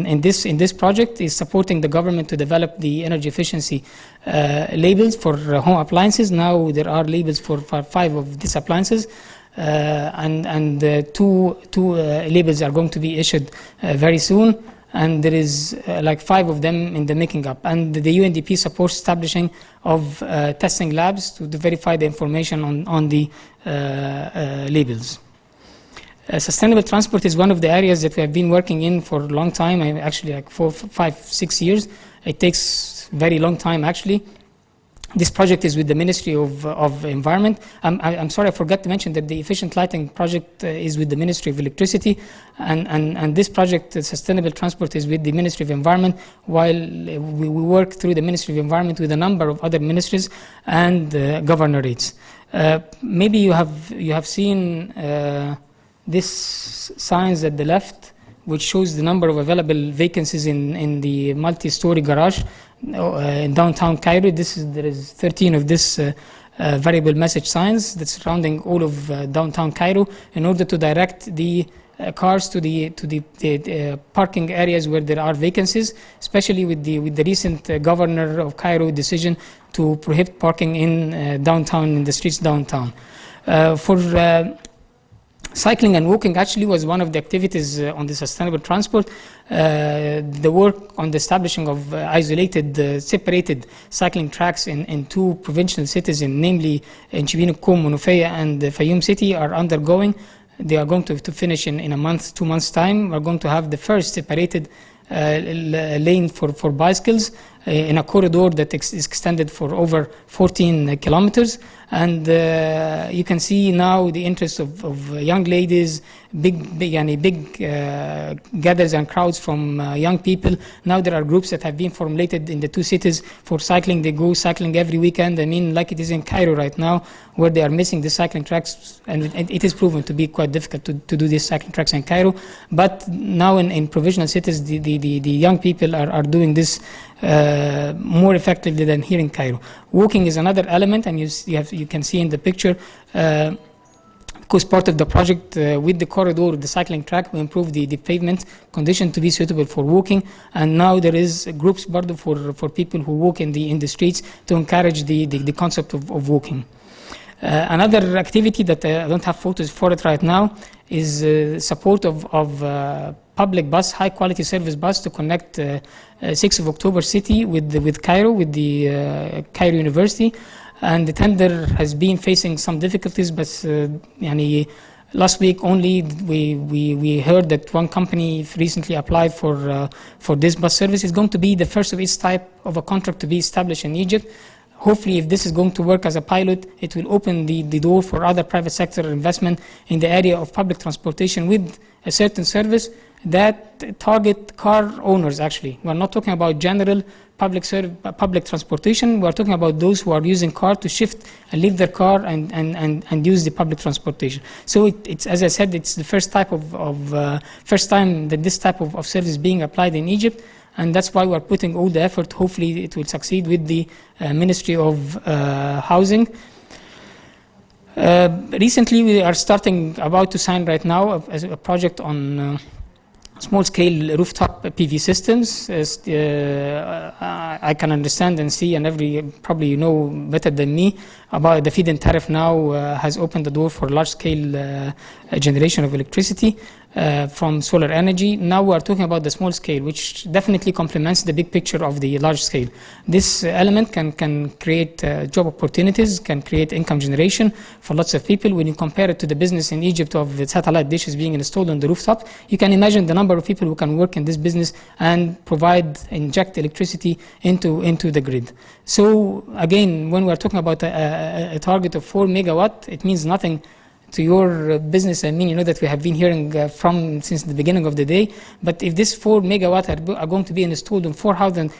in this project is supporting the government to develop the energy efficiency labels for home appliances. Now there are labels for 5 of these appliances, and two labels are going to be issued very soon, and there is like 5 of them in the making up. And the UNDP supports establishing of testing labs to verify the information on the labels. Sustainable transport is one of the areas that we have been working in for a long time, actually like 4, 5, 6 years. It takes very long time actually. This project is with the Ministry of Environment. I'm sorry, I forgot to mention that the efficient lighting project is with the Ministry of Electricity, and this project, Sustainable Transport, is with the Ministry of Environment, while we work through the Ministry of Environment with a number of other ministries and governorates. Maybe you have seen these signs at the left, which shows the number of available vacancies in the multi-story garage in downtown Cairo. There is 13 of this variable message signs that's surrounding all of downtown Cairo in order to direct the cars to the parking areas where there are vacancies, especially with the recent governor of Cairo decision to prohibit parking in downtown, in the streets downtown. For cycling and walking actually was one of the activities on the sustainable transport. The work on the establishing of isolated, separated cycling tracks in two provincial cities, namely in Chibin Kum, Monofea, and Fayoum City, are undergoing. They are going to finish in a month, 2 months' time. We're going to have the first separated lane for bicycles in a corridor that is extended for over 14 kilometers. And you can see now the interest of young ladies, big gathers and crowds from young people. Now there are groups that have been formulated in the two cities for cycling. They go cycling every weekend. I mean, like it is in Cairo right now, where they are missing the cycling tracks, and it is proven to be quite difficult to do these cycling tracks in Cairo. But now in provincial cities, the young people are doing this more effectively than here in Cairo. Walking is another element, and you can see in the picture, because part of the project with the corridor, the cycling track, we improved the pavement condition to be suitable for walking, and now there is groups for people who walk in the streets to encourage the concept of walking. Another activity that I don't have photos for it right now is support of public bus, high quality service bus to connect 6th of October city with Cairo, with the Cairo University. And the tender has been facing some difficulties, but last week only we heard that one company recently applied for this bus service. It's going to be the first of its type of a contract to be established in Egypt. Hopefully, if this is going to work as a pilot, it will open the door for other private sector investment in the area of public transportation with a certain service that target car owners, actually. We're not talking about general public transportation. We're talking about those who are using car to shift and leave their car and use the public transportation. So it's, as I said, it's the first time that this type of service is being applied in Egypt. And that's why we're putting all the effort. Hopefully it will succeed with the Ministry of Housing. Recently we are about to sign right now a project on small-scale rooftop PV systems. I can understand and see, and probably you know better than me, about the feed-in tariff now has opened the door for large-scale generation of electricity from solar energy. Now we are talking about the small scale, which definitely complements the big picture of the large scale. This element can create job opportunities, can create income generation for lots of people. When you compare it to the business in Egypt of the satellite dishes being installed on the rooftop, you can imagine the number of people who can work in this business and inject electricity into the grid. So again, when we're talking about a target of 4 megawatt, it means nothing to your business. I mean, you know that we have been hearing since the beginning of the day. But if this 4 megawatt are going to be installed on 4,000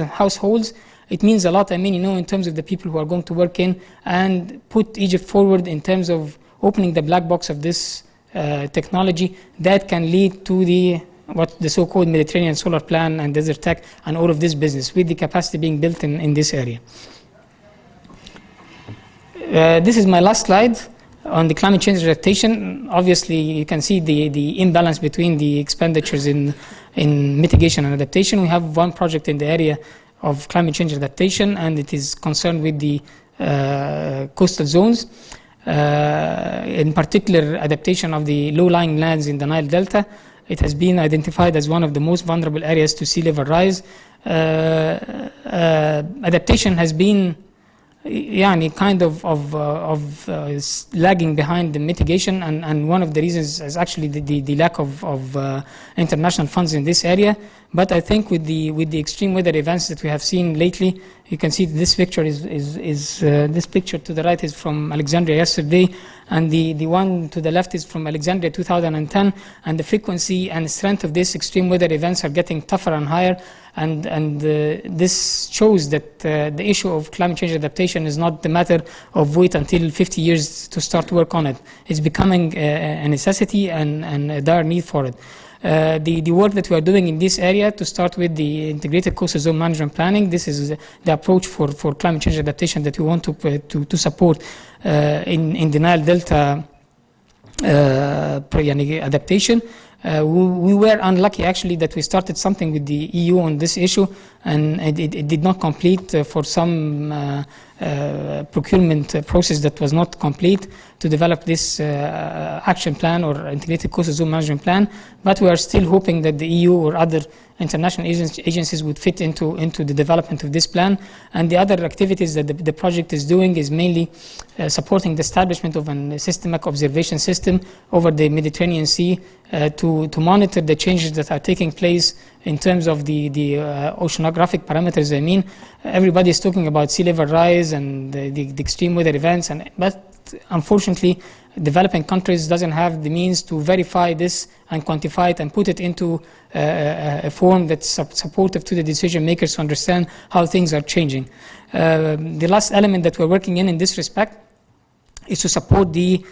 households, it means a lot. I mean, you know, in terms of the people who are going to work in and put Egypt forward in terms of opening the black box of this technology that can lead to the so-called Mediterranean Solar Plan and Desert Tech and all of this business with the capacity being built in this area. This is my last slide. On the climate change adaptation, obviously you can see the imbalance between the expenditures in mitigation and adaptation. We have one project in the area of climate change adaptation, and it is concerned with the coastal zones, in particular adaptation of the low-lying lands in the Nile Delta. It has been identified as one of the most vulnerable areas to sea level rise. Adaptation has been kind of lagging behind the mitigation, and one of the reasons is actually the lack of international funds in this area. But I think with the extreme weather events that we have seen lately, you can see this picture this picture to the right is from Alexandria yesterday, and the one to the left is from Alexandria 2010, and the frequency and strength of these extreme weather events are getting tougher and higher. And this shows that the issue of climate change adaptation is not the matter of wait until 50 years to start work on it. It's becoming a necessity and a dire need for it. The work that we are doing in this area, to start with the integrated coastal zone management planning, this is the approach for climate change adaptation that we want to support in the Nile Delta adaptation. We were unlucky actually that we started something with the EU on this issue, and it did not complete for some procurement process that was not complete to develop this action plan or integrated coastal zone management plan. But we are still hoping that the EU or other international agencies would fit into the development of this plan. And the other activities that the project is doing is mainly supporting the establishment of a systematic observation system over the Mediterranean Sea to monitor the changes that are taking place in terms of the oceanographic parameters. I mean, everybody is talking about sea level rise and the extreme weather events, but unfortunately, developing countries doesn't have the means to verify this and quantify it and put it into a form that's supportive to the decision makers to understand how things are changing. The last element that we're working in this respect is to support the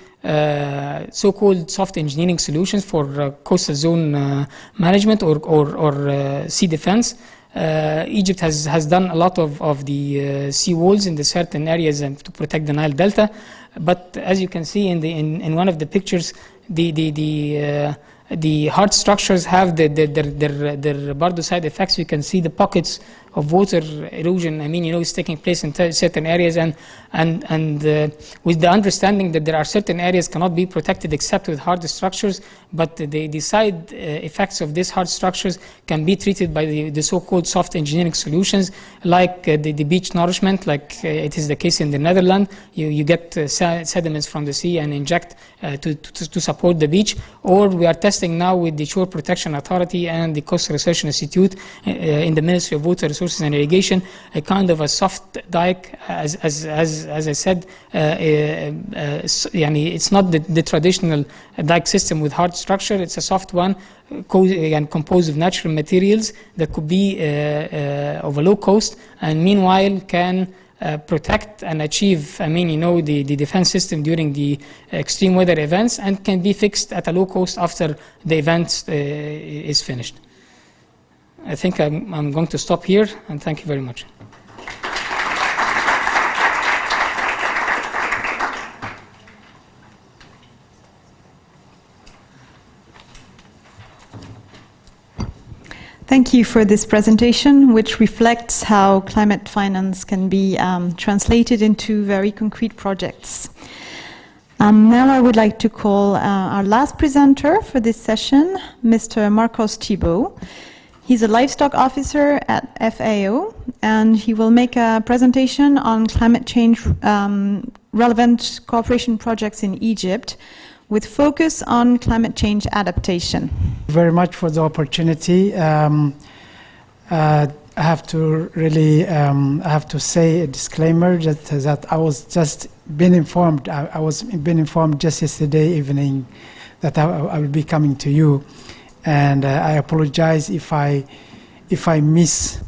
so-called soft engineering solutions for coastal zone management or sea defense. Egypt has done a lot of the sea walls in the certain areas to protect the Nile Delta, but as you can see in one of the pictures, the hard structures have their Bardo side effects. You can see the pockets of water erosion. I mean, it's taking place in certain areas, and with the understanding that there are certain areas cannot be protected except with hard structures, but the side effects of these hard structures can be treated by the so-called soft engineering solutions, like the beach nourishment, like it is the case in the Netherlands. You get sediments from the sea and inject to support the beach. Or we are testing now with the Shore Protection Authority and the Coastal Research Institute in the Ministry of Water Resources and Irrigation, a kind of a soft dike, as I said. It's not the traditional dike system with hard structure. It's a soft one composed of natural materials that could be of a low cost, and meanwhile can protect and achieve, the defense system during the extreme weather events, and can be fixed at a low cost after the event is finished. I think I'm going to stop here, and thank you very much. Thank you for this presentation, which reflects how climate finance can be translated into very concrete projects. Now I would like to call our last presenter for this session, Mr. Marcos Thibault. He's a livestock officer at FAO, and he will make a presentation on climate change relevant cooperation projects in Egypt, with focus on climate change adaptation. Very much for the opportunity. I have to say a disclaimer that I was just been informed. I was been informed just yesterday evening that I will be coming to you, and I apologize if I miss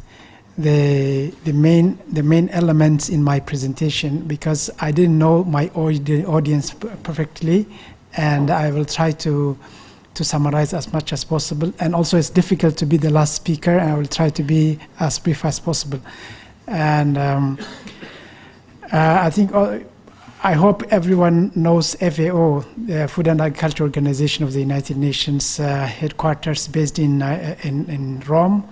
the main elements in my presentation, because I didn't know my audience perfectly. And I will try to summarize as much as possible. And also, it's difficult to be the last speaker, and I will try to be as brief as possible. And I hope everyone knows FAO, the Food and Agriculture Organization of the United Nations, headquarters based in Rome.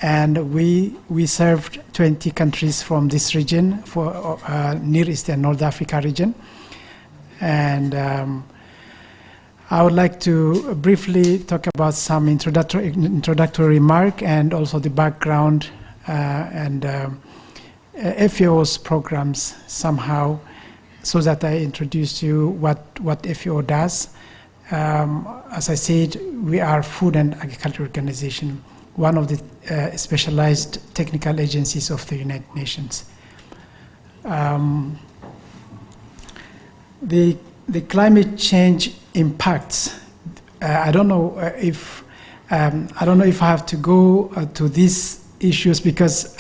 And we served 20 countries from this region, for Near East and North Africa region. And I would like to briefly talk about some introductory remark, and also the background and FAO's programs somehow, so that I introduce you what FAO does. As I said, we are Food and Agriculture Organization, one of the specialized technical agencies of the United Nations. The climate change impacts. I don't know if I have to go to these issues, because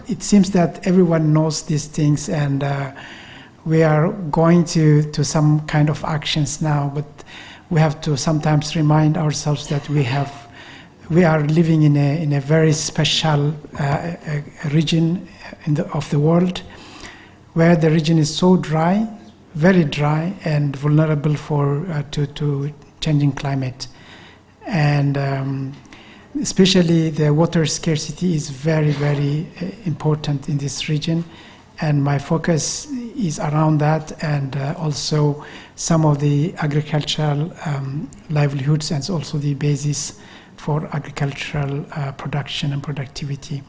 it seems that everyone knows these things, and we are going to some kind of actions now. But we have to sometimes remind ourselves that we are living in a very special region of the world, where the region is so dry, very dry, and vulnerable to changing climate. And especially the water scarcity is very, very important in this region. And my focus is around that, and also some of the agricultural livelihoods, and also the basis for agricultural production and productivity,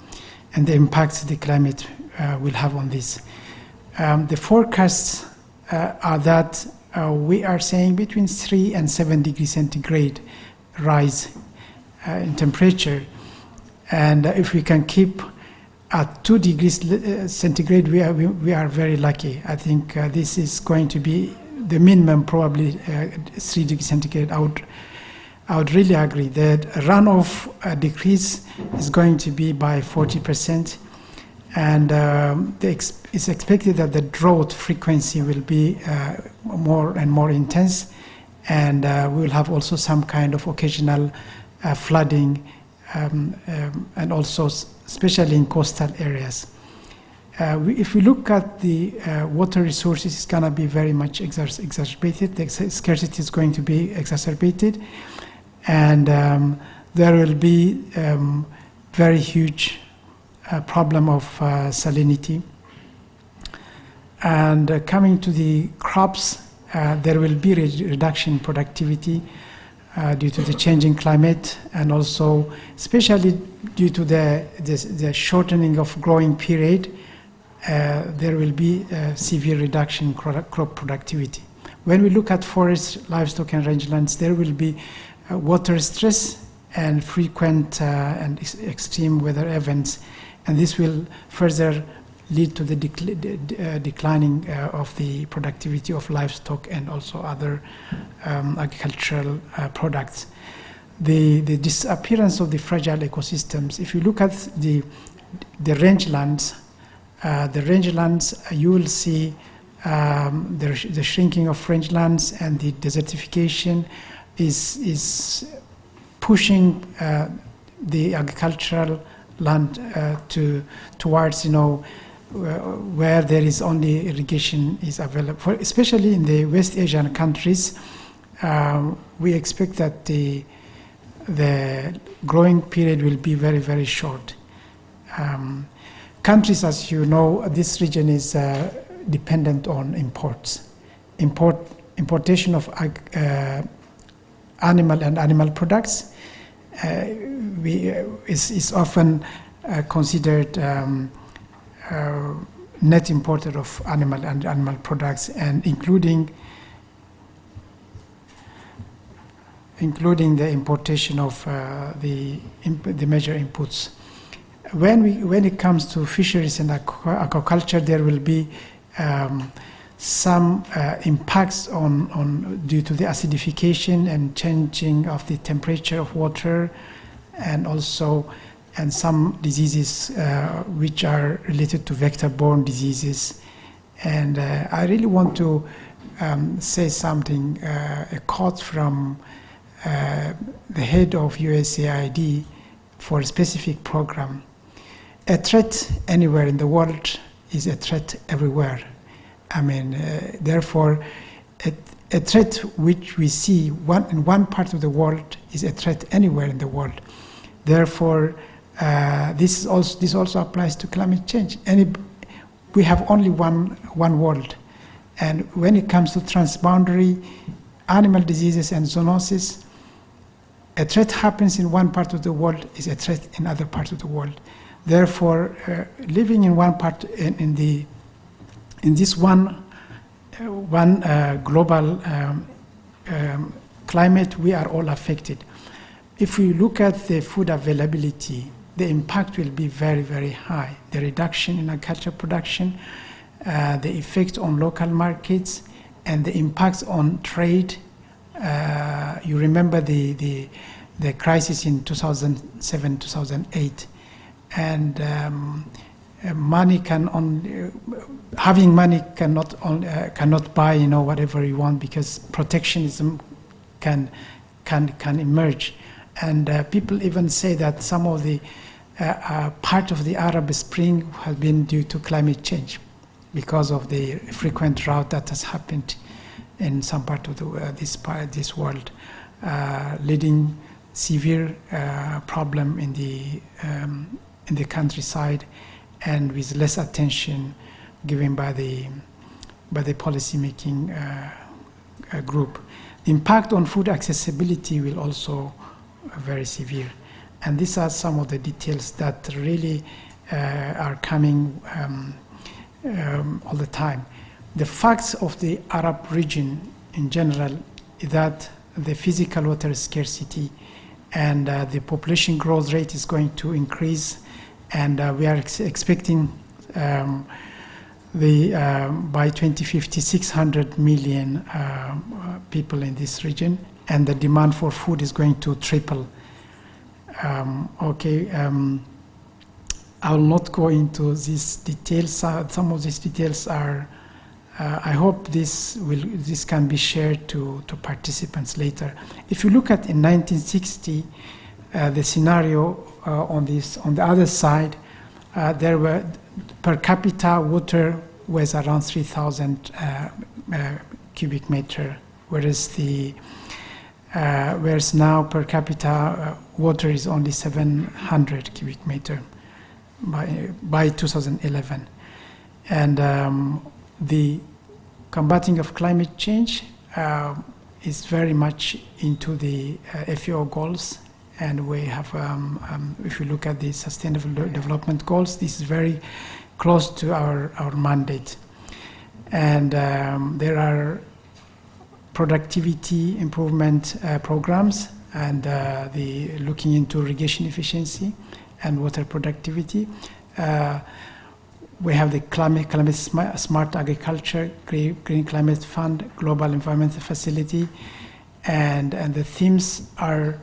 and the impacts the climate will have on this. The forecasts are that we are saying between 3 and 7 degrees centigrade rise in temperature. And if we can keep at 2 degrees centigrade, we are very lucky. I think this is going to be the minimum, probably 3 degrees centigrade. I would really agree that runoff decrease is going to be by 40%, and it's expected that the drought frequency will be more and more intense, and we will have also some kind of occasional flooding, and also especially in coastal areas. If we look at the water resources, it's going to be very much exacerbated. The scarcity is going to be exacerbated, and there will be very huge problem of salinity. And coming to the crops, there will be reduction in productivity due to the changing climate, and also especially due to the shortening of growing period. There will be severe reduction in crop productivity. When we look at forest, livestock, and rangelands, there will be water stress and frequent and extreme weather events, and this will further lead to the declining of the productivity of livestock and also other agricultural products. The disappearance of the fragile ecosystems. If you look at the rangelands, you will see the shrinking of rangelands, and the desertification is pushing the agricultural land towards where there is only irrigation is available. Especially in the West Asian countries, we expect that the growing period will be very, very short. Countries, as you know, this region is dependent on imports. Importation of animal and animal products is often considered net importer of animal and animal products, and including the importation of the major inputs. When it comes to fisheries and aquaculture, there will be some impacts due to the acidification and changing of the temperature of water, and some diseases which are related to vector-borne diseases. And I really want to say something, a quote from the head of USAID for a specific program. A threat anywhere in the world is a threat everywhere. I mean, therefore, a threat which we see in one part of the world is a threat anywhere in the world. Therefore, this also applies to climate change. We have only one world, and when it comes to transboundary animal diseases and zoonosis, a threat happens in one part of the world is a threat in other parts of the world. Therefore, living in one part in this one global climate, we are all affected. If we look at the food availability, the impact will be very, very high. The reduction in agricultural production, the effect on local markets, and the impacts on trade. You remember the crisis in 2007, 2008, and having money cannot buy whatever you want, because protectionism can emerge. And people even say that some of the part of the Arab Spring has been due to climate change because of the frequent drought that has happened in some part of this world, leading severe problem in the countryside, and with less attention given by the policy making group. The impact on food accessibility will also very severe, and these are some of the details that really are coming all the time. The facts of the Arab region in general is that the physical water scarcity and the population growth rate is going to increase, and we are expecting by 2050 600 million people in this region, and the demand for food is going to triple. I will not go into these details. Some of these details are, I hope this can be shared to participants later. If you look at in 1960, the scenario on the other side, there were per capita water was around 3,000 cubic meter, whereas now per capita water is only 700 cubic meter by 2011. And the combating of climate change is very much into the FAO goals, and we have, if you look at the Sustainable Development Goals, this is very close to our mandate. And there are productivity improvement programs, and the looking into irrigation efficiency and water productivity. We have the climate smart agriculture, Green Climate Fund, Global Environmental Facility, and the themes are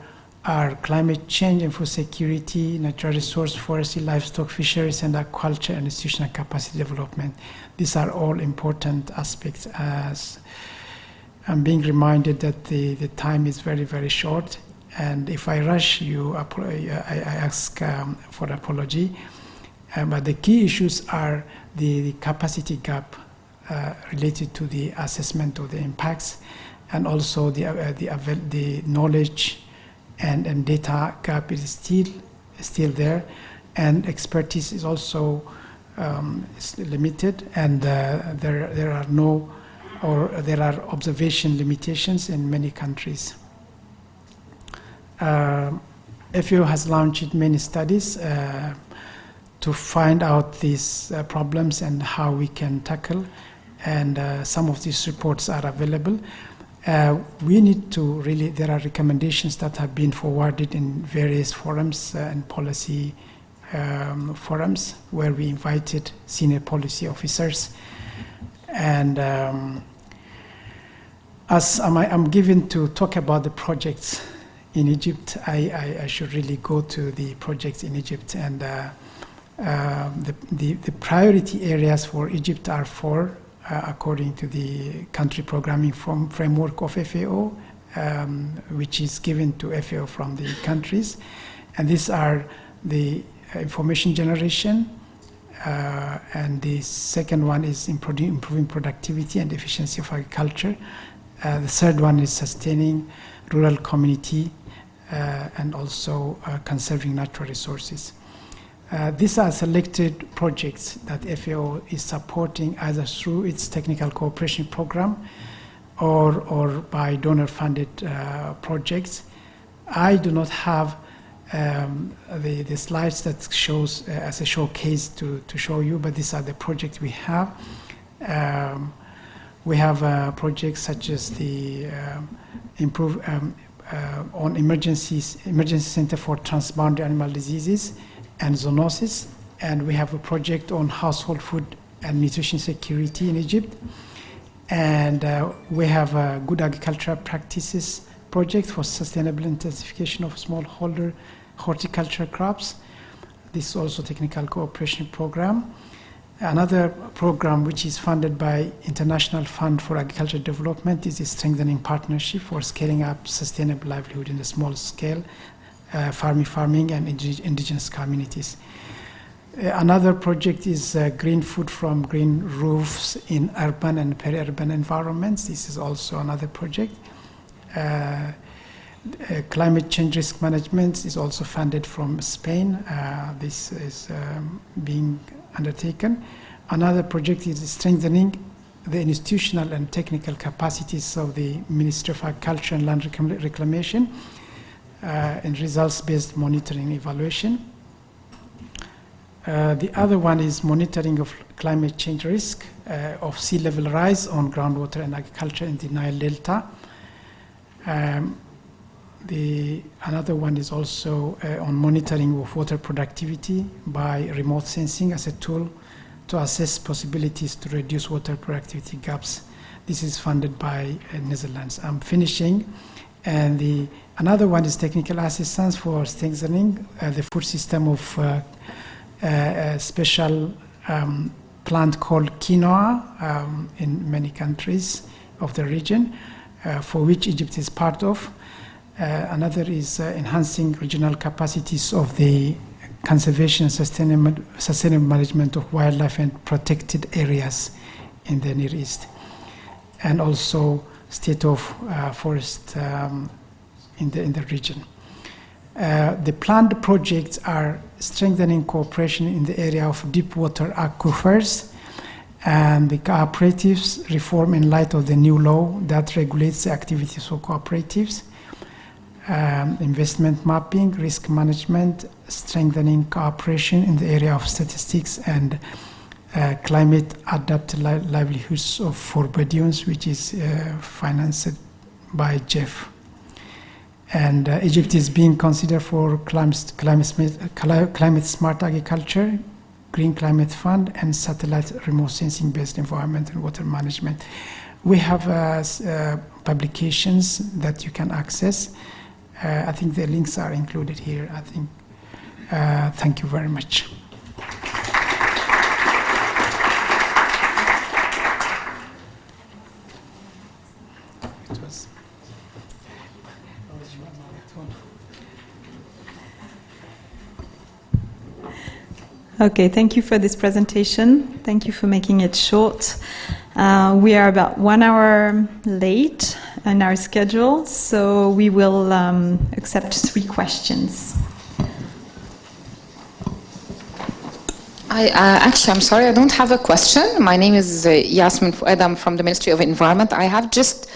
climate change and food security, natural resource, forestry, livestock, fisheries, and aquaculture, and institutional capacity development. These are all important aspects, as I'm being reminded that the time is very, very short, and if I rush you, I ask for apology. But the key issues are the capacity gap related to the assessment of the impacts, and also the knowledge and data gap is still there, and expertise is also limited, and there are observation limitations in many countries. FAO has launched many studies to find out these problems and how we can tackle, and some of these reports are available. We need to really, there are recommendations that have been forwarded in various forums and policy forums where we invited senior policy officers. And as I'm given to talk about the projects in Egypt, I should really go to the projects in Egypt. And the priority areas for Egypt are four, according to the country programming framework of FAO, which is given to FAO from the countries. And these are the information generation, and the second one is improving productivity and efficiency of agriculture. The third one is sustaining rural community, and also conserving natural resources. These are selected projects that FAO is supporting either through its technical cooperation program or by donor-funded projects. I do not have the slides that shows as a showcase to show you, but these are the projects we have. We have projects such as the on emergency center for transboundary animal diseases and zoonosis, and we have a project on household food and nutrition security in Egypt, and we have a good agricultural practices project for sustainable intensification of smallholder horticulture crops. This is also technical cooperation program. Another program which is funded by International Fund for Agricultural Development is a strengthening partnership for scaling up sustainable livelihood in the small scale farming and indigenous communities. Another project is green food from green roofs in urban and peri-urban environments. This is also another project. Climate change risk management is also funded from Spain. This is being undertaken. Another project is strengthening the institutional and technical capacities of the Ministry of Agriculture and Land Reclamation and results-based monitoring evaluation. The other one is monitoring of climate change risk of sea level rise on groundwater and agriculture in the Nile Delta. Another one is also on monitoring of water productivity by remote sensing as a tool to assess possibilities to reduce water productivity gaps. This is funded by Netherlands. I'm finishing. And another one is technical assistance for strengthening the food system of a special plant called quinoa in many countries of the region, for which Egypt is part of. Another is enhancing regional capacities of the conservation and sustainable management of wildlife and protected areas in the Near East. And also state of forest in the region. The planned projects are strengthening cooperation in the area of deep water aquifers and the cooperatives reform in light of the new law that regulates the activities of cooperatives, investment mapping, risk management, strengthening cooperation in the area of statistics and climate adapted livelihoods for Bedouins, which is financed by Jeff. And Egypt is being considered for climate smart agriculture, Green Climate Fund, and satellite remote sensing based environment and water management. We have publications that you can access. I think the links are included here. I think. Thank you very much. Okay, thank you for this presentation. Thank you for making it short. We are about 1 hour late in our schedule, so we will accept 3 questions. Actually, I'm sorry, I don't have a question. My name is Yasmin Fouad. I'm from the Ministry of Environment. I have just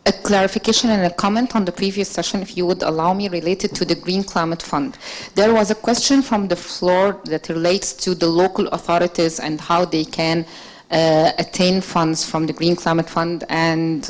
a clarification and a comment on the previous session, if you would allow me, related to the Green Climate Fund. There was a question from the floor that relates to the local authorities and how they can attain funds from the Green Climate Fund, and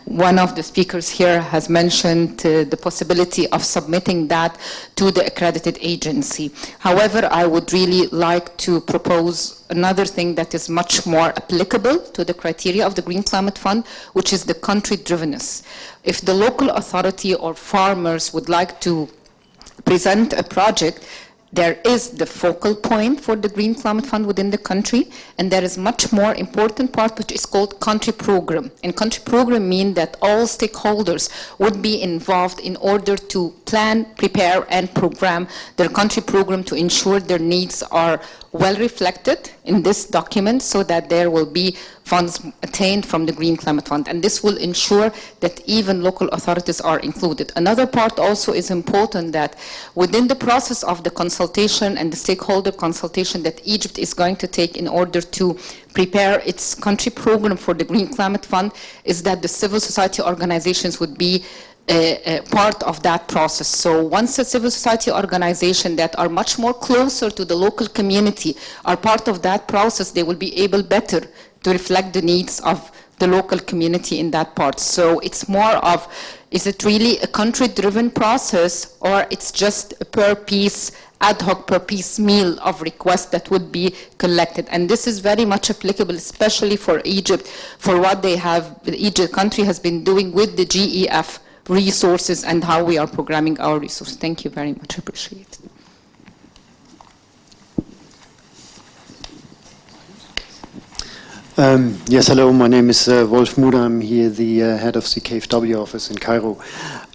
one of the speakers here has mentioned the possibility of submitting that to the accredited agency. However, I would really like to propose another thing that is much more applicable to the criteria of the Green Climate Fund, which is the country-drivenness. If the local authority or farmers would like to present a project, there is the focal point for the Green Climate Fund within the country, and there is much more important part which is called country program. And country program means that all stakeholders would be involved in order to plan, prepare, and program their country program to ensure their needs are well reflected in this document so that there will be funds attained from the Green Climate Fund. And this will ensure that even local authorities are included. Another part also is important, that within the process of the consultation and the stakeholder consultation that Egypt is going to take in order to prepare its country program for the Green Climate Fund, is that the civil society organizations would be part of that process. So once a civil society organization that are much more closer to the local community are part of that process, they will be able better to reflect the needs of the local community in that part. So it's more of, is it really a country-driven process, or it's just a per piece, ad hoc per piece meal of requests that would be collected? And this is very much applicable, especially for Egypt, for what they have, the Egypt country has been doing with the GEF resources and how we are programming our resources. Thank you very much, appreciate it. Yes, hello, my name is Wolf Muda. I'm here, the head of the KfW office in Cairo.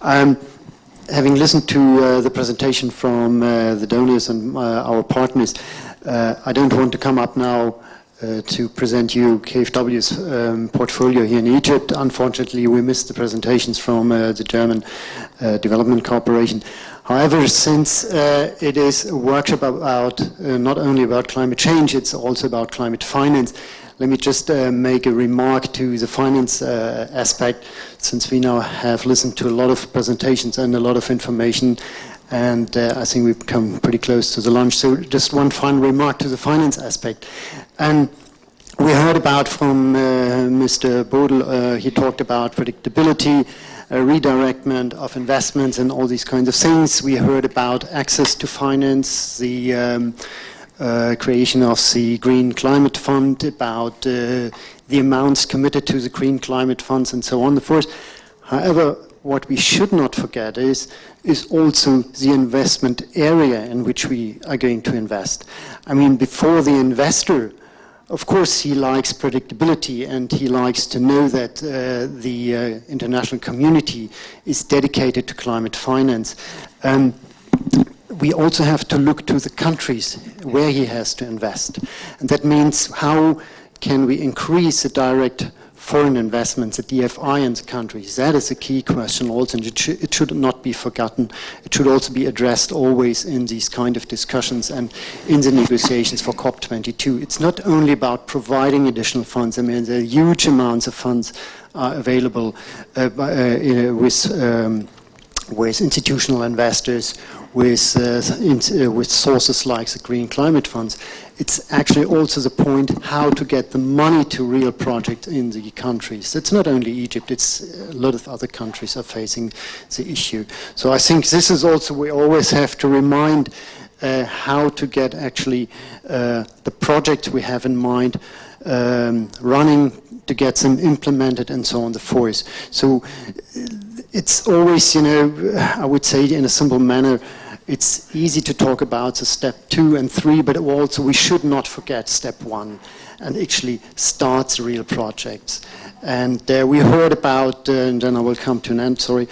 Having listened to the presentation from the donors and our partners, I don't want to come up now to present you KfW's portfolio here in Egypt. Unfortunately, we missed the presentations from the German Development Corporation. However, since it is a workshop about not only about climate change, it's also about climate finance, let me just make a remark to the finance aspect, since we now have listened to a lot of presentations and a lot of information, and I think we've come pretty close to the lunch. So just one final remark to the finance aspect. And we heard about from Mr. Bodel, he talked about predictability, redirectment of investments and all these kinds of things. We heard about access to finance, the creation of the Green Climate Fund, about the amounts committed to the Green Climate Funds and so on and so forth. However, what we should not forget is also the investment area in which we are going to invest. I mean, before the investor, of course, he likes predictability and he likes to know that the international community is dedicated to climate finance. We also have to look to the countries where he has to invest. And that means how can we increase the direct foreign investments, the DFI in the countries? That is a key question also, and it should not be forgotten. It should also be addressed always in these kind of discussions and in the negotiations for COP22. It's not only about providing additional funds. I mean, there are huge amounts of funds are available with institutional investors, with sources like the Green Climate Funds. It's actually also the point how to get the money to real projects in the countries. It's not only Egypt, it's a lot of other countries are facing the issue. So I think this is also, we always have to remind how to get actually the projects we have in mind running, to get them implemented and so on and so forth. So it's always, you know, I would say in a simple manner, it's easy to talk about the step 2 and 3, but also we should not forget step 1 and actually start the real projects. And we heard about, and then I will come to an end, sorry.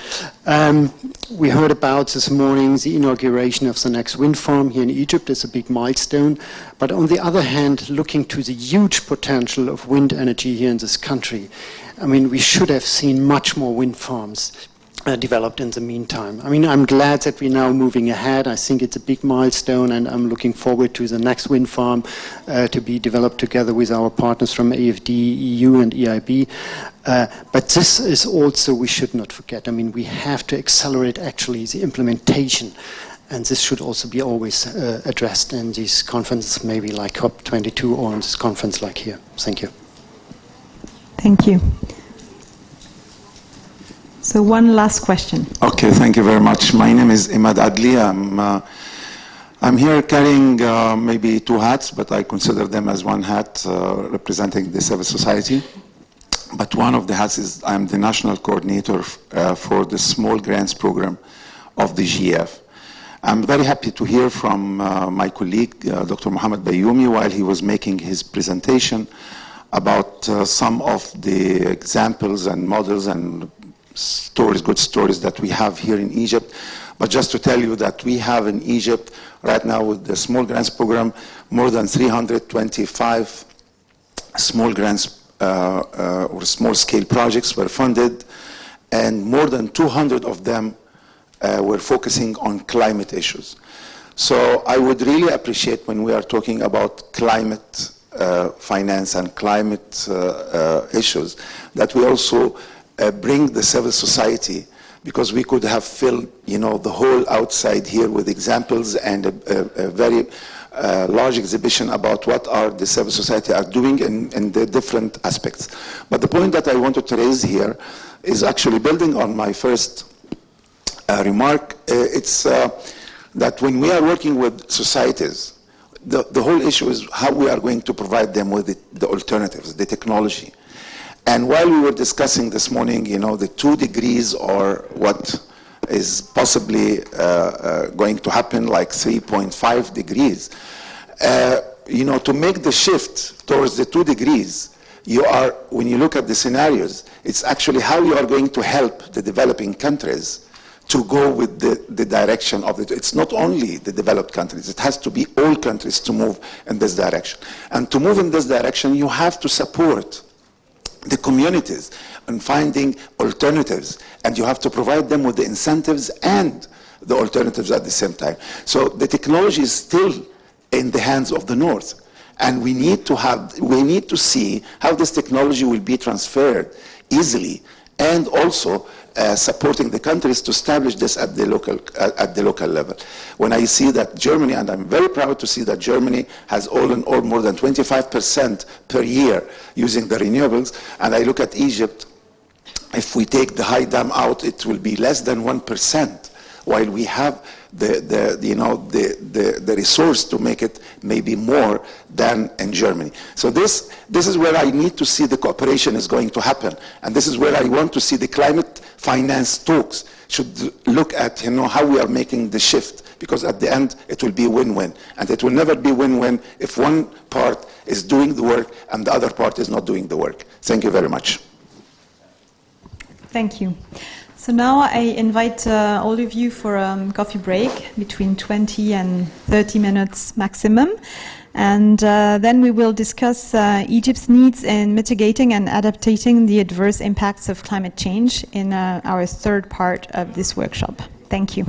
We heard about this morning the inauguration of the next wind farm here in Egypt. It's a big milestone. But on the other hand, looking to the huge potential of wind energy here in this country, I mean, we should have seen much more wind farms developed in the meantime. I mean, I'm glad that we're now moving ahead. I think it's a big milestone, and I'm looking forward to the next wind farm to be developed together with our partners from AFD, EU, and EIB. But this is also, we should not forget. I mean, we have to accelerate actually the implementation, and this should also be always addressed in these conferences, maybe like COP22 or in this conference like here. Thank you. Thank you. So one last question. Okay, thank you very much. My name is Imad Adli. I'm here carrying maybe 2 hats, but I consider them as one hat representing the civil society. But one of the hats is I'm the national coordinator for the small grants program of the GF. I'm very happy to hear from my colleague, Dr. Mohammed Bayoumi, while he was making his presentation about some of the examples and models and stories, good stories that we have here in Egypt. But just to tell you that we have in Egypt right now with the small grants program, more than 325 small grants or small scale projects were funded, and more than 200 of them were focusing on climate issues. So I would really appreciate when we are talking about climate finance and climate issues, that we also bring the civil society, because we could have filled, you know, the whole outside here with examples and a very large exhibition about what are the civil society are doing in the different aspects. But the point that I wanted to raise here is actually building on my first remark. It's that when we are working with societies, the whole issue is how we are going to provide them with the alternatives, the technology. And while we were discussing this morning, you know, the 2 degrees or what is possibly going to happen, like 3.5 degrees, you know, to make the shift towards the 2 degrees, when you look at the scenarios, it's actually how you are going to help the developing countries to go with the direction of it. It's not only the developed countries, it has to be all countries to move in this direction. And to move in this direction, you have to support the communities in finding alternatives, and you have to provide them with the incentives and the alternatives at the same time. So the technology is still in the hands of the North. And we need to see how this technology will be transferred easily, and also supporting the countries to establish this at the local level. When I see that Germany, and I'm very proud to see that Germany has all in all more than 25% per year using the renewables, and I look at Egypt, if we take the high dam out, it will be less than 1%, while we have the resource to make it maybe more than in Germany. So this is where I need to see the cooperation is going to happen, and this is where I want to see the climate finance talks should look at how we are making the shift, because at the end it will be win-win, and it will never be win-win if one part is doing the work and the other part is not doing the work. Thank you very much. Thank you. So now I invite all of you for a coffee break between 20 and 30 minutes maximum. And then we will discuss Egypt's needs in mitigating and adapting the adverse impacts of climate change in our third part of this workshop. Thank you.